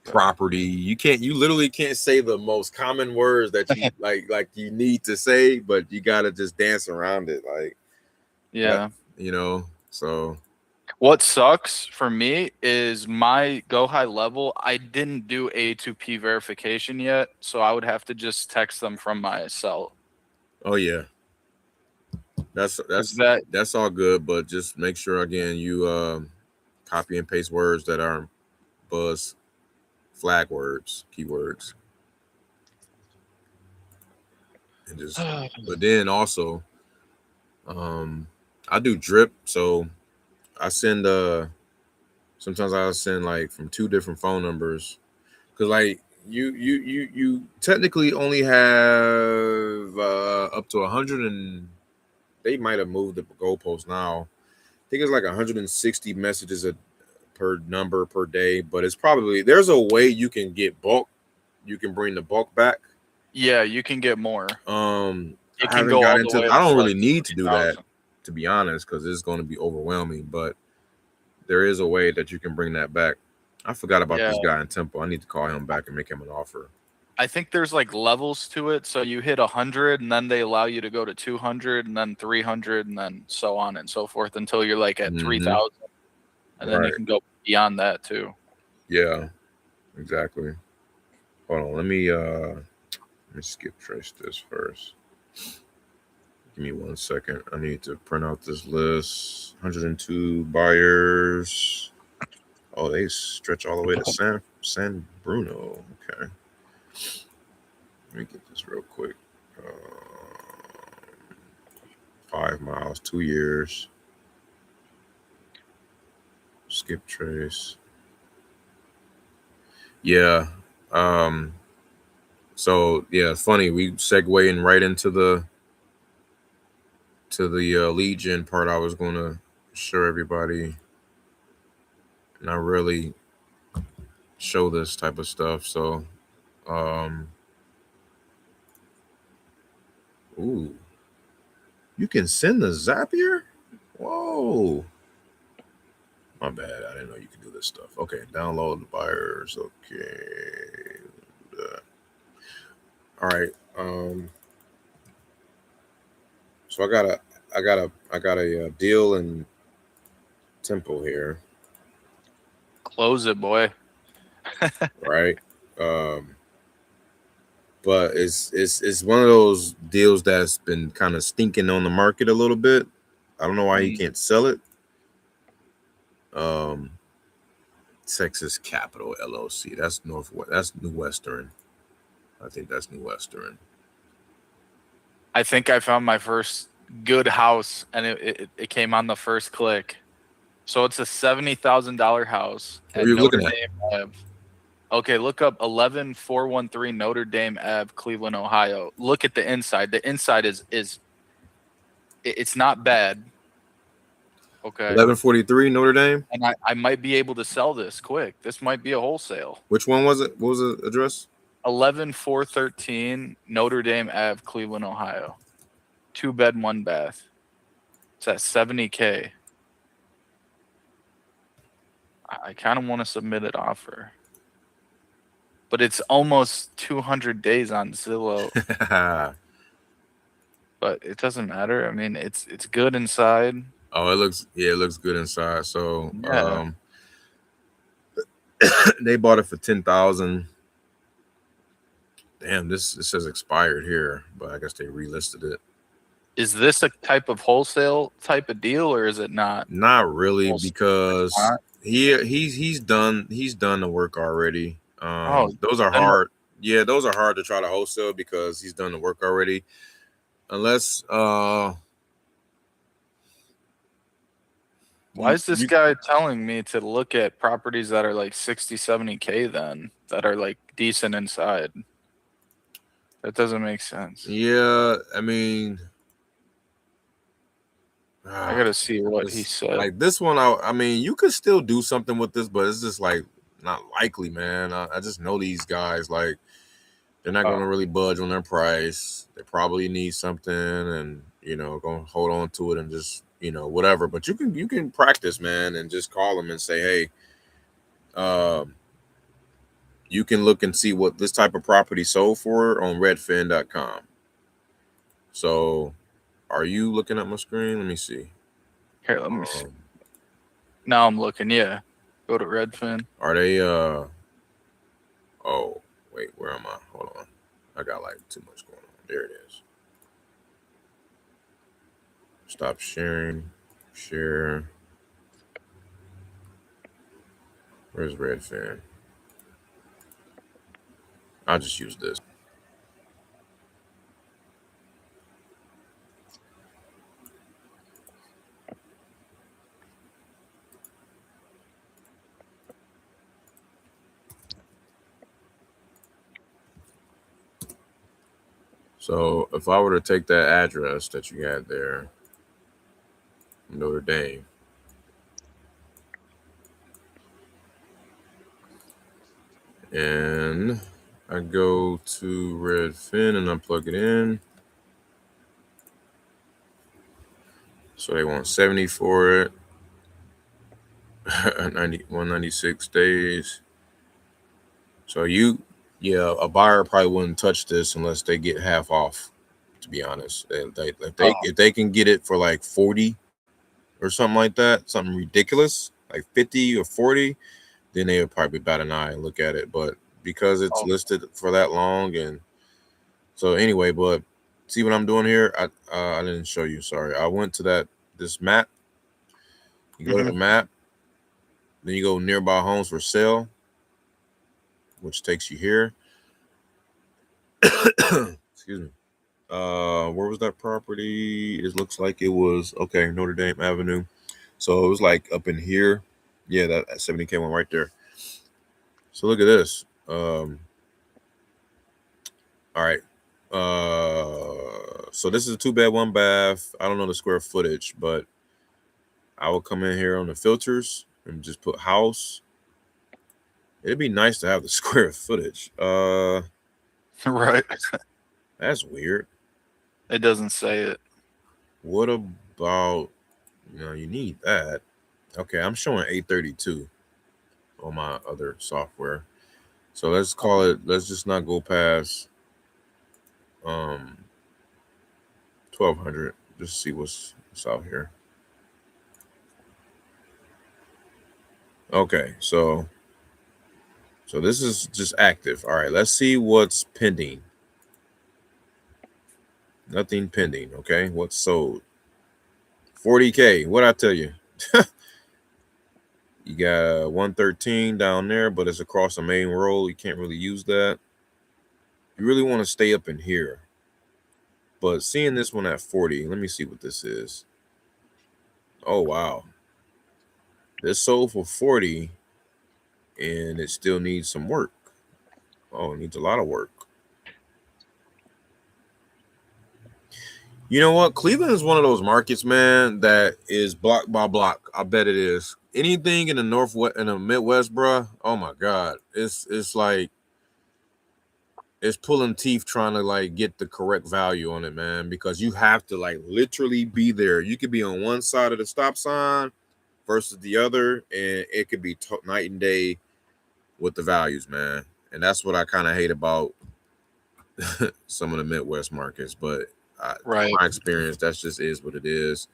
property. You literally can't say the most common words that you like you need to say, but you gotta just dance around it. Like Yeah. So What sucks for me is my go high level. I didn't do A2P verification yet, so I would have to just text them from my cell. oh yeah. That's all good, but just make sure again you copy and paste words that are buzz flag words, keywords. And just but then also I do drip, so I send sometimes I'll send like from 2 different phone numbers, because like you technically only have up to 100, and they might have moved the goalpost now. I think it's like 160 messages per number per day, but it's probably there's a way you can get bulk. You can bring the bulk back. Yeah, you can get more. It It I can haven't go got all the into. way I up don't to really like need to do that, 3,000. to be honest, because it's going to be overwhelming. But there is a way that you can bring that back. I forgot about this guy in Temple. I need to call him back and make him an offer. I think there's like levels to it. So you hit 100 and then they allow you to go to 200 and then 300 and then so on and so forth until you're like at 3,000. And then you can go beyond that too. Yeah, exactly. Hold on. Let me skip trace this first. Give me 1 second. I need to print out this list. 102 buyers. Oh, they stretch all the way to San Bruno. Okay. Let me get this real quick. 5 miles, 2 years. Skip trace. Yeah. So yeah, it's funny. We segueing right into the lead gen part. I was going to show everybody, not really show this type of stuff. So, ooh, you can send the Zapier? Whoa. My bad. I didn't know you could do this stuff. Okay, download the buyers. Okay. All right. So I got a deal in Temple here, Close it, boy. right? But it's one of those deals that's been kind of stinking on the market a little bit. I don't know why he can't sell it. Texas Capital LLC. That's Northwest. That's New Western. I think that's New Western. I think I found my first good house, and it came on the first click. So it's a $70,000 house What at are you Notre looking at? Dame Ave. Okay, look up 11413 Notre Dame Ave, Cleveland, Ohio. Look at the inside. The inside is it's not bad. Okay. 1143 Notre Dame. And I might be able to sell this quick. This might be a wholesale. Which one was it? What was the address? 11413 Notre Dame Ave, Cleveland, Ohio. 2-bed, 1-bath. It's at $70K. I kind of want to submit an offer, but it's almost 200 days on Zillow. But it doesn't matter. I mean, it's good inside. Oh, it looks good inside. So Yeah. they bought it for 10,000. Damn, this says expired here, but I guess they relisted it. Is this a type of wholesale type of deal, or is it not? Not really, Wholesale. because Not? he's done the work already. Those are then hard. Yeah, those are hard to try to wholesale because he's done the work already. Unless why is this guy telling me to look at properties that are like 60, 70K then, that are like decent inside? That doesn't make sense. Yeah, I mean, I gotta see what he said. Like this one, I mean, you could still do something with this, but it's just like not likely, man. I just know these guys, like they're not going to really budge on their price. They probably need something, and going to hold on to it and just whatever. But you can practice, man, and just call them and say, hey, you can look and see what this type of property sold for on redfin.com. So are you looking at my screen? Let me see. Here, let me see. Now I'm looking, yeah. Go to Redfin. Are they oh wait, where am I? Hold on. I got like too much going on. There it is. Stop sharing. Share. Where's Redfin? I'll just use this. So if I were to take that address that you had there, Notre Dame, and I go to Redfin and I plug it in. So they want 70 for it. 196 days. So a buyer probably wouldn't touch this unless they get half off, to be honest. If they can get it for like 40 or something like that, something ridiculous, like 50 or 40, then they would probably bat an eye and look at it. But because it's listed for that long, and so anyway, but see what I'm doing here? I didn't show you, sorry. I went to this map. You go to the map, then you go nearby homes for sale, which takes you here. Excuse me. Where was that property? It looks like it was Notre Dame Avenue. So it was like up in here. Yeah, that 70K one right there. So look at this. All right. So this is a 2-bed, 1-bath. I don't know the square footage, but I will come in here on the filters and just put house. It'd be nice to have the square footage. Right. That's weird. It doesn't say it. What about, you need that. Okay, I'm showing 832 on my other software. So let's call it, let's just not go past 1200. Just see what's out here. Okay, so this is just active. All right, let's see what's pending. Nothing pending. Okay, what's sold? 40K. What I tell you? You got 113 down there, but it's across the main road. You can't really use that. You really want to stay up in here. But seeing this one at 40, let me see what this is. Oh, wow. This sold for 40, and it still needs some work. Oh, it needs a lot of work. You know what? Cleveland is one of those markets, man, that is block by block. I bet it is. Anything in the Northwest, in the Midwest, bruh, oh my God. It's like, it's pulling teeth trying to like get the correct value on it, man, because you have to like literally be there. You could be on one side of the stop sign versus the other, and it could be night and day with the values, man. And that's what I kind of hate about some of the Midwest markets. But Right. from my experience, that's just is what it is.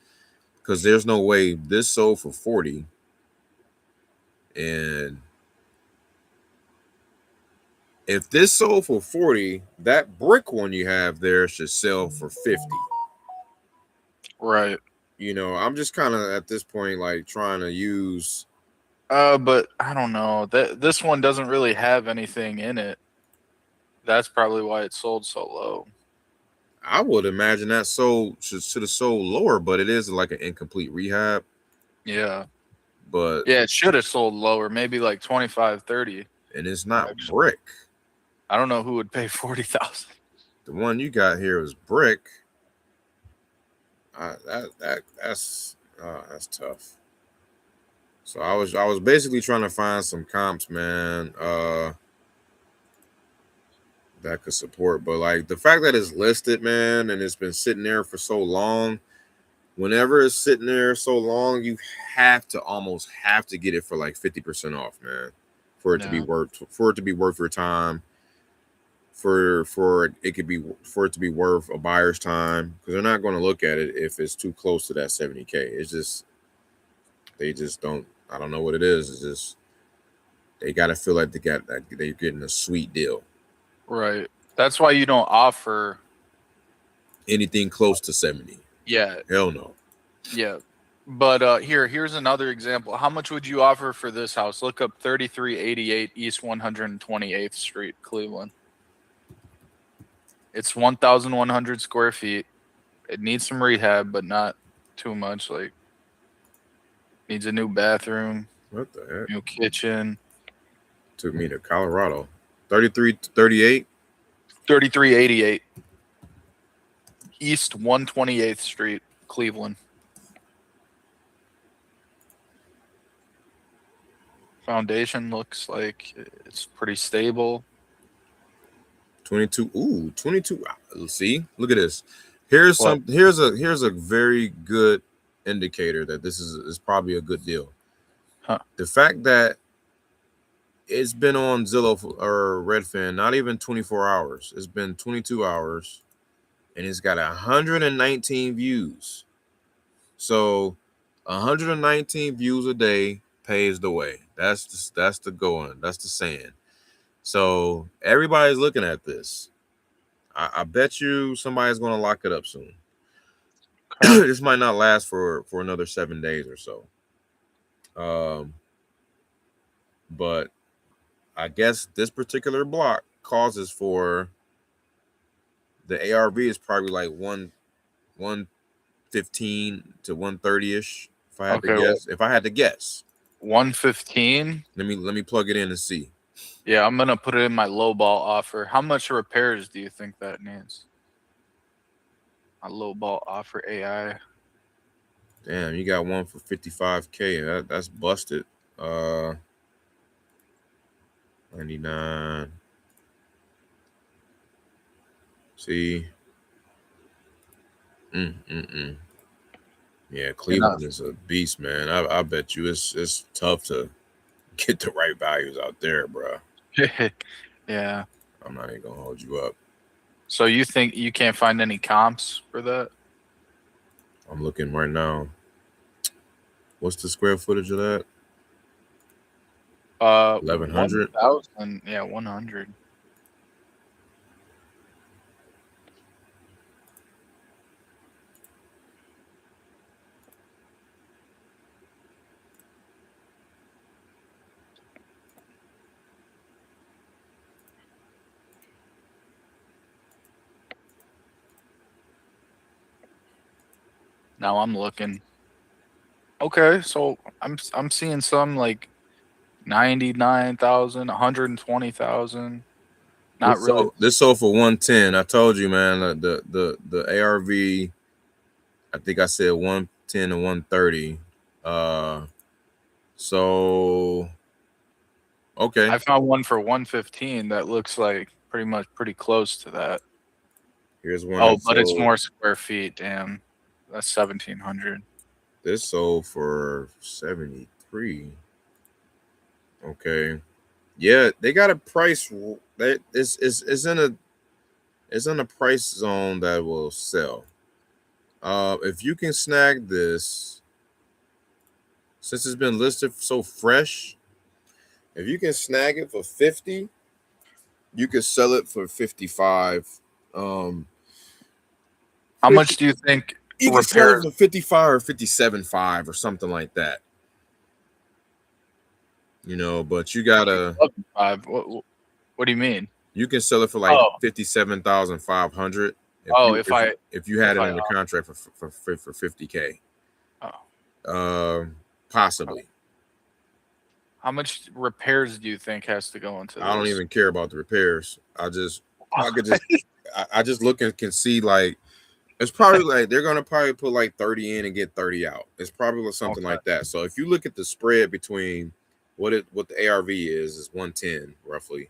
Because there's no way this sold for 40, and if this sold for 40, that brick one you have there should sell for 50. Right. You know, I'm just kind of at this point like trying to use. But I don't know. This one doesn't really have anything in it. That's probably why it sold so low. I would imagine that should have sold lower, but it is like an incomplete rehab. Yeah. But Yeah, it should have sold lower, maybe like 25, 30. And it's not Actually. brick. I don't know who would pay 40,000. The one you got here is brick. That's tough. So I was basically trying to find some comps, man, that could support. But like the fact that it's listed, man, and it's been sitting there for so long. Whenever it's sitting there so long, you almost have to get it for like 50% off, man, for it to be worth your time. For it to be worth a buyer's time, because they're not going to look at it if it's too close to that 70K. It's just they just don't. I don't know what it is. It's just they got to feel like they're getting a sweet deal. Right. That's why you don't offer anything close to 70. Yeah. Hell no. Yeah. But here's another example. How much would you offer for this house? Look up 3388 East 128th Street, Cleveland. It's 1,100 square feet. It needs some rehab, but not too much. Like, needs a new bathroom. What the heck? New kitchen. Took me to Colorado. 3338? 3388 East 128th Street, Cleveland. Foundation looks like it's pretty stable. 22. Ooh, 22. See, look at this. Here's a very good indicator that this is probably a good deal. Huh. The fact that it's been on Zillow or Redfin not even 24 hours. It's been 22 hours, and it's got 119 views. So 119 views a day pays the way. That's the going. That's the saying. So everybody's looking at this. I bet you somebody's going to lock it up soon. This might not last for another 7 days or so. But I guess this particular block causes for the ARV is probably like 115 to 130 ish. If I had to guess, 115. Let me plug it in and see. Yeah, I'm gonna put it in my low ball offer. How much repairs do you think that needs? A low ball offer AI. Damn, you got one for 55K. That's busted. 99. See. Yeah, Cleveland is a beast, man. I bet you it's tough to get the right values out there, bro. Yeah. I'm not even gonna hold you up. So you think you can't find any comps for that? I'm looking right now. What's the square footage of that? 1100. 1,000. Yeah, 100. Now I'm looking. Okay, so I'm seeing some like 99,000, 120,000. Not really. This sold for 110. I told you, man. The ARV. I think I said 110 to 130. So okay. I found one for 115 that looks like pretty close to that. Here's one. Oh, but it's more square feet. Damn, that's 1,700. This sold for 73. Okay. Yeah, they got a price that is in a price zone that will sell. If you can snag this, since it's been listed so fresh, if you can snag it for 50, you could sell it for 55. How much do you think You can sell it repairs? for 55 or 57.5 or something like that. You know, but you gotta. What do you mean? You can sell it for like Oh. 57,500. If you had it under contract for 50K. Oh. Possibly. How much repairs do you think has to go into this? I don't even care about the repairs. I just look and can see like it's probably like they're gonna probably put like 30 in and get 30 out. It's probably something like that. So if you look at the spread between what the ARV is 110 roughly,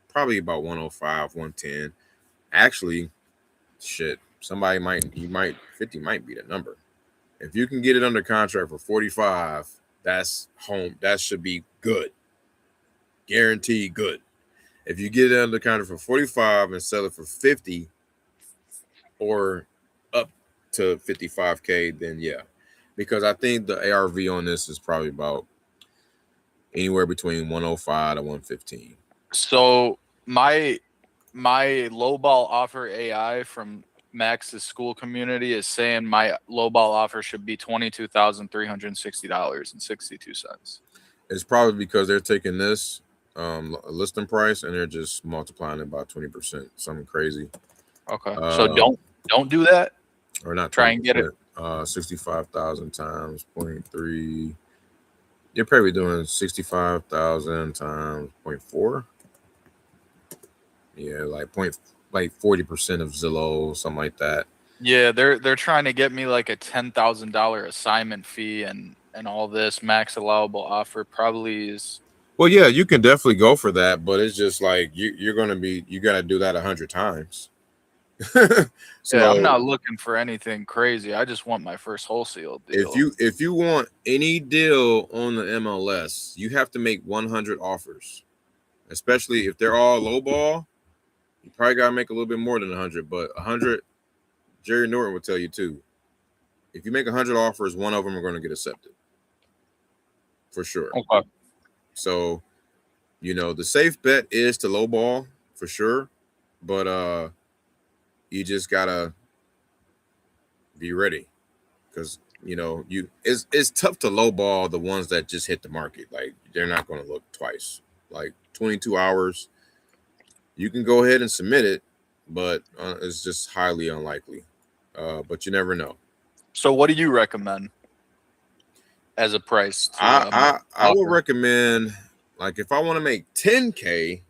probably about 105, 110. Actually, shit, 50 might be the number. If you can get it under contract for 45, that's home. That should be good. Guaranteed good. If you get it under contract for 45 and sell it for 50 or up to 55K, then yeah. Because I think the ARV on this is probably about anywhere between 105 to 115. So my lowball offer AI from Max's school community is saying my lowball offer should be $22,360.62. It's probably because they're taking this listing price and they're just multiplying it by 20%, something crazy. Okay, so don't do that. Or not try and get it. 65,000 times 0.3. You're probably doing 65,000 times 0.4. Yeah, like 40% of Zillow, something like that. Yeah, they're trying to get me like a $10,000 assignment fee and all this. Max allowable offer probably is. Well, yeah, you can definitely go for that, but it's just like you got to do that 100 times. So yeah, I'm not looking for anything crazy. I just want my first wholesale deal. If you want any deal on the MLS, you have to make 100 offers, especially if they're all low ball. You probably got to make a little bit more than 100, but 100, Jerry Norton would tell you too. If you make 100 offers, one of them are going to get accepted. For sure. Okay. So, the safe bet is to low ball for sure, but you just got to be ready because, it's tough to low ball the ones that just hit the market. Like, they're not going to look twice. Like 22 hours. You can go ahead and submit it, but it's just highly unlikely. But you never know. So what do you recommend as a price? I would recommend, like, if I want to make 10K,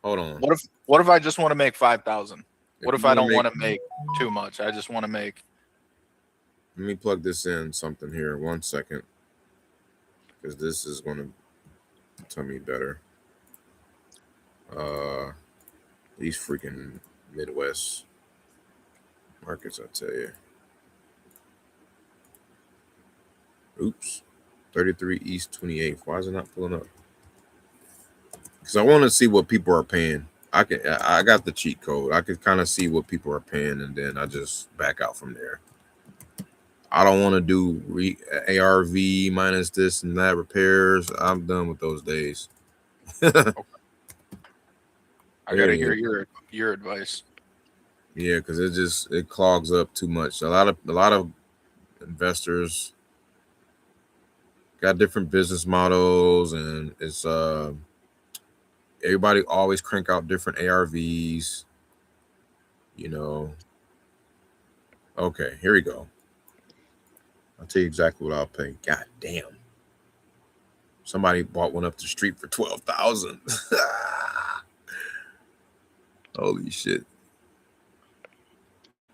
hold on. What if I just want to make 5,000? What if I don't want to make too much? I just want to make. Let me plug this in something here. 1 second. Because this is going to tell me better. These freaking Midwest markets, I tell you. Oops. 33 East 28. Why is it not pulling up? Because I want to see what people are paying. I got the cheat code. I could kind of see what people are paying, and then I just back out from there. I don't want to do ARV minus this and that repairs. I'm done with those days. I gotta hear Very- your advice. Yeah, because it clogs up too much. A lot of investors got different business models, and it's everybody always crank out different ARVs. You know. Okay, here we go. I'll tell you exactly what I'll pay. God damn. Somebody bought one up the street for 12,000. Holy shit.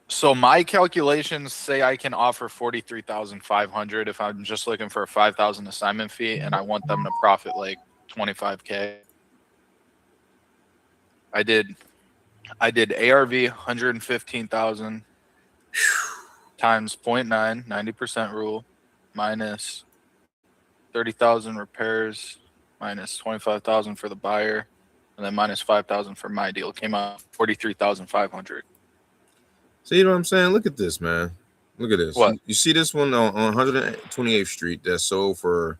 So my calculations say I can offer 43,500 if I'm just looking for a 5,000 assignment fee, and I want them to profit like 25K. I did ARV 115,000 times 0.9, 90% rule, minus 30,000 repairs, minus 25,000 for the buyer, and then minus 5,000 for my deal. Came out 43,500. See what I'm saying? Look at this, man. Look at this. What? You see this one on 128th Street that sold for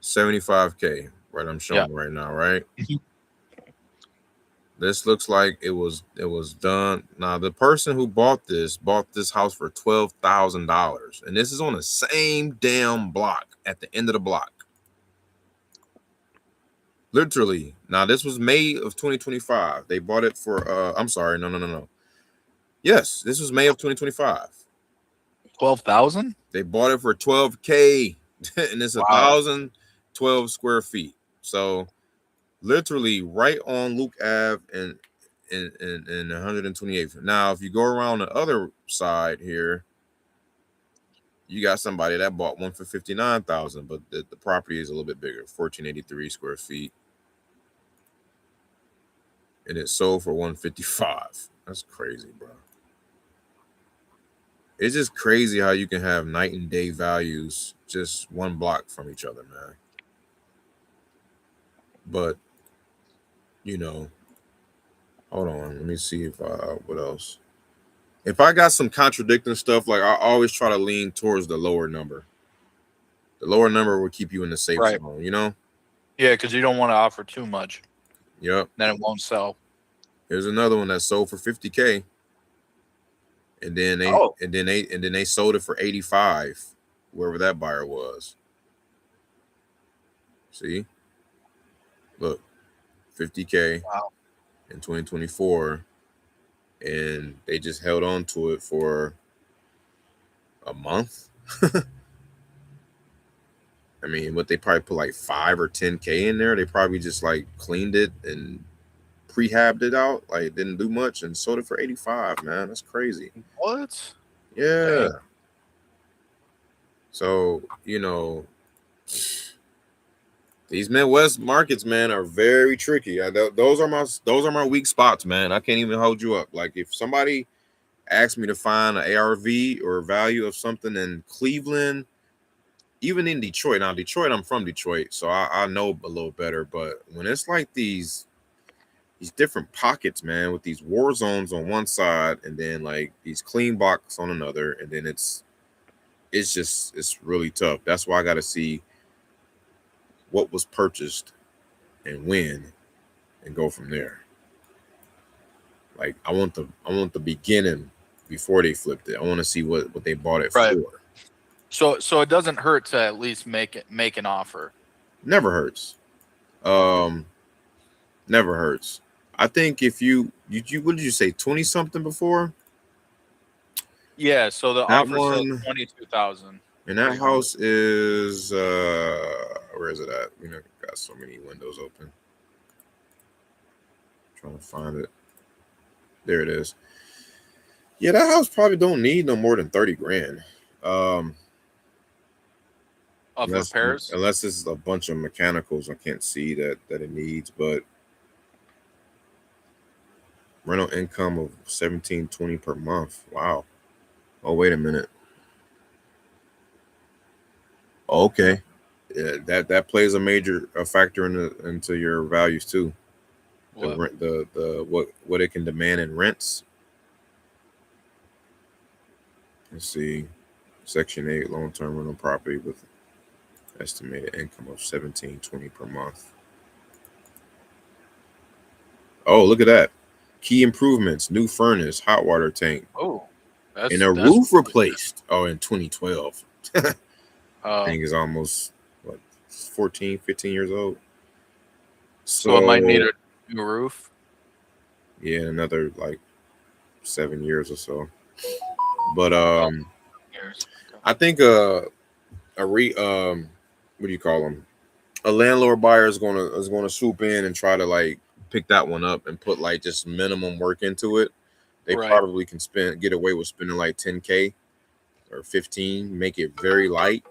75K, right? I'm showing right now, right? This looks like it was done. Now the person who bought this house for $12,000, and this is on the same damn block at the end of the block. Literally. Now this was May of 2025. They bought it for I'm sorry, no. Yes, this was May of 2025. 12,000? They bought it for 12K, and it's 1,012 square feet. So literally right on Luke Ave and 128th. Now, if you go around the other side here, you got somebody that bought one for 59,000, but the property is a little bit bigger, 1,483 square feet, and it sold for 155. That's crazy, bro. It's just crazy how you can have night and day values just one block from each other, man. But you know, hold on, let me see if what else. If I got some contradicting stuff, like I always try to lean towards the lower number. The lower number will keep you in the safe zone, you know? Yeah, because you don't want to offer too much. Yep. Then it won't sell. Here's another one that sold for 50K. And then they sold it for 85, wherever that buyer was. See? Look, 50K in 2024. And they just held on to it for a month. I mean, what they probably put like 5 or 10K in there. They probably just like cleaned it and prehabbed it out, like didn't do much, and sold it for 85. Man, that's crazy. What? Yeah. Dang. So these Midwest markets, man, are very tricky. Those are my weak spots, man. I can't even hold you up. Like if somebody asked me to find an ARV or value of something in Cleveland, even in Detroit. Now, Detroit, I'm from Detroit, so I know a little better. But when it's like these different pockets, man, with these war zones on one side and then like these clean blocks on another, and then it's really tough. That's why I got to see what was purchased and when, and go from there. Like I want the beginning before they flipped it. I want to see what they bought it for. So it doesn't hurt to at least make an offer. Never hurts. Never hurts. I think if you what did you say, 20 something before? Yeah, so the offer says 22,000. And that house is where is it at? We got so many windows open. Trying to find it. There it is. Yeah, that house probably don't need no more than 30 grand. Of repairs? Unless this is a bunch of mechanicals I can't see that it needs, but rental income of $1,720 per month. Wow. Oh, wait a minute. Okay. Yeah, that plays a major factor into your values too. The What? rent, the what it can demand in rents. Let's see, Section 8, long-term rental property with estimated income of 1720 per month. Oh, look at that! Key improvements: new furnace, hot water tank, Oh, and a that's roof replaced. Oh, in 2012. uh, Thing is almost what 14, 15 years old. so it might need So a new roof. yeah, another like 7 years or so. But Oh, years. Okay. I think a what do you call them? A landlord buyer is gonna swoop in and try to like pick that one up and put like just minimum work into it. They Right. probably can get away with spending like 10K or 15, make it very light,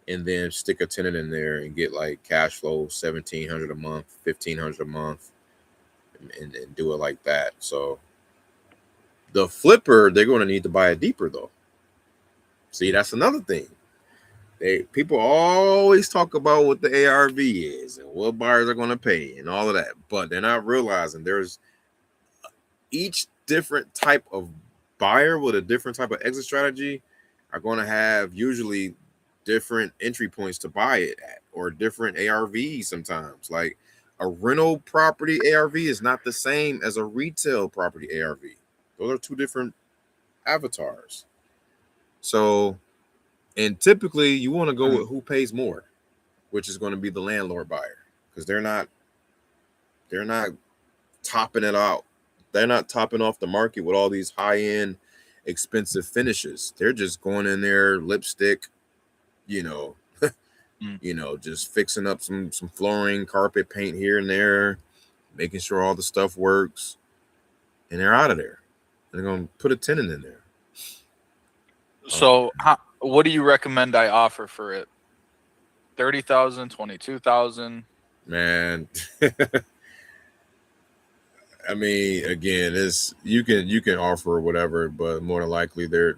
and then stick a tenant in there and get like cash flow 1,700 a month, 1,500 a month, and do it like that. So the flipper, they're going to need to buy it deeper though. See, that's another thing. People always talk about what the ARV is and what buyers are going to pay and all of that, but they're not realizing there's each different type of buyer with a different type of exit strategy are going to have usually different entry points to buy it at or different ARVs sometimes. Like a rental property ARV is not the same as a retail property ARV. Those are two different avatars. So, and typically you want to go with who pays more, which is going to be the landlord buyer because they're not topping it out. They're not topping off the market with all these high-end expensive finishes. They're just going in there, lipstick, you know, just fixing up some flooring, carpet paint here and there, making sure all the stuff works, and they're out of there. And they're gonna put a tenant in there. So, what do you recommend I offer for it? 30,000, 22,000. Man, I mean, again, it's you can offer whatever, but more than likely they're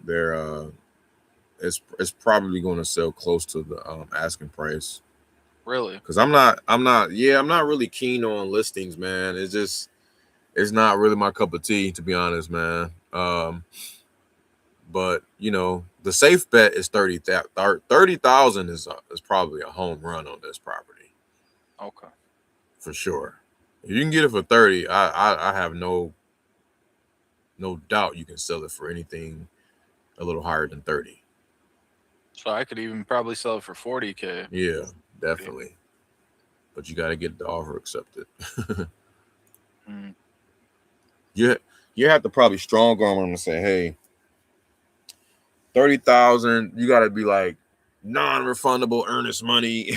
it's probably going to sell close to the asking price. Really? Because I'm not really keen on listings, man. It's not really my cup of tea, to be honest, man. But the safe bet is 30,000 is probably a home run on this property Okay. for sure. If you can get it for 30, I have no doubt you can sell it for anything a little higher than 30. So I could even probably sell it for 40K. Yeah, definitely. But you got to get the offer accepted. Mm. You have to probably strong arm them and say, hey, 30,000, you got to be like non-refundable earnest money.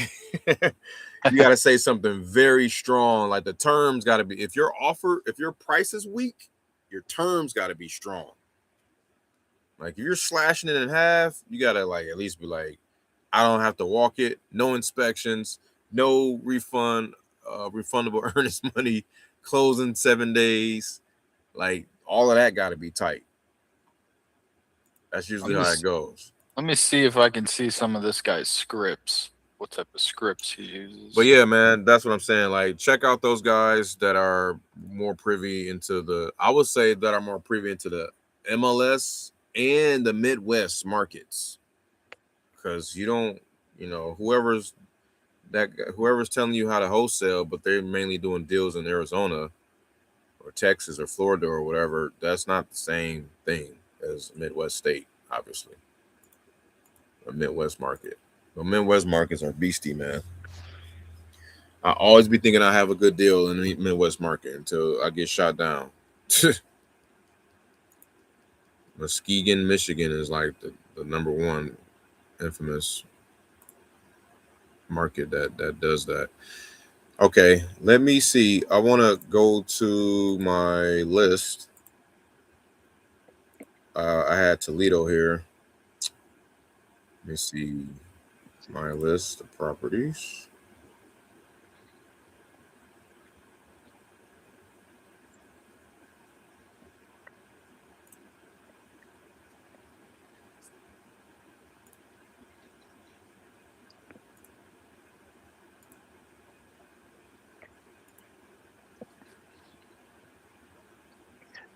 You got to say something very strong. Like the terms got to be, if your price is weak, your terms got to be strong. Like if you're slashing it in half, you got to like at least be like, I don't have to walk it, no inspections, no refundable earnest money, closing 7 days. Like all of that got to be tight. That's usually how it goes. Let me see if I can see some of this guy's scripts. What type of scripts he uses. But yeah, man, that's what I'm saying. Like, check out those guys that are more privy into I would say that are more privy into the MLS and the Midwest markets. Because whoever's telling you how to wholesale, but they're mainly doing deals in Arizona or Texas or Florida or whatever, that's not the same thing as Midwest state, obviously. A Midwest market. The Midwest markets are beastie, man. I always be thinking I have a good deal in the Midwest market until I get shot down. Muskegon, Michigan is like the number one infamous market that does that. Okay, let me see. I want to go to my list. I had Toledo here. Let me see my list of properties.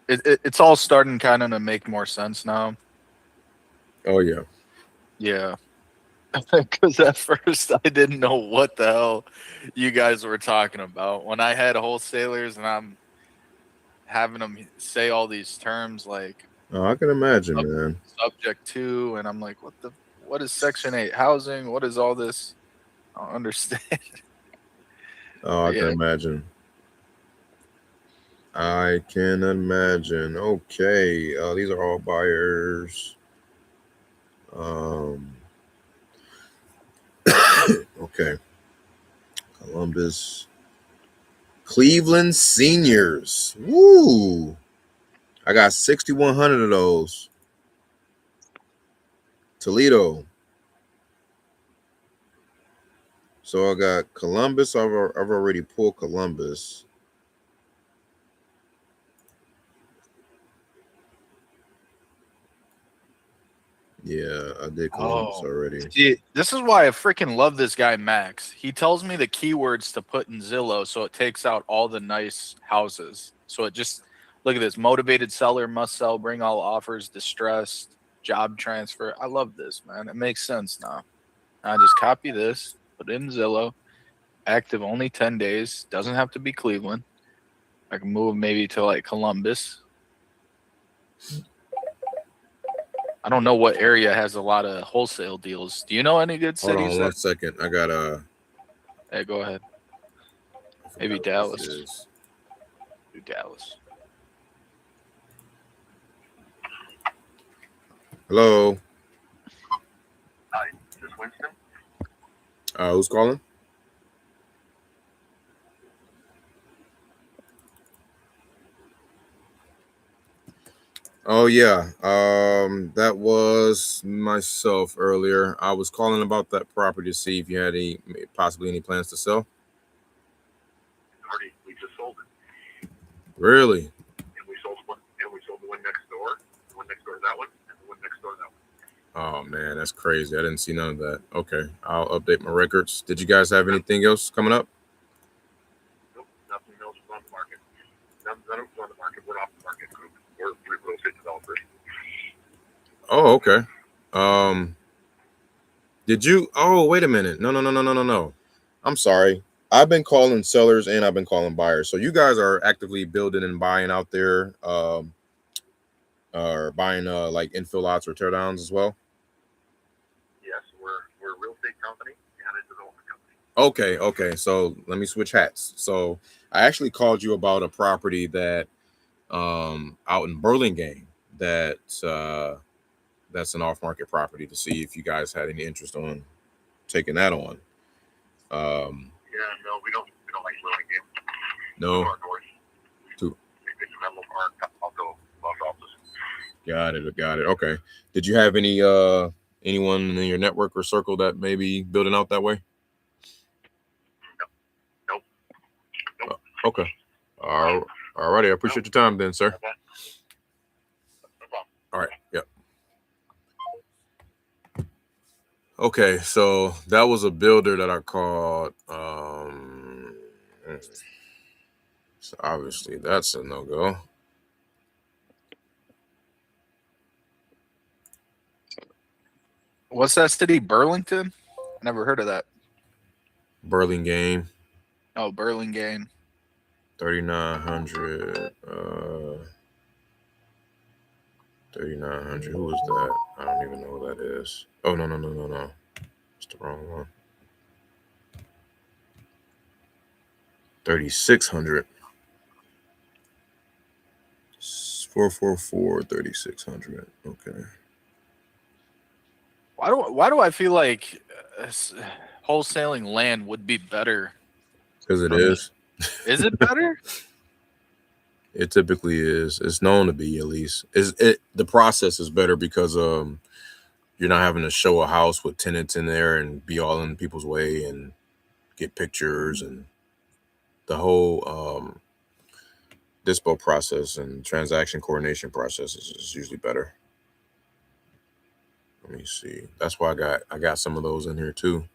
it's all starting kind of to make more sense now. Oh yeah. Yeah. Because at first I didn't know what the hell you guys were talking about. When I had wholesalers and I'm having them say all these terms like Oh, I can imagine, man. subject to, and I'm like, what is Section 8 housing? What is all this? I don't understand. Oh, I can imagine. I can imagine. Okay. These are all buyers. Okay. Columbus. Cleveland seniors. Woo. I got 6,100 of those. Toledo. So I got Columbus. I've already pulled Columbus. Yeah, I did Columbus already. See, this is why I freaking love this guy, Max. He tells me the keywords to put in Zillow, so it takes out all the nice houses. So it just, look at this, motivated seller, must sell, bring all offers, distressed, job transfer. I love this, man. It makes sense now. I just copy this, put it in Zillow, active only 10 days, doesn't have to be Cleveland. I can move maybe to like Columbus. I don't know what area has a lot of wholesale deals. Do you know any good cities? Hold on 1 second. I got Hey, go ahead. Maybe Dallas. Do Dallas. Hello. Hi, is this Winston? Who's calling? Oh yeah. That was myself earlier. I was calling about that property to see if you had possibly any plans to sell. We just sold it. Really? And we sold the one next door. The one next door to that one, and the one next door to that one. Oh man, that's crazy. I didn't see none of that. Okay, I'll update my records. Did you guys have anything else coming up? Nope, nothing else is on the market. None of it's on the market. We're off the market group. We're real estate developers. Oh, okay. Did you? Oh, wait a minute. No. I'm sorry. I've been calling sellers and I've been calling buyers. So you guys are actively building and buying out there, or buying like infill lots or tear downs as well. Yes, we're a real estate company and a development company. Okay. So let me switch hats. So I actually called you about a property that out in Burlingame that's an off-market property to see if you guys had any interest on taking that on. Yeah, no, we don't like Burlingame. No. Too. Got it. Okay. Did you have anyone in your network or circle that may be building out that way? Nope. Okay. All righty. I appreciate your time then, sir. Okay. No problem. All right. Yep. Okay, so that was a builder that I called. So obviously that's a no-go. What's that city? Burlington? Never heard of that. Burlingame. Oh, Burlingame. 3,900. 3,900. Who is that? I don't even know who that is. Oh, no. It's the wrong one. 3,600. 444 3,600. Okay. Why do I feel like wholesaling land would be better? Because it is. Is it better? It typically is. It's known to be, at least. The process is better because you're not having to show a house with tenants in there and be all in people's way and get pictures, and the whole dispo process and transaction coordination process is usually better. Let me see. That's why I got some of those in here too.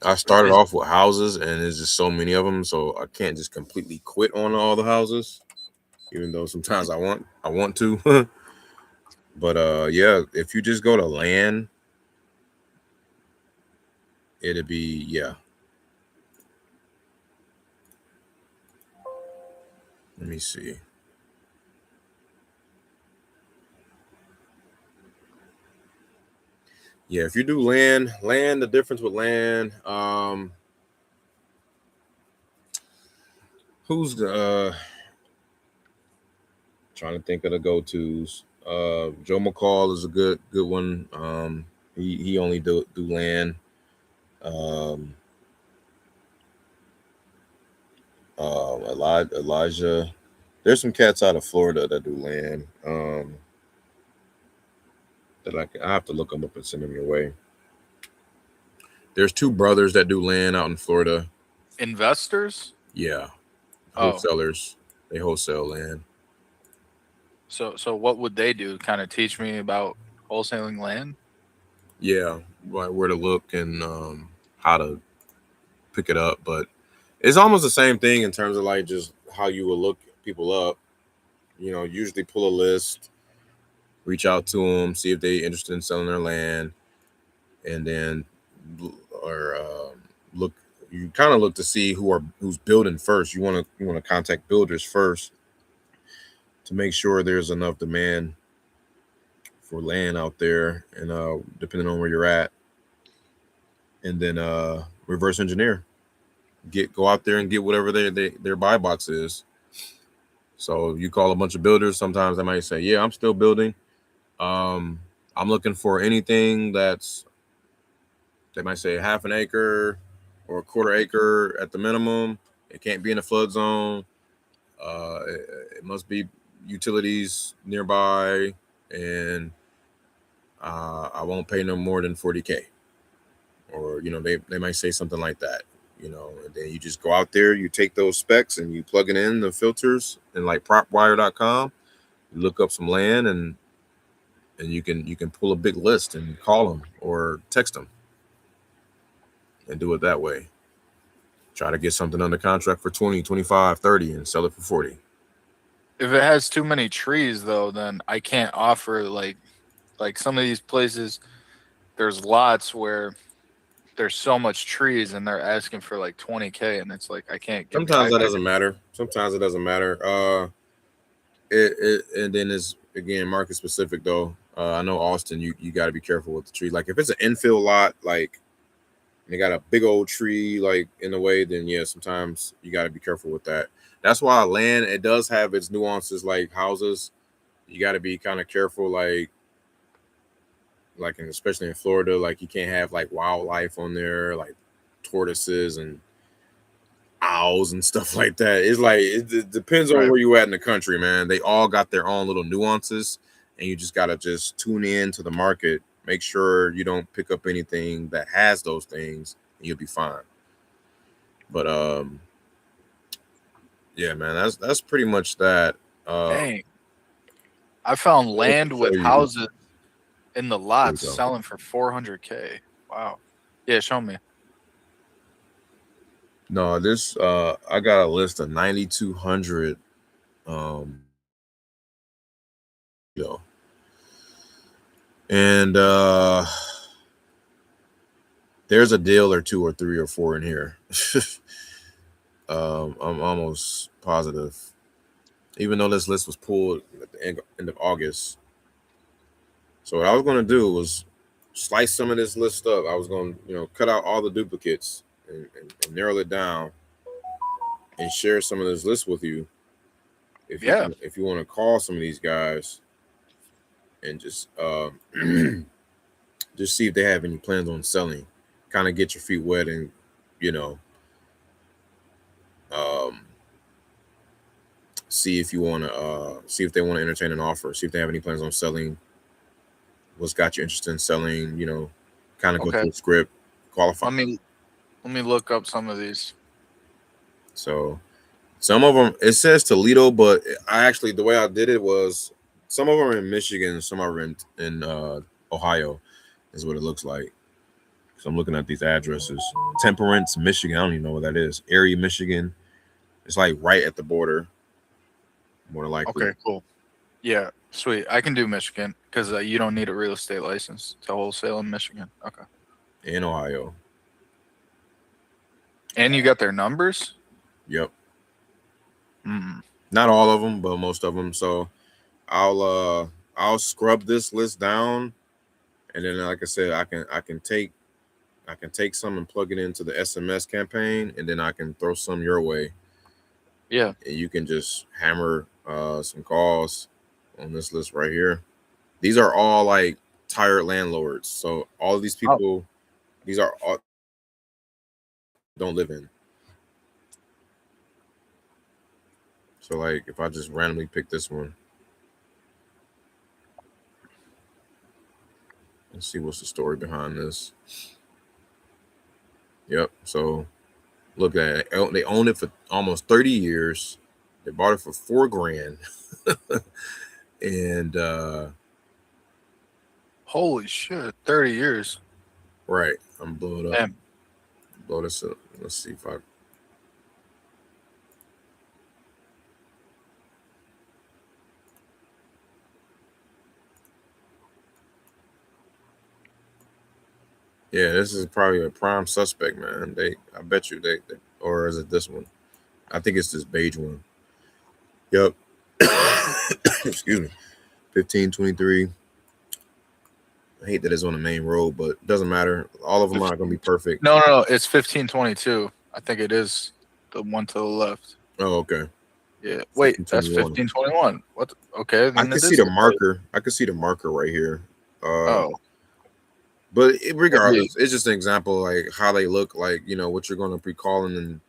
I started off with houses, and there's just so many of them, so I can't just completely quit on all the houses. even though sometimes I want to. But yeah, if you just go to land, it'd be yeah. Let me see. Yeah, if you do land, the difference with land, who's the trying to think of the go-tos. Joe McCall is a good one. He only do land. Um, Elijah. There's some cats out of Florida that do land. That I have to look them up and send them your way. There's two brothers that do land out in Florida. Investors? Yeah, Oh. wholesalers. They wholesale land. So what would they do? Kind of teach me about wholesaling land? Yeah, like where to look and how to pick it up. But it's almost the same thing in terms of like just how you will look people up. You know, usually pull a list, reach out to them, see if they're interested in selling their land, and then or look. You kind of look to see who's building first. You want to contact builders first to make sure there's enough demand for land out there, and depending on where you're at, and then reverse engineer. Go out there and get whatever their buy box is. So you call a bunch of builders. Sometimes they might say, "Yeah, I'm still building. I'm looking for anything that's." They might say half an acre or a quarter acre at the minimum. It can't be in a flood zone. It must be utilities nearby, and I won't pay no more than 40K. Or they might say something like that. And then you just go out there, you take those specs and you plug it in the filters and like propwire.com, you look up some land and you can pull a big list and call them or text them and do it that way. Try to get something under contract for 20, 25, 30 and sell it for 40. If it has too many trees though, then I can't offer like some of these places, there's lots where there's so much trees and they're asking for like 20K and it's like I can't give Sometimes that doesn't matter. Sometimes it doesn't matter. It and then it's again market specific though. I know Austin, you got to be careful with the tree. Like if it's an infill lot, like they got a big old tree like in the way, then yeah, sometimes you got to be careful with that. That's why land, it does have its nuances like houses. You got to be kind of careful, especially in Florida, like you can't have like wildlife on there, like tortoises and owls and stuff like that. It's like it depends on Right. where you at in the country, man. They all got their own little nuances, and you just gotta just tune in to the market. Make sure you don't pick up anything that has those things, and you'll be fine. But yeah, man, that's pretty much that. Dang. I found land with you. houses in the lots go. selling for 400K. Wow. Yeah, show me. No, this I got a list of 9,200 and there's a deal or two or three or four in here. I'm almost positive, even though this list was pulled at the end of August. So what I was going to do was slice some of this list up. I was going to cut out all the duplicates and narrow it down and share some of this list with you. If you want to call some of these guys and just just see if they have any plans on selling, kind of get your feet wet and see if you want to see if they want to entertain an offer, see if they have any plans on selling, what's got you interested in selling, kind of go through the script, qualify. Let me look up some of these. So some of them, it says Toledo, but the way I did it was some of them are in Michigan, some are in Ohio, is what it looks like. So I'm looking at these addresses. Temperance, Michigan. I don't even know what that is. Erie, Michigan. It's like right at the border. more likely. Okay, cool. Yeah, sweet. I can do Michigan because you don't need a real estate license to wholesale in Michigan. Okay. In Ohio. And you got their numbers? Yep. Mm. Not all of them, but most of them. So I'll scrub this list down, and then like I said, I can take some and plug it into the SMS campaign, and then I can throw some your way. Yeah. And you can just hammer some calls on this list right here. These are all like tired landlords. So all of these people, these are all don't live in. So like if I just randomly pick this one, let's see what's the story behind this. Yep. So look at it. They owned it for almost 30 years. They bought it for $4,000. And holy shit, 30 years. Right. I'm blowing up. Damn. Blow this up. Let's see if I. Yeah, this is probably a prime suspect, man. I bet you they or is it this one? I think it's this beige one. Yep. Excuse me. 1523. I hate that it's on the main road, but it doesn't matter. All of them aren't going to be perfect. No, it's 1522. I think it is the one to the left. Oh, okay. Yeah. Wait, that's 1521. What? Okay. I can see the marker. I can see the marker right here. But regardless, it's just an example like how they look like, what you're going to be calling and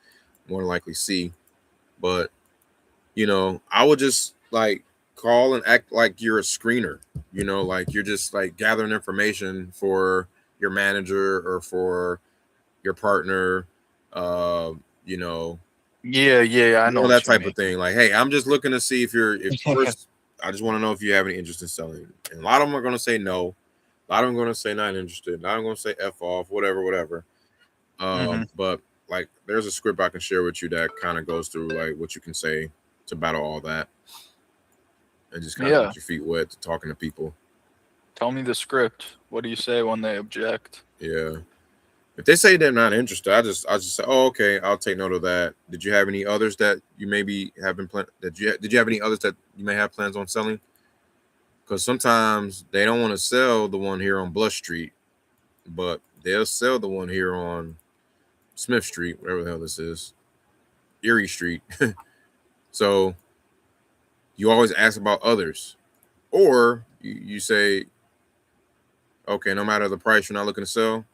more likely see. But, I would just like call and act like you're a screener, like you're just like gathering information for your manager or for your partner, Yeah, I know that type of thing. Like, hey, I'm just looking to see if first, I just want to know if you have any interest in selling. And a lot of them are going to say no. A lot of them are going to say not interested. A lot of them are going to say F off, whatever. But like, there's a script I can share with you that kind of goes through like what you can say to battle all that, and just kind of get your feet wet to talking to people. Tell me the script. What do you say when they object? Yeah. If they say they're not interested, I just say, oh, okay, I'll take note of that. Did you have any others that you maybe have been did you have any others that you may have plans on selling? Because sometimes they don't want to sell the one here on Blush Street, but they'll sell the one here on Smith Street, whatever the hell this is, Erie Street. So you always ask about others, or you say, okay, no matter the price, you're not looking to sell.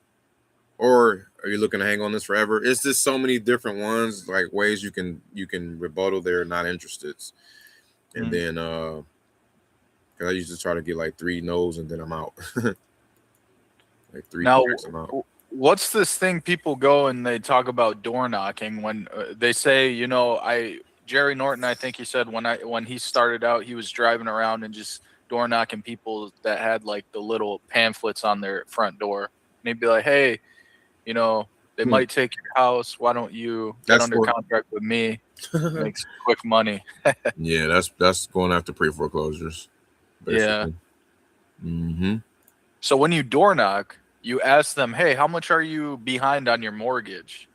Or are you looking to hang on this forever? It's just so many different ones, like ways you can rebuttal they're not interested. And then because I used to try to get like 3 no's and then I'm out. Like 3 cracks, I'm out. What's this thing people go and they talk about door knocking when they say, Jerry Norton, I think he said when he started out, he was driving around and just door knocking people that had like the little pamphlets on their front door. And he'd be like, hey, they might take your house. Why don't you get under contract with me? Make some quick money. Yeah, that's going after pre-foreclosures. Basically. Yeah. So when you door knock, you ask them, hey, how much are you behind on your mortgage?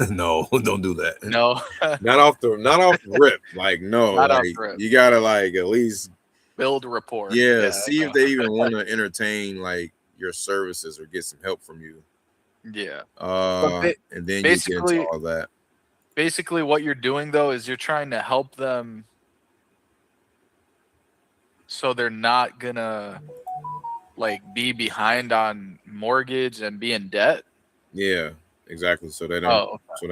No, don't do that. No. not off rip. Like, no. Not like, off rip. You gotta like at least build a rapport. Yeah, see if they even want to entertain like your services or get some help from you. Yeah. And then you get into all that. Basically, what you're doing though is you're trying to help them so they're not gonna like be behind on mortgage and be in debt. Yeah, exactly. So they don't so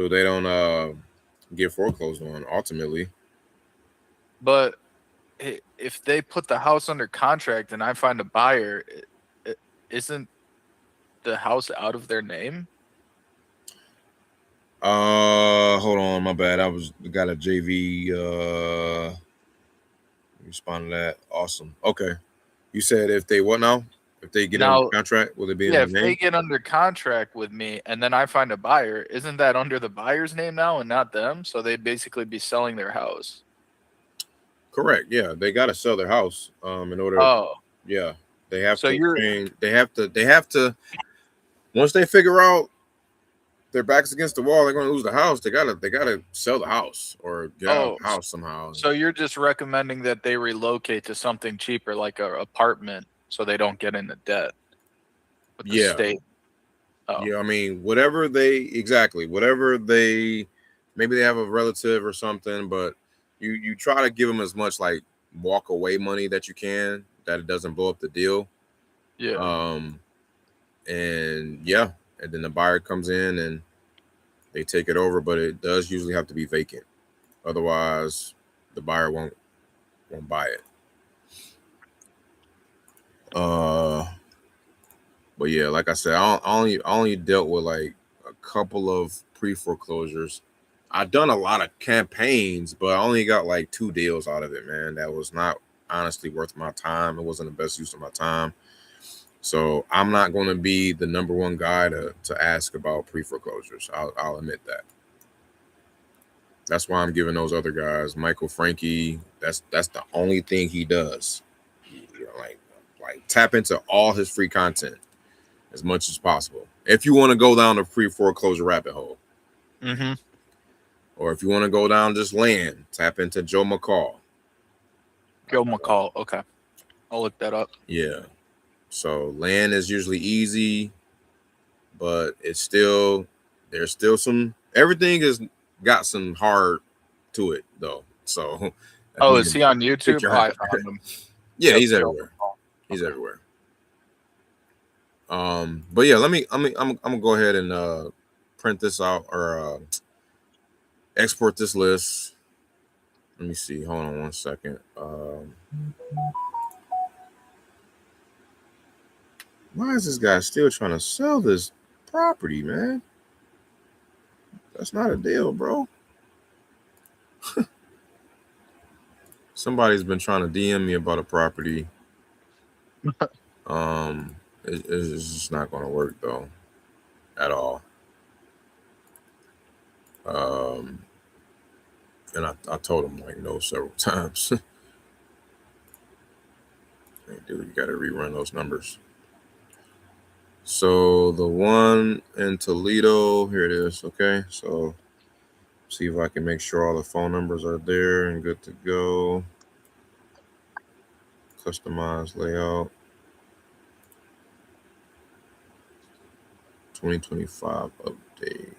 they don't get foreclosed on ultimately. But if they put the house under contract and I find a buyer, isn't the house out of their name? Hold on, my bad. I got a JV respond to that. Awesome. Okay. You said if they what now? If they get Now, under contract, will it be in yeah, their if name? they get under contract with me and then I find a buyer, isn't that under the buyer's name now and not them? So they'd basically be selling their house. Correct. Yeah, they got to sell their house in order. Oh, Yeah, they have so to you're change. They have to. Once they figure out their backs against the wall, they're going to lose the house. They gotta sell the house or get out of oh, the house somehow. so you're just recommending that they relocate to something cheaper, like a apartment, so they don't get into debt with the Yeah, state. Oh, yeah. I mean, whatever they maybe they have a relative or something, but you try to give them as much like walk away money that you can, that it doesn't blow up the deal. yeah. And yeah, and then the buyer comes in and they take it over, but it does usually have to be vacant. Otherwise, the buyer won't buy it. But yeah, like I said, I only dealt with like a couple of pre-foreclosures. I've done a lot of campaigns, but I only got like 2 deals out of it, man. That was not honestly worth my time. It wasn't the best use of my time. So I'm not going to be the number one guy to ask about pre-foreclosures. I'll admit that. That's why I'm giving those other guys, Michael Frankie. That's the only thing he does. Like tap into all his free content as much as possible. If you want to go down the pre-foreclosure rabbit hole, or if you want to go down just land, tap into Joe McCall. Joe McCall. Okay, I'll look that up. Yeah. So land is usually easy, but there's still everything has got some hard to it though. So Oh, is he on YouTube? your Oh, I hat. found him. Yeah, Yep, he's Joe everywhere. McCall. He's Okay. everywhere. But yeah, I'm gonna go ahead and print this out or export this list. Let me see. Hold on one second. Why is this guy still trying to sell this property, man? That's not a deal, bro. Somebody's been trying to DM me about a property. It's just not going to work though, at all. And I told him like no several times. Hey, dude, you got to rerun those numbers. So the one in Toledo, here it is. Okay, so see if I can make sure all the phone numbers are there and good to go. Customize layout. 2025 update.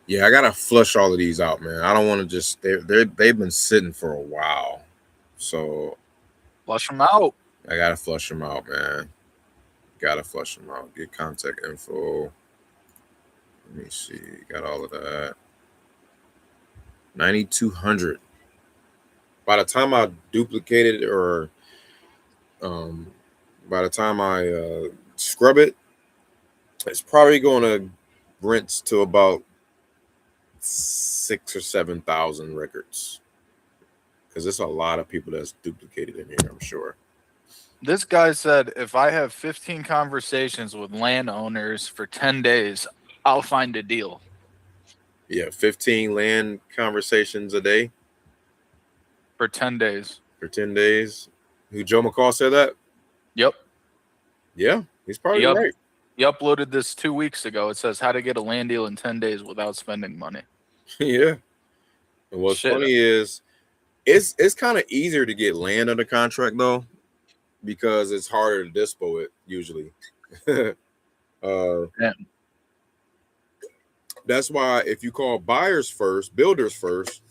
Yeah, I gotta flush all of these out, man. I don't want to just they've been sitting for a while, so Flush them out. I gotta flush them out, man. Gotta flush them out. Get contact info. Let me see. Got all of that. 9,200. By the time I duplicate it, or by the time I scrub it, it's probably going to rent to about 6,000 or 7,000 records, because there's a lot of people that's duplicated in here, I'm sure. This guy said if I have 15 conversations with landowners for 10 days, I'll find a deal. Yeah, 15 land conversations a day For 10 days. for 10 days. Who, Joe McCall said that? Yep. Yeah, he's probably right. He uploaded this 2 weeks ago. It says how to get a land deal in 10 days without spending money. Yeah. And what's funny is it's kind of easier to get land under contract though, because it's harder to dispo it usually. That's why if you call buyers first, builders first,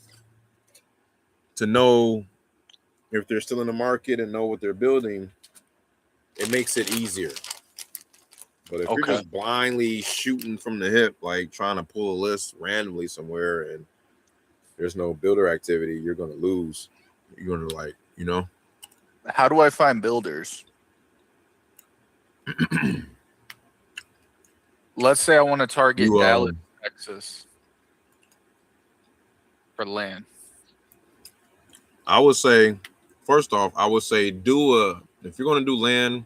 to know if they're still in the market and know what they're building, it makes it easier. But if you're just blindly shooting from the hip, like trying to pull a list randomly somewhere and there's no builder activity, you're going to lose. You're going to like, you know. How do I find builders? Let's say I want to target Dallas, Texas. for land? I would say, first off, if you're going to do land,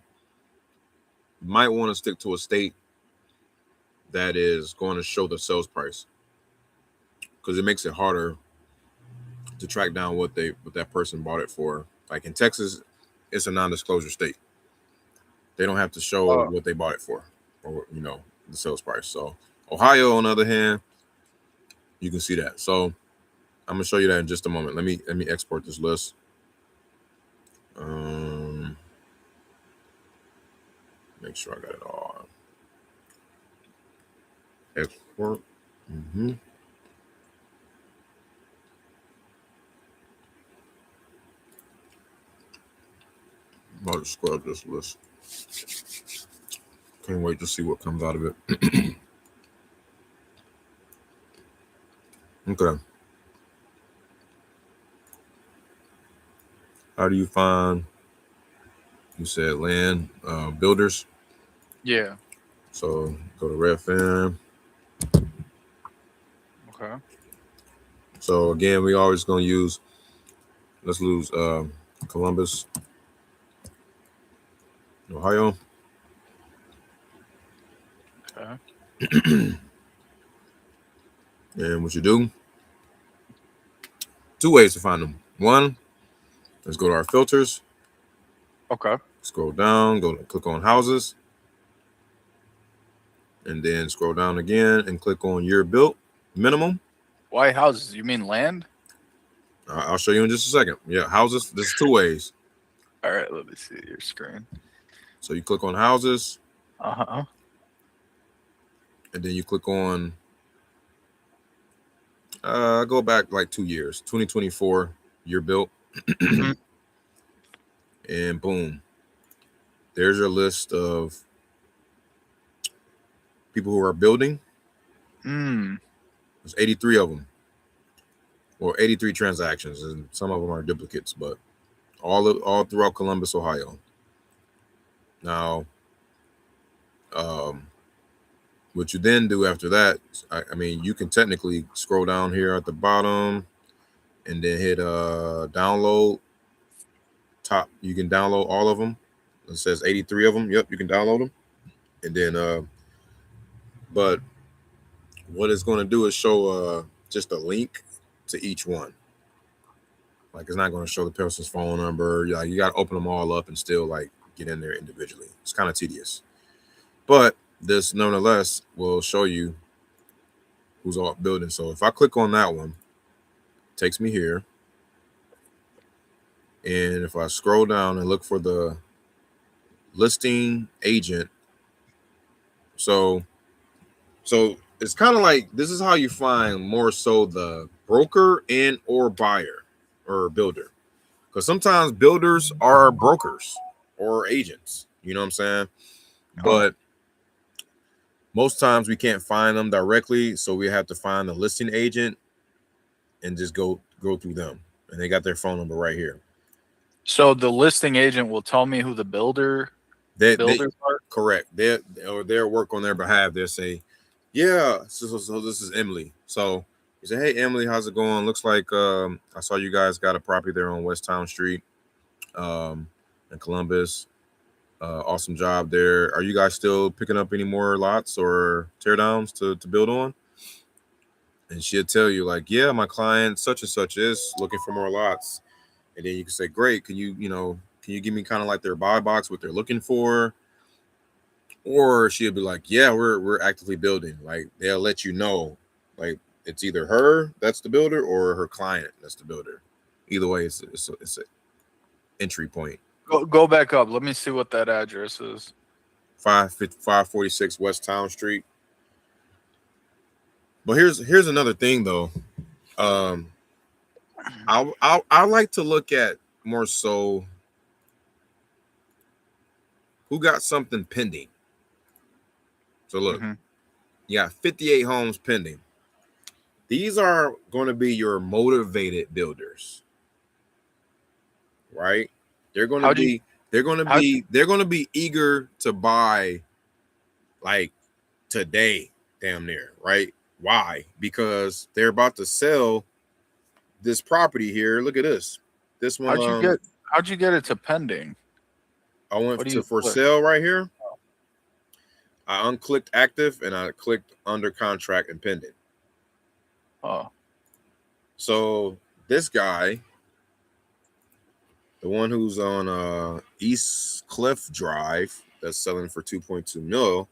you might want to stick to a state that is going to show the sales price, because it makes it harder to track down what that person bought it for. Like in Texas, it's a non-disclosure state. They don't have to show what they bought it for, or the sales price. So Ohio, on the other hand, you can see that. So I'm gonna show you that in just a moment. Let me export this list. Make sure I got it all. Export. About to scrub this list. Can't wait to see what comes out of it. Okay. How do you find? You said land builders. Yeah. So go to Redfin. Okay. So again, we always gonna use. Let's lose Columbus, Ohio. Okay. And what you do? Two ways to find them. One, let's go to our filters. Okay. Scroll down, click on houses, and then scroll down again and click on year built minimum. Why houses? You mean land? I'll show you in just a second. Yeah, houses. There's two ways. All right, let me see your screen. So you click on houses, Uh-huh. and then you click on. Go back like 2 years, 2024 year built, and boom, there's your list of people who are building. There's 83 of them, or 83 transactions, and some of them are duplicates, but all throughout Columbus, Ohio. Now, what you then do after that, I mean, you can technically scroll down here at the bottom, and then hit download. Top, you can download all of them. It says 83 of them. Yep, you can download them, and then but what it's going to do is show just a link to each one. Like, it's not going to show the person's phone number. Like, you got to open them all up and still like get in there individually. It's kind of tedious, but this nonetheless will show you who's all building. So if I click on that one, it takes me here, and if I scroll down and look for the listing agent, so it's kind of like, this is how you find more so the broker and or buyer or builder, because sometimes builders are brokers or agents, you know what I'm saying? But most times we can't find them directly, so we have to find the listing agent and just go through them, and they got their phone number right here. So the listing agent will tell me who the builders are? Correct. They'll work on their behalf. They'll say, yeah, so this is Emily. So you say, hey, Emily, how's it going? Looks like I saw you guys got a property there on West Town Street in Columbus. Awesome job there. Are you guys still picking up any more lots or teardowns to build on? And she'll tell you, like, yeah, my client such and such is looking for more lots. And then you can say, great, can you give me kind of like their buy box, what they're looking for? Or she'll be like, yeah, we're actively building. Like, they'll let you know, like, it's either her that's the builder or her client that's the builder. Either way, it's an entry point. Go back up. Let me see what that address is. 546 West Town Street. But here's another thing though. I like to look at more so who got something pending. So look, you got 58 homes pending. These are going to be your motivated builders, right? They're going to be eager to buy like today, damn near, right? Why? Because they're about to sell this property here. Look at this. This one. How'd you get it to pending? I went What do to you for click? sale right here. I unclicked active and I clicked under contract and pending. Oh, So this guy, the one who's on East Cliff Drive, that's selling for 2.2 mil,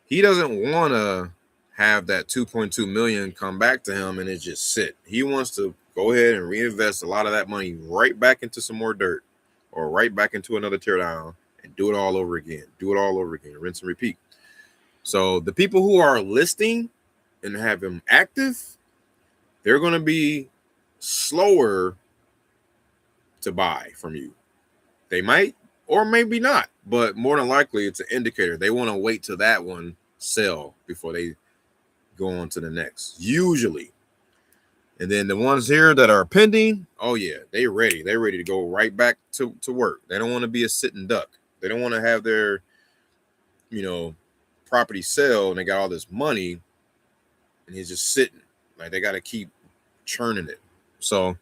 he doesn't want to have that 2.2 million come back to him and it just sit. He wants to go ahead and reinvest a lot of that money right back into some more dirt or right back into another teardown and do it all over again. Do it all over again. Rinse and repeat. So the people who are listing and have them active, they're going to be slower to buy from you. They might or maybe not, but more than likely it's an indicator. They want to wait till that one sell before they go on to the next, usually. And then the ones here that are pending, oh yeah, they're ready to go right back to work. They don't want to be a sitting duck. They don't want to have their property sell and they got all this money and it's just sitting. Like they got to keep churning it. So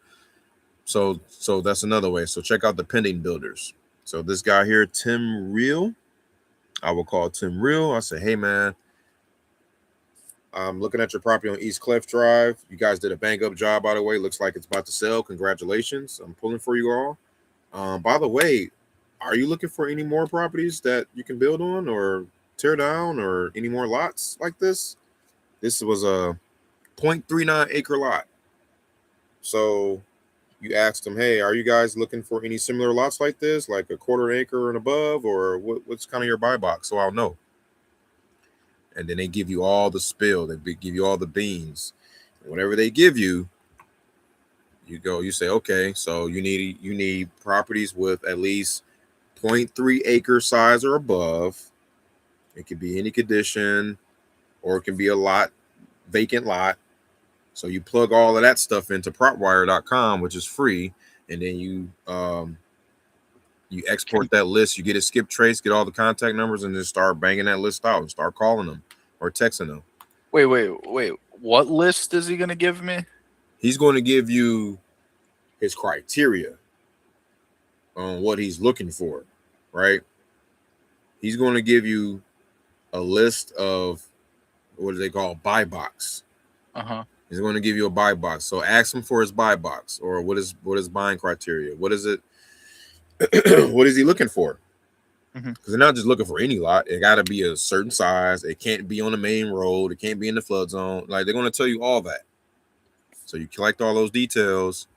that's another way. So check out the pending builders. So this guy here, Tim Real, I will call Tim Real. I say, hey man, I'm looking at your property on East Cliff Drive. You guys did a bang up job, by the way. Looks like it's about to sell. Congratulations. I'm pulling for you all. By the way, are you looking for any more properties that you can build on or tear down or any more lots like this? This was a 0.39 acre lot. So you asked them, hey, are you guys looking for any similar lots like this, like a quarter acre and above, or what's kind of your buy box? So I'll know. And then they give you all the spill. They give you all the beans. And whatever they give you, you say, okay, so you need properties with at least 0.3 acre size or above. It could be any condition, or it can be a lot, vacant lot. So you plug all of that stuff into propwire.com, which is free, and then you export that list. You get a skip trace, get all the contact numbers, and then start banging that list out and start calling them or texting them. Wait. What list is he going to give me? He's going to give you his criteria on what he's looking for, right? He's going to give you a list of what do they call buy box. He's going to give you a buy box. So ask him for his buy box, or what is buying criteria? What is it? What is he looking for? Because they're not just looking for any lot. It got to be a certain size. It can't be on the main road. It can't be in the flood zone. Like they're going to tell you all that. So you collect all those details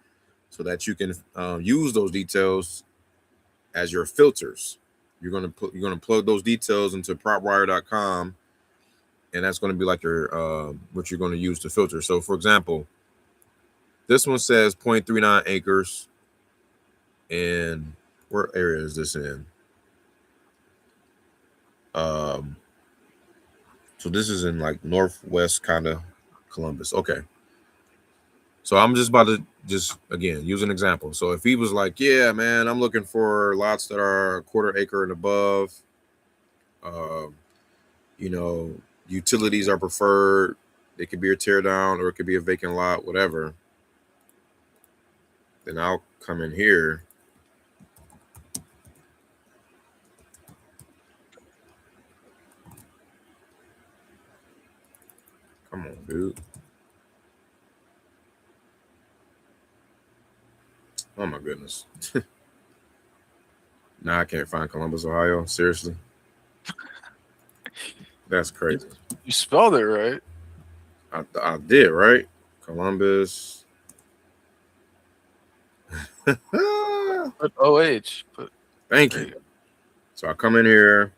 so that you can use those details as your filters. You're going to plug those details into propwire.com, and that's going to be like your what you're going to use to filter. So for example, this one says 0.39 acres, and where area is this in? So this is in like northwest kind of Columbus. Okay. So I'm just about to again use an example. So if he was like, yeah, man, I'm looking for lots that are a quarter acre and above, utilities are preferred. It could be a tear down or it could be a vacant lot, whatever. Then I'll come in here. Come on, dude. Oh my goodness. Now I can't find Columbus, Ohio. Seriously. That's crazy. You spelled it right. I did, right? Columbus. Put OH. Thank you. So I come in here.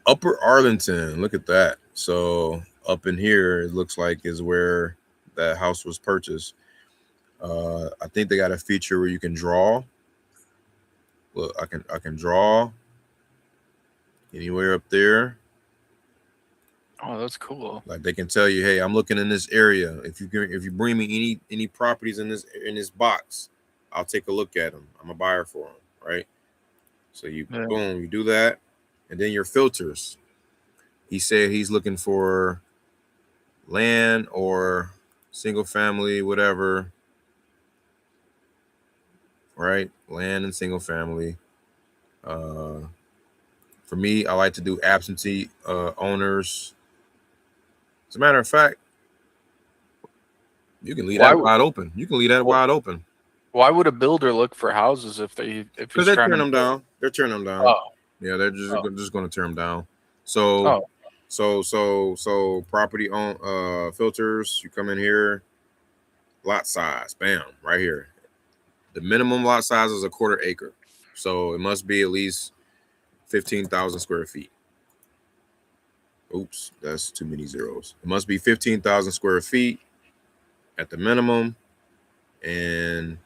Upper Arlington. Look at that. So up in here, it looks like is where that house was purchased. I think they got a feature where you can draw. Look, I can draw anywhere up there. Oh, that's cool. Like they can tell you, hey, I'm looking in this area. If you bring me any properties in this box, I'll take a look at them. I'm a buyer for them, right? So boom, you do that, and then your filters. He said he's looking for land or single family, whatever. Right, land and single family. For me, I like to do absentee owners. As a matter of fact, you can leave Why? that wide open. You can leave that wide open Why would a builder look for houses if because he's they're trying tearing to them down. They're tearing them down. Oh, Yeah, they're just oh, just going to tear them down. So, oh. so property on filters. You come in here, lot size, bam, right here. The minimum lot size is a 1/4 acre, so it must be at least 15,000 square feet. Oops, that's too many zeros. It must be 15,000 square feet at the minimum, and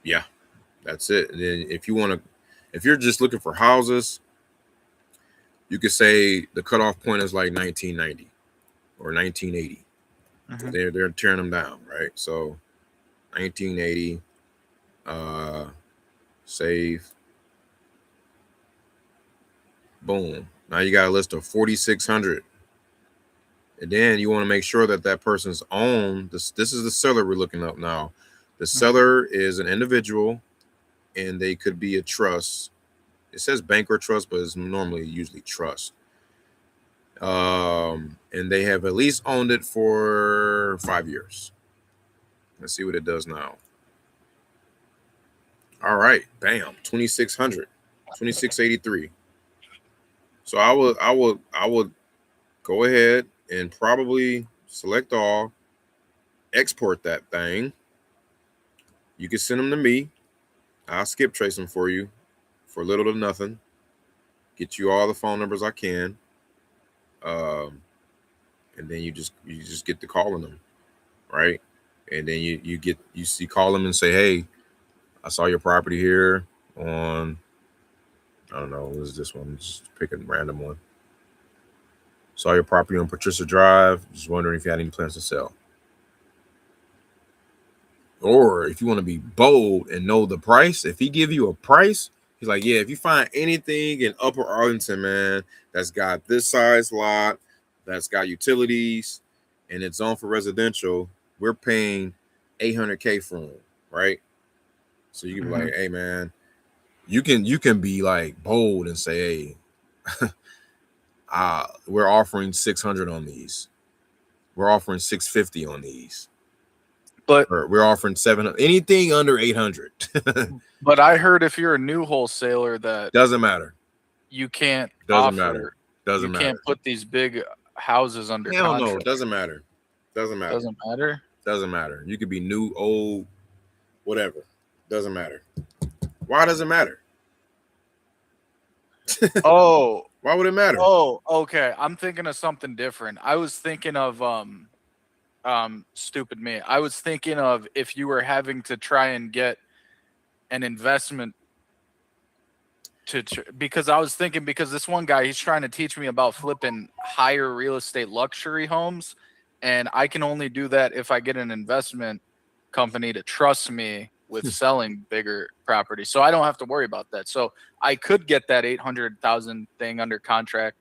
yeah, that's it. And then if you're just looking for houses, you could say the cutoff point is like 1990 or 1980. Mhm. They're tearing them down, right? So 1980, save, boom. Now you got a list of 4,600, and then you want to make sure that that person's own. This is the seller we're looking up now. The seller is an individual, and they could be a trust. It says bank or trust, but it's normally usually trust. And they have at least owned it for 5 years. Let's see what it does now. All right, bam, 2,600, 2,683. So I would go ahead and probably select all, export that thing. You can send them to me. I'll skip trace them for you for little to nothing. Get you all the phone numbers I can. And then you just get to calling them, right? And then you call them and say, hey, I saw your property here on, I don't know, what is this one? Just pick a random one. Saw your property on Patricia Drive. Just wondering if you had any plans to sell. Or if you want to be bold and know the price, if he give you a price, he's like, yeah, if you find anything in Upper Arlington, man, that's got this size lot, that's got utilities, and it's on for residential, we're paying $800K for them, right? So you can be like, hey, man, you can be like bold and say, hey, we're offering 600 on these. We're offering 650 on these. But Or we're offering 700. Anything under 800. but I heard if you're a new wholesaler that Doesn't matter. you can't Doesn't offer. matter. Doesn't you matter. can't put these big houses under Hell contract. no. Doesn't matter. Doesn't matter. Doesn't matter. Doesn't matter. You could be new, old, whatever. Doesn't matter. Why does it matter? Oh, Why would it matter? oh, okay. I'm thinking of something different. I was thinking of stupid me. I was thinking of if you were having to try and get an investment because I was thinking, because this one guy, he's trying to teach me about flipping higher real estate luxury homes, and I can only do that if I get an investment company to trust me with selling bigger properties, so I don't have to worry about that. So I could get that 800,000 thing under contract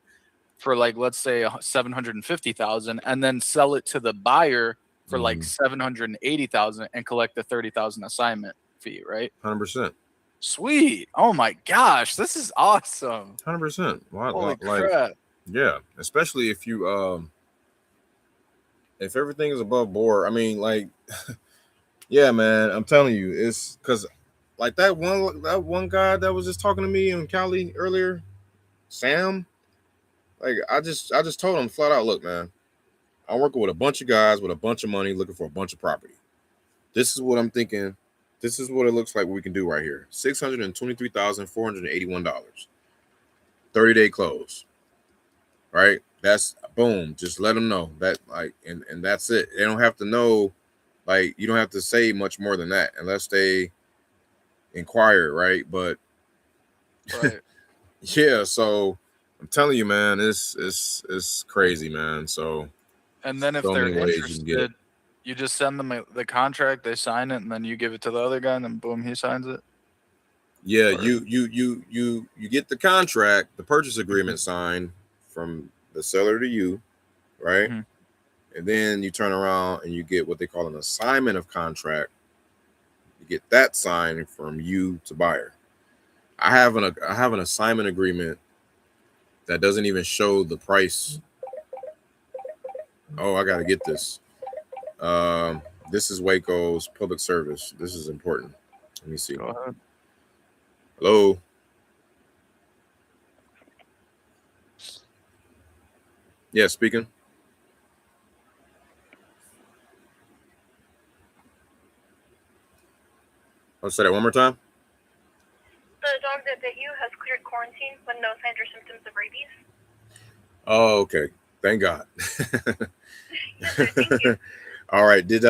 for, like, let's say 750,000, and then sell it to the buyer for like 780,000 and collect the 30,000 assignment fee, right? 100%. Sweet. Oh my gosh, this is awesome. 100%. Holy Like, crap. yeah, especially if you if everything is above board. I mean, like, yeah, man, I'm telling you, it's because like that one guy that was just talking to me in Cali earlier, Sam. Like, I just told him flat out, look, man, I'm working with a bunch of guys with a bunch of money looking for a bunch of property. This is what I'm thinking. This is what it looks like we can do right here. $623,481. 30-day close. Right? That's boom. Just let them know that, like, and that's it. They don't have to know, like, you don't have to say much more than that unless they inquire, right? But Right. yeah, so I'm telling you, man, it's crazy, man. So, And then if so they're many ways you can get it. interested, you just send them the contract, they sign it, and then you give it to the other guy, and then boom, he signs it. Yeah, you get the contract, the purchase agreement signed from the seller to you, right? And then you turn around and you get what they call an assignment of contract. You get that signed from you to buyer. I have an assignment agreement that doesn't even show the price. Oh, I gotta get this. This is Waco's public service. This is important. Let me see. Go ahead. Hello. Yeah, speaking. I'll say that one more time. The dog that bit you has cleared quarantine with no signs or symptoms of rabies. Oh, okay. Thank God. Yes, sir. Thank you. All right. Did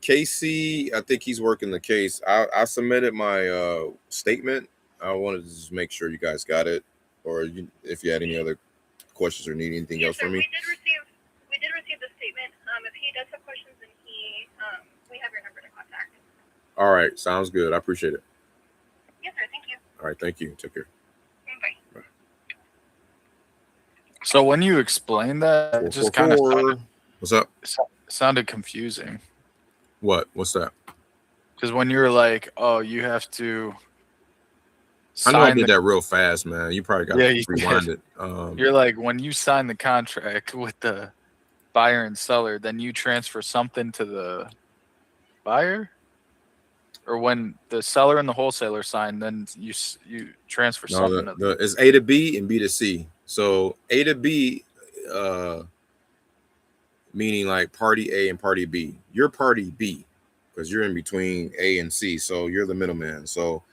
Casey? I think he's working the case. I submitted my statement. I wanted to just make sure you guys got it, or if you had any other questions or need anything Yes, else sir. from me. We did receive the statement. If he does have questions, then we have your number to contact. All right. Sounds good. I appreciate it. Yes, sir. Thank you. All right. Thank you. Take care. Bye. So when you explained that, it just kind of What's up? sounded confusing. What's that? Because when you were like, "Oh, you have to," I know I did that real fast, man. You probably got to rewind it. You're like, when you sign the contract with the buyer and seller, then you transfer something to the buyer, or when the seller and the wholesaler sign, then you transfer something. It's A to B and B to C. So A to B, meaning like party A and party B. You're party B because you're in between A and C. So you're the middleman. So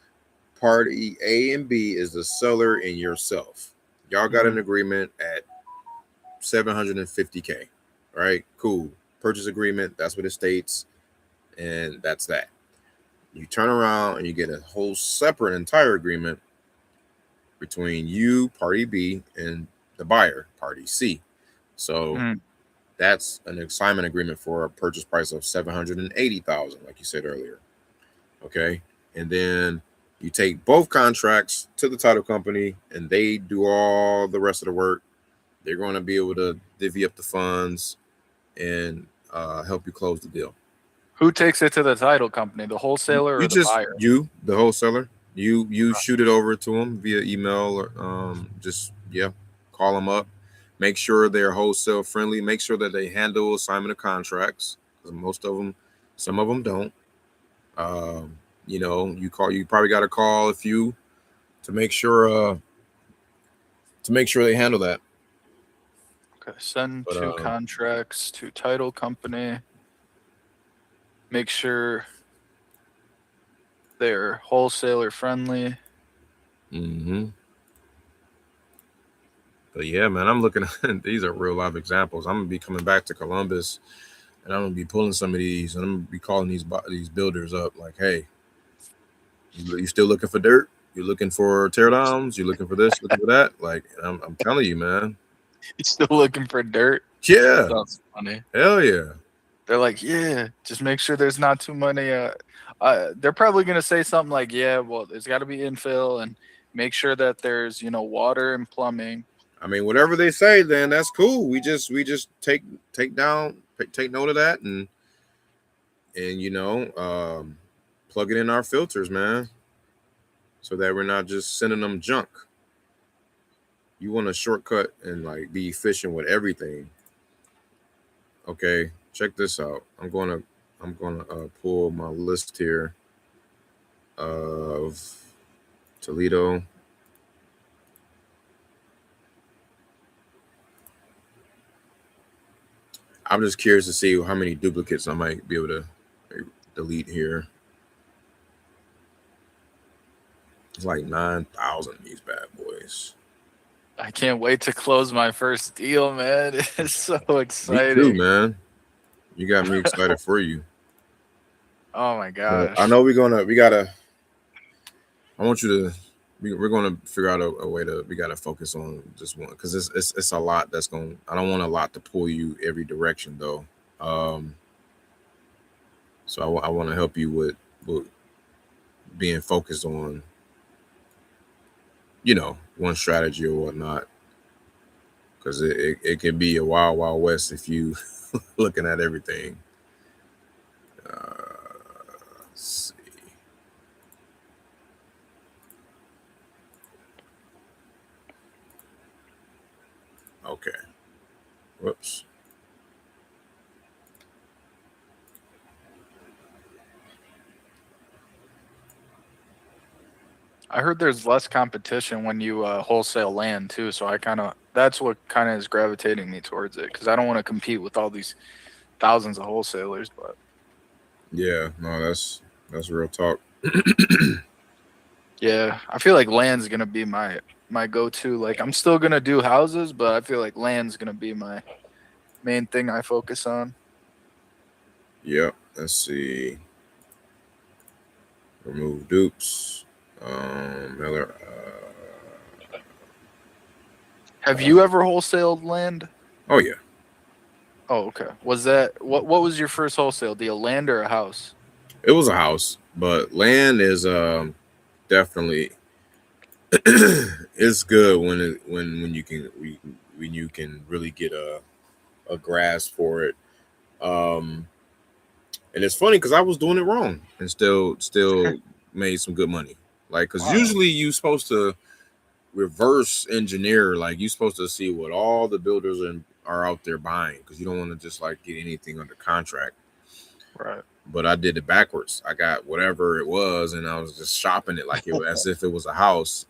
party A and B is the seller and yourself. Y'all got an agreement at $750K, right? Cool. Purchase agreement. That's what it states. And that's that. You turn around and you get a whole separate entire agreement between you, party B, and the buyer, party C. So that's an assignment agreement for a purchase price of $780,000, like you said earlier. Okay. And then you take both contracts to the title company and they do all the rest of the work. They're going to be able to divvy up the funds and help you close the deal. Who takes it to the title company, the wholesaler or the buyer? You, the wholesaler. You shoot it over to them via email or call them up. Make sure they're wholesale friendly. Make sure that they handle assignment of contracts, because some of them don't. You probably got to call a few to make sure they handle that. Okay, send two contracts to title company. Make sure they're wholesaler friendly. But yeah, man, I'm looking at these are real life examples. I'm gonna be coming back to Columbus, and I'm gonna be pulling some of these, and I'm gonna be calling these builders up, like, hey, you still looking for dirt? You looking for teardowns? You looking for this? Looking for that? Like, I'm telling you, man. You still looking for dirt? Yeah, that's funny. Hell yeah. They're like, yeah, just make sure there's not too many. They're probably gonna say something like, yeah, well, there's got to be infill and make sure that there's water and plumbing. I mean, whatever they say, then that's cool. We just take note of that and plug it in our filters, man, so that we're not just sending them junk. You want a shortcut and like be efficient with everything. Okay, check this out. I'm gonna pull my list here of Toledo. I'm just curious to see how many duplicates I might be able to delete here. It's like 9,000 these bad boys. I can't wait to close my first deal, man. It's so exciting. Me too, man. You got me excited for you. Oh my gosh. I know we're gonna figure out a way to, we gotta focus on just one, because it's a lot that's going. I don't want a lot to pull you every direction though. So I want to help you with being focused on, one strategy or whatnot. because it can be a wild west if you looking at everything. Let's see. Okay. Whoops. I heard there's less competition when you wholesale land too, so that's what kind of is gravitating me towards it, because I don't want to compete with all these thousands of wholesalers. But Yeah, no, that's real talk. yeah, I feel like land's gonna be my go-to. Like, I'm still gonna do houses, but I feel like land's gonna be my main thing I focus on. Yep. Let's see. Remove dupes. Miller. Have you ever wholesaled land? Oh yeah. Oh, okay. Was that what was your first wholesale deal, land or a house? It was a house, but land is definitely it's good when you can really get a grasp for it. And it's funny because I was doing it wrong and still made some good money. Like, because usually you supposed to reverse engineer, like you're supposed to see what all the builders are out there buying, because you don't want to just like get anything under contract. Right. But I did it backwards. I got whatever it was, and I was just shopping it like it was as if it was a house.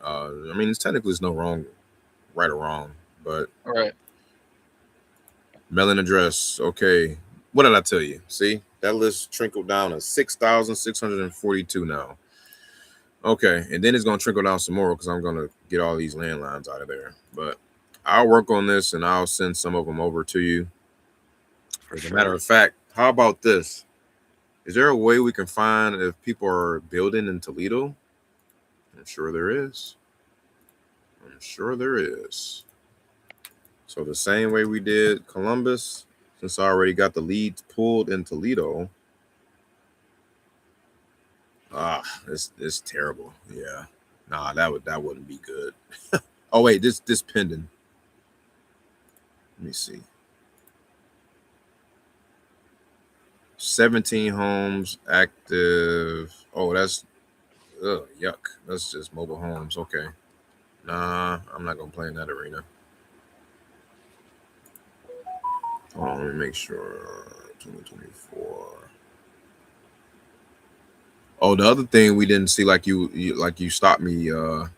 I mean, it's technically no wrong, right or wrong, but Right. mailing address. Okay, what did I tell you? See, that list trickled down to 6,642 now. Okay, and then it's gonna trickle down some more because I'm gonna get all these landlines out of there. But I'll work on this and I'll send some of them over to you. As a matter of fact, how about this? Is there a way we can find if people are building in Toledo? I'm sure there is. So the same way we did Columbus, since I already got the leads pulled in Toledo. It's terrible. Yeah. Nah, that wouldn't be good. Oh wait, this pending. Let me see. 17 homes active. Oh, that's yuck. That's just mobile homes. Okay. Nah, I'm not gonna play in that arena. Hold on, let me make sure. 2024. Oh, the other thing we didn't see, like you stopped me to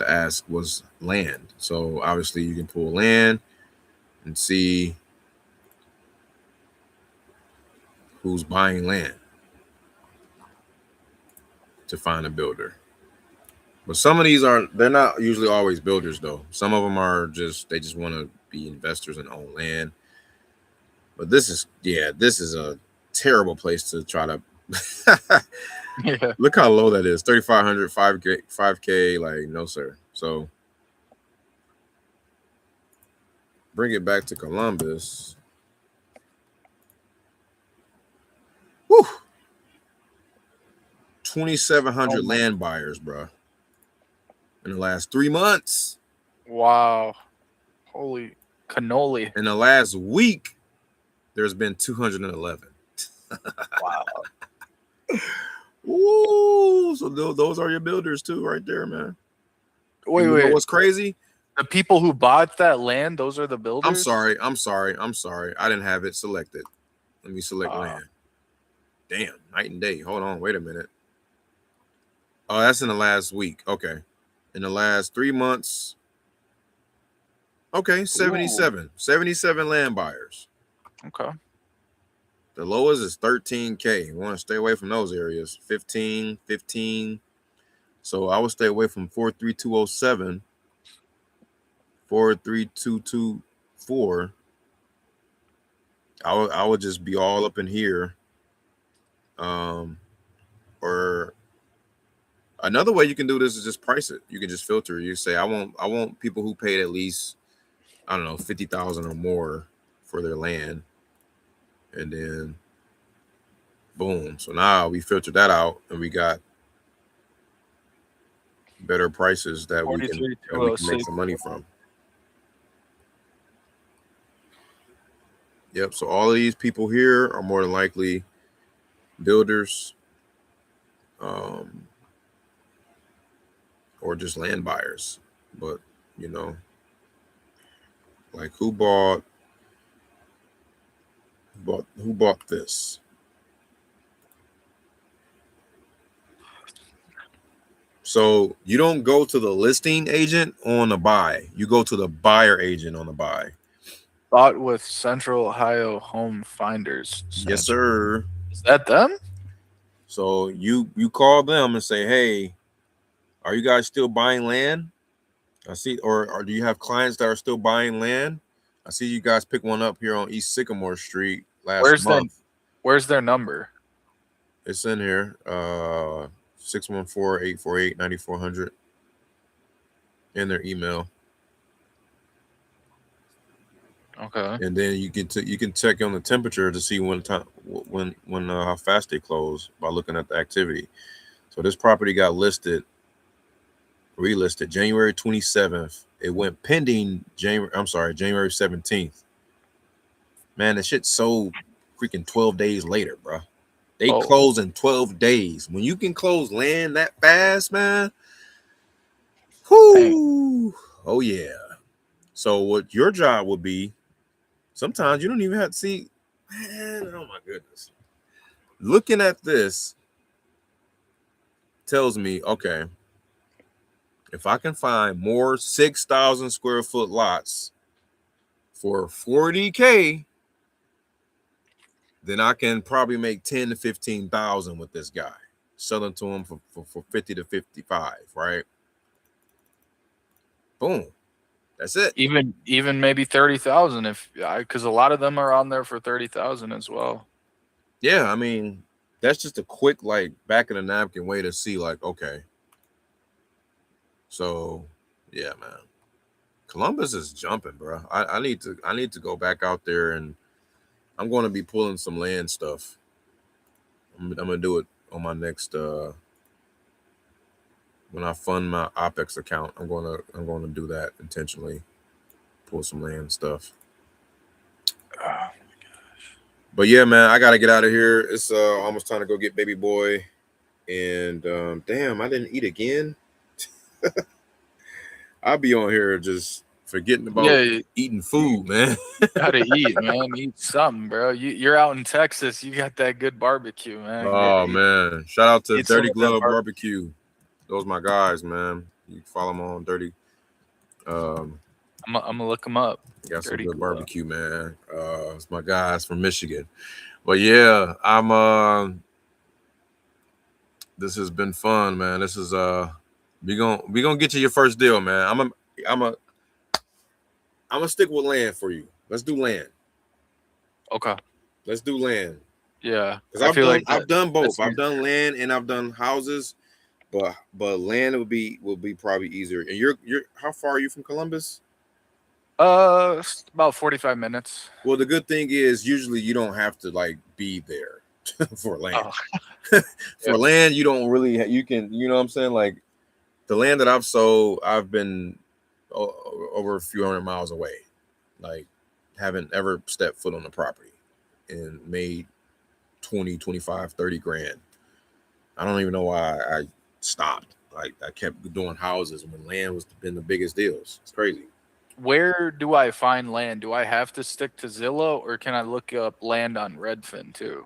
ask, was land. So obviously you can pull land and see who's buying land to find a builder. But some of these they're not usually always builders though. Some of them are they just want to be investors and own land. But this is a terrible place to try to Yeah. Look how low that is. 3,500, 5K, like no sir. So bring it back to Columbus. Woo! 2,700 land buyers, bro. In the last 3 months. Wow. Holy cannoli. In the last week, there's been 211. Wow. Ooh, so those are your builders too, right there, man. Wait. You know what's crazy? The people who bought that land, those are the builders? I'm sorry. I didn't have it selected. Let me select land. Damn, night and day. Hold on, wait a minute. Oh, that's in the last week. Okay. In the last 3 months. Okay, 77. Ooh. 77 land buyers. Okay. The lowest is 13K. You want to stay away from those areas. 15. So I would stay away from 43207, 43224. I would just be all up in here. Or another way you can do this is just price it. You can just filter. You say I want people who paid at least, I don't know, 50,000 or more for their land. And then boom. So now we filtered that out and we got better prices that we can make some money from. Yep. So all of these people here are more than likely builders, or just land buyers. But you know, like who bought this? So you don't go to the listing agent on the buy. You go to the buyer agent on the buy. Bought with Central Ohio Home Finders. Yes, sir. Is that them? So you call them and say, hey, are you guys still buying land? I see, or do you have clients that are still buying land? I see you guys pick one up here on East Sycamore Street last month. Where's their number? It's in here. 614-848-9400 in their email. Okay. And then you can check on the temperature to see when how fast they close by looking at the activity. So this property got relisted January 27th. It went pending January 17th. Man, the shit sold freaking 12 days later, bro. They close in 12 days. When you can close land that fast, man. Whoo! Oh yeah. So what your job would be, sometimes you don't even have to see, man, oh my goodness. Looking at this tells me, okay, if I can find more 6,000 square foot lots for $40K, then I can probably make 10 to 15,000 with this guy. Selling to him for 50 to 55, right? Boom. That's it. Even maybe 30,000 because a lot of them are on there for 30,000 as well. Yeah, I mean, that's just a quick like back of the napkin way to see like, okay. So yeah, man. Columbus is jumping, bro. I need to go back out there, and I'm going to be pulling some land stuff. I'm gonna do it on my next when I fund my OPEX account. I'm gonna do that intentionally. Pull some land stuff. Oh my gosh. But yeah, man, I gotta get out of here. It's almost time to go get baby boy. And damn, I didn't eat again. I'll be on here just forgetting about eating food, man. Gotta eat, man. Eat something, bro. You're out in Texas. You got that good barbecue, man. Oh man, shout out to Eat Dirty Glove Barbecue. Those my guys, man. You can follow them on Dirty. I'm gonna look them up. Got some good barbecue, man. It's my guys from Michigan. But yeah, I'm this has been fun, man. This is we gonna get you your first deal, man. I'm gonna stick with land for you. Let's do land. Okay. Let's do land. Yeah. Because I've done both. I've done land and I've done houses, but land will be probably easier. And you're how far are you from Columbus? About 45 minutes. Well, the good thing is usually you don't have to like be there for land. For land, you don't really you can, you know what I'm saying? Like the land that I've sold, I've been over a few hundred miles away. Like haven't ever stepped foot on the property and made 20, 25, 30 grand. I don't even know why I stopped. Like I kept doing houses when land was been the biggest deals. It's crazy. Where do I find land? Do I have to stick to Zillow, or can I look up land on Redfin too?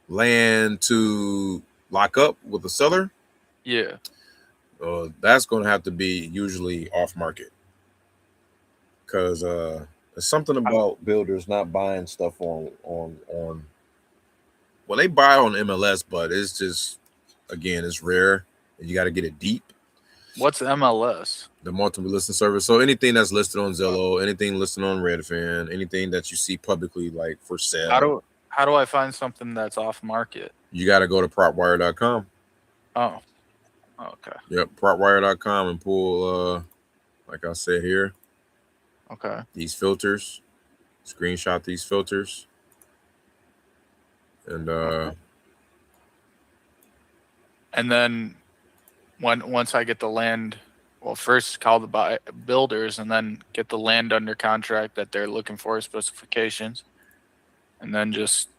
Land to lock up with the seller? Yeah. That's going to have to be usually off market. Because there's something about builders not buying stuff on well, they buy on MLS, but it's just, again, it's rare and you got to get it deep. What's MLS? The multiple listing service. So anything that's listed on Zillow, anything listed on Redfin, anything that you see publicly like for sale. How do I find something that's off market? You got to go to propwire.com. Oh, okay. Yep, propwire.com and pull, like I said here. Okay. These filters. Screenshot these filters. And and then once I get the land, Well, first call the builders and then get the land under contract that they're looking for, specifications, and then just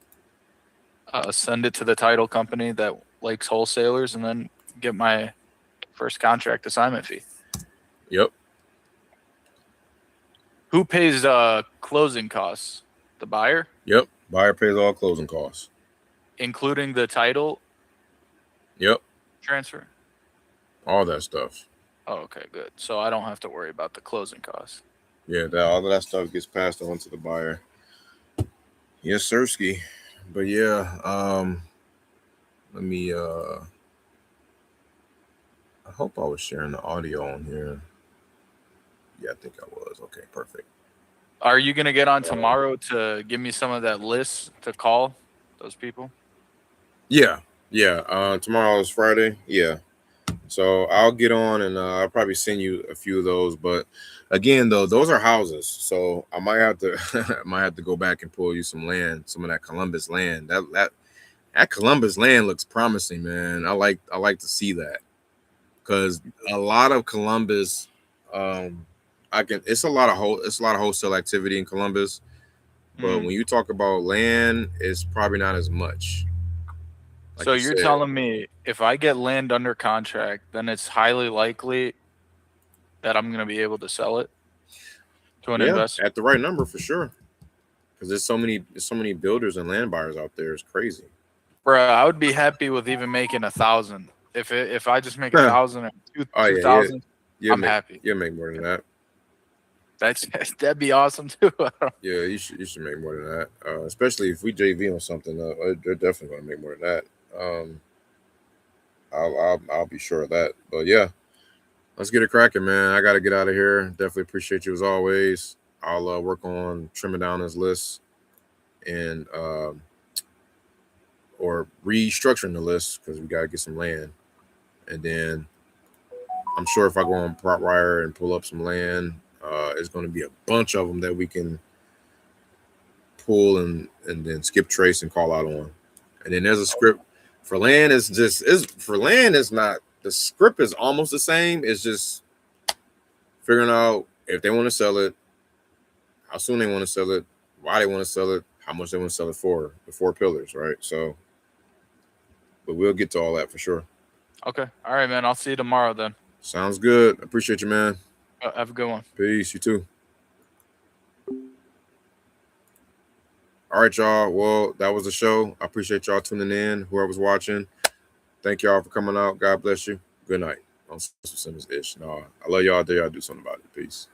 send it to the title company that likes wholesalers, and then get my first contract assignment fee. Yep. Who pays closing costs? The buyer, Yep. Buyer pays all closing costs. including the title Yep. transfer. All that stuff. Oh, okay, good. So I don't have to worry about the closing costs. Yeah, all of that stuff gets passed on to the buyer. Yes, sirski. But yeah, let me I hope I was sharing the audio on here. Yeah, I think I was. Okay, perfect. Are you gonna get on tomorrow to give me some of that list to call those people? Yeah. Tomorrow is Friday. Yeah. So I'll get on and I'll probably send you a few of those. But again, though, those are houses. So I might have to go back and pull you some land, some of that Columbus land. That Columbus land looks promising, man. I like to see that, because a lot of Columbus, it's a lot of wholesale activity in Columbus. But when you talk about land, it's probably not as much. Like so you're telling me if I get land under contract, then it's highly likely that I'm going to be able to sell it to an investor at the right number for sure. Because there's so many builders and land buyers out there. It's crazy. Bro, I would be happy with even making 1,000. If I just make 1,000 or 2,000, I'm happy. You'll make more than that. That'd be awesome too. Yeah, you should make more than that. Especially if we JV on something, they're definitely going to make more than that. I'll be sure of that. But yeah, let's get it cracking, man. I got to get out of here. Definitely appreciate you as always. I'll work on trimming down this list and or restructuring the list, because we got to get some land. And then I'm sure if I go on PropWire and pull up some land, it's going to be a bunch of them that we can pull and then skip trace and call out on. And then there's a script for land. It's not, the script is almost the same. It's just figuring out if they want to sell it, how soon they want to sell it, why they want to sell it, how much they want to sell it for, the 4 pillars, right? So, but we'll get to all that for sure. Okay. All right, man. I'll see you tomorrow then. Sounds good. Appreciate you, man. Have a good one. Peace. You too. All right, y'all. Well, that was the show. I appreciate y'all tuning in. Whoever's watching, thank y'all for coming out. God bless you. Good night. On Simmons-ish. No, I love y'all. Dare y'all do something about it. Peace.